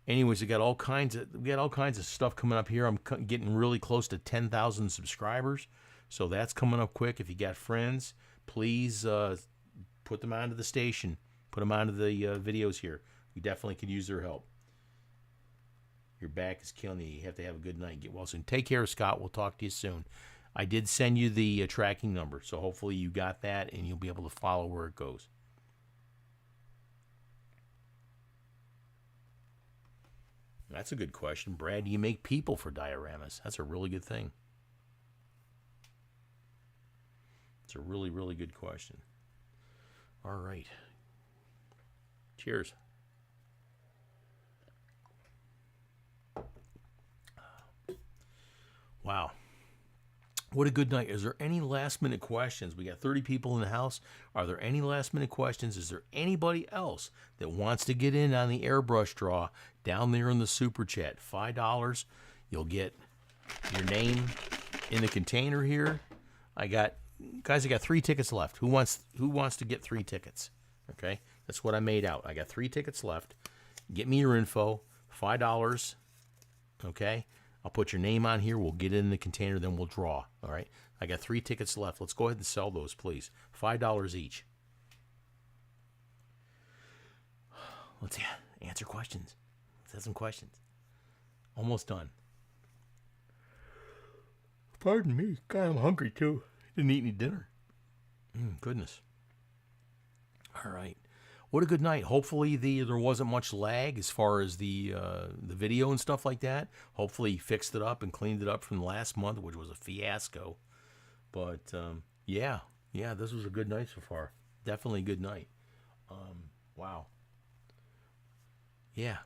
Anyways, we got all kinds of stuff coming up here. I'm getting really close to 10,000 subscribers, so that's coming up quick. If you got friends, please put them onto the station, put them onto the videos here. We definitely could use their help. Your back is killing you. You have to have a good night. Get well soon. Take care, Scott. We'll talk to you soon. I did send you the tracking number, so hopefully you got that and you'll be able to follow where it goes. That's a good question. Brad, do you make people for dioramas? That's a really good thing. It's a really, really good question. All right. Cheers. Wow. What a good night. Is there any last minute questions? We got 30 people in the house. Are there any last minute questions? Is there anybody else that wants to get in on the airbrush draw down there in the super chat? $5. You'll get your name in the container here. I got 3 tickets left. Who wants to get 3 tickets? Okay. That's what I made out. I got 3 tickets left. Get me your info. $5. Okay. I'll put your name on here. We'll get it in the container, then we'll draw. All right. I got 3 tickets left. Let's go ahead and sell those, please. $5 each. Let's answer questions. Let's have some questions. Almost done. Pardon me. God, I'm hungry too. Didn't eat any dinner. Goodness. All right. What a good night. Hopefully there wasn't much lag as far as the video and stuff like that. Hopefully he fixed it up and cleaned it up from last month, which was a fiasco. But yeah, this was a good night so far. Definitely a good night. Wow. Yeah.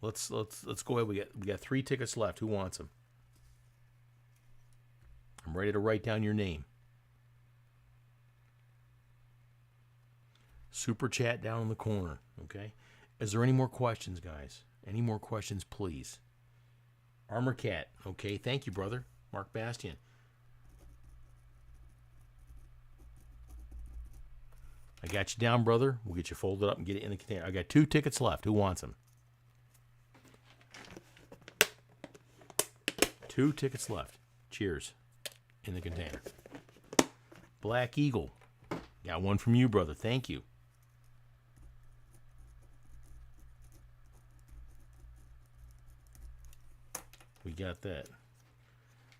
Let's go ahead. We got 3 tickets left. Who wants them? I'm ready to write down your name. Super chat down in the corner, okay? Is there any more questions, guys? Any more questions, please? Armor Cat, okay? Thank you, brother. Mark Bastian. I got you down, brother. We'll get you folded up and get it in the container. I got 2 tickets left. Who wants them? 2 tickets left. Cheers. In the container. Black Eagle. Got one from you, brother. Thank you. We got that.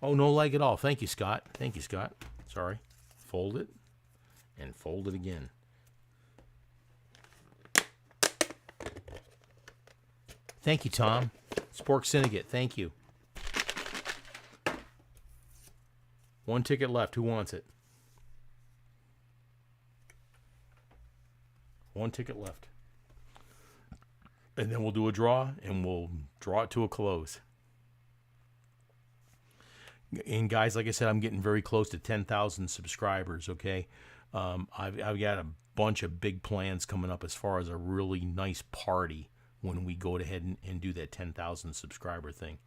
Oh, no leg at all. Thank you, Scott. Thank you, Scott. Sorry. Fold it. And fold it again. Thank you, Tom. Spork Syndicate. Thank you. 1 ticket left. Who wants it? 1 ticket left. And then we'll do a draw, and we'll draw it to a close. And guys, like I said, I'm getting very close to 10,000 subscribers, okay? I've got a bunch of big plans coming up as far as a really nice party when we go ahead and do that 10,000 subscriber thing.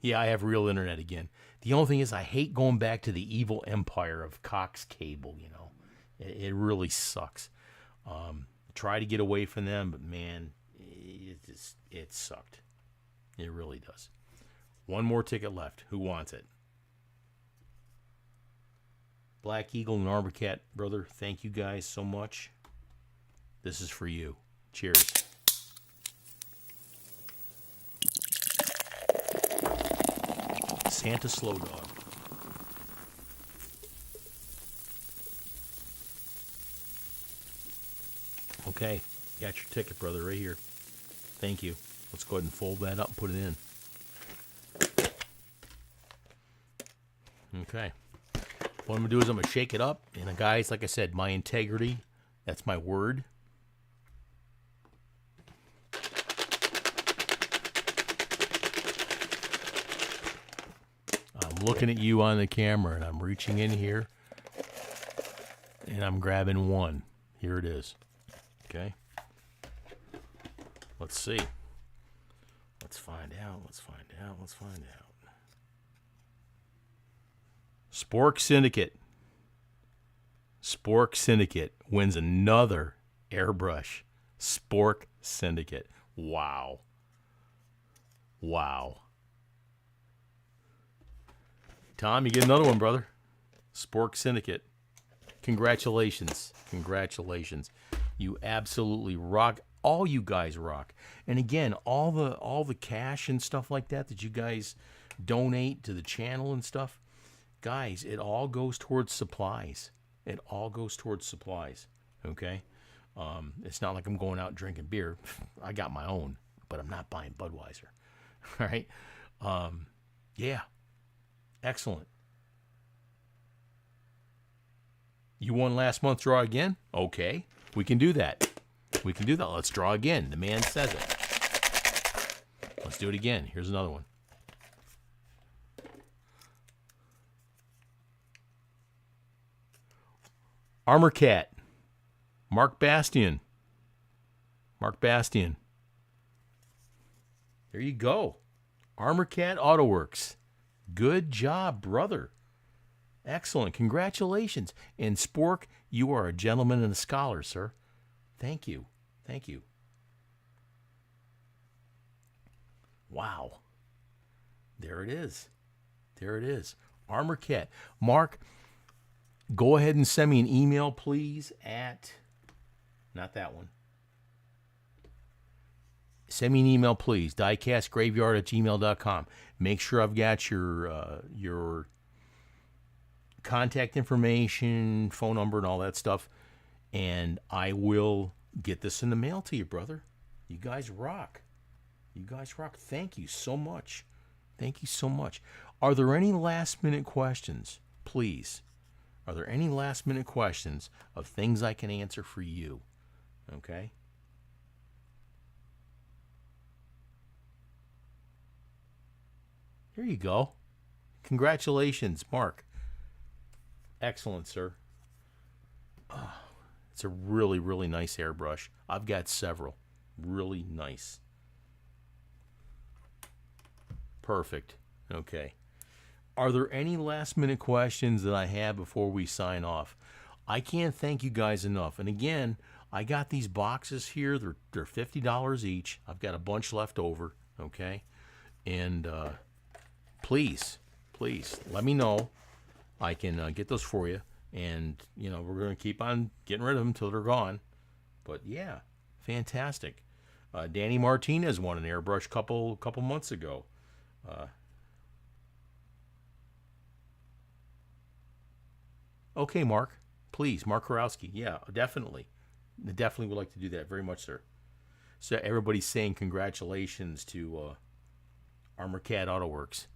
Yeah, I have real internet again. The only thing is I hate going back to the evil empire of Cox Cable, you know. It really sucks. Try to get away from them, but man, it sucked. It really does. 1 more ticket left. Who wants it? Black Eagle and Arbor Cat, brother, thank you guys so much. This is for you. Cheers. Santa Slow Dog. Okay, got your ticket, brother, right here. Thank you. Let's go ahead and fold that up and put it in. Okay. What I'm going to do is I'm going to shake it up. And guys, like I said, my integrity, that's my word. I'm looking at you on the camera, and I'm reaching in here, and I'm grabbing 1. Here it is. Okay. Let's see. Let's find out. Let's find out. Let's find out. Spork Syndicate. Spork Syndicate wins another airbrush. Spork Syndicate. Wow. Wow. Tom, you get another one, brother. Spork Syndicate. Congratulations. Congratulations. You absolutely rock. All you guys rock. And again, all the cash and stuff like that you guys donate to the channel and stuff, guys, it all goes towards supplies. It all goes towards supplies. Okay? It's not like I'm going out drinking beer. I got my own, but I'm not buying Budweiser. All right? Yeah. Excellent. You won last month's draw again? Okay. We can do that. We can do that. Let's draw again. The man says it. Let's do it again. Here's another one. Armor Cat. Mark Bastian. Mark Bastian. There you go. Armor Cat AutoWorks. Good job, brother. Excellent. Congratulations. And Spork, you are a gentleman and a scholar, sir. Thank you. Thank you. Wow. There it is. There it is. Armor Cat. Mark, go ahead and send me an email, please, at... Not that one. Send me an email, please. diecastgraveyard@gmail.com. Make sure I've got your contact information, phone number, and all that stuff. And I will get this in the mail to you, brother. You guys rock. You guys rock. Thank you so much. Thank you so much. Are there any last-minute questions? Please. Are there any last-minute questions of things I can answer for you? Okay? Here you go. Congratulations, Mark. Excellent, sir. Oh, it's a really, really nice airbrush. I've got several. Really nice. Perfect. Okay. Are there any last-minute questions that I have before we sign off? I can't thank you guys enough. And again, I got these boxes here. They're $50 each. I've got a bunch left over. Okay, and please, let me know. I can get those for you. And we're going to keep on getting rid of them until they're gone. But yeah, fantastic. Danny Martinez won an airbrush couple months ago. Okay, Mark. Please, Mark Kurowski. Yeah, definitely. Definitely would like to do that. Very much, sir. So everybody's saying congratulations to Armor Cat AutoWorks.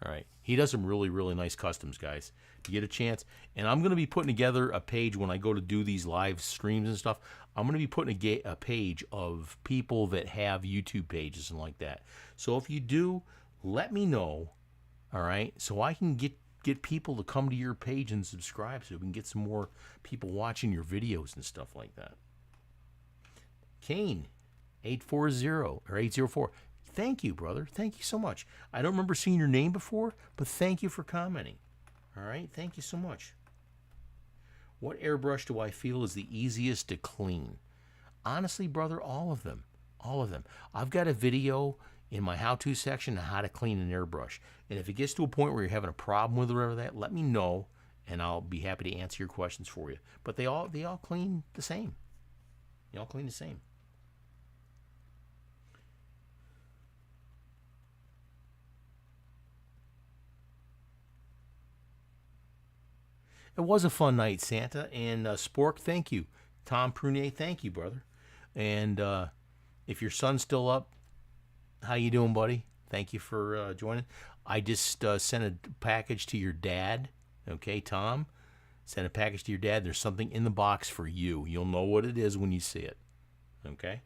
All right. He does some really, really nice customs, guys. If you get a chance. And I'm going to be putting together a page when I go to do these live streams and stuff. I'm going to be putting a page of people that have YouTube pages and like that. So if you do, let me know. All right. So I can get people to come to your page and subscribe so we can get some more people watching your videos and stuff like that. Kane, 840 or 804. Thank you, brother. Thank you so much. I don't remember seeing your name before, but thank you for commenting. All right? Thank you so much. What airbrush do I feel is the easiest to clean? Honestly, brother, all of them. All of them. I've got a video in my how-to section on how to clean an airbrush. And if it gets to a point where you're having a problem with it or that, let me know, and I'll be happy to answer your questions for you. But they all clean the same. They all clean the same. It was a fun night, Santa. And Spork, thank you. Tom Prunier, thank you, brother. And if your son's still up, how you doing, buddy? Thank you for joining. I just sent a package to your dad. Okay, Tom? Sent a package to your dad. There's something in the box for you. You'll know what it is when you see it. Okay?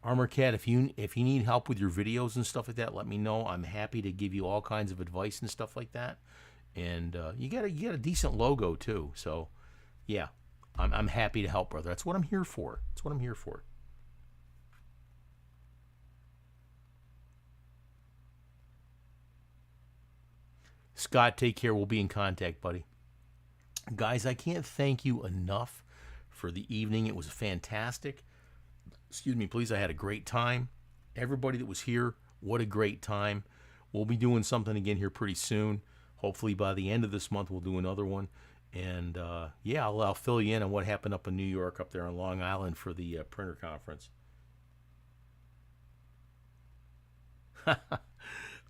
Armor Cat, if you need help with your videos and stuff like that, let me know. I'm happy to give you all kinds of advice and stuff like that. And you got a decent logo too. So, yeah, I'm happy to help, brother. That's what I'm here for. That's what I'm here for. Scott, take care. We'll be in contact, buddy. Guys, I can't thank you enough for the evening. It was fantastic. Excuse me, please. I had a great time. Everybody that was here, what a great time. We'll be doing something again here pretty soon. Hopefully by the end of this month, we'll do another one. And yeah, I'll fill you in on what happened up in New York, up there on Long Island for the printer conference.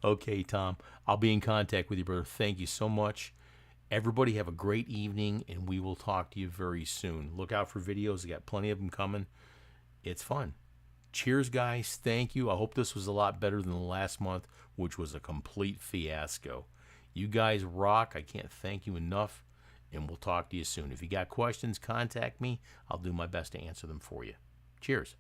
Okay, Tom. I'll be in contact with you, brother. Thank you so much. Everybody have a great evening, and we will talk to you very soon. Look out for videos. I got plenty of them coming. It's fun. Cheers, guys. Thank you. I hope this was a lot better than the last month, which was a complete fiasco. You guys rock. I can't thank you enough, and we'll talk to you soon. If you got questions, contact me. I'll do my best to answer them for you. Cheers.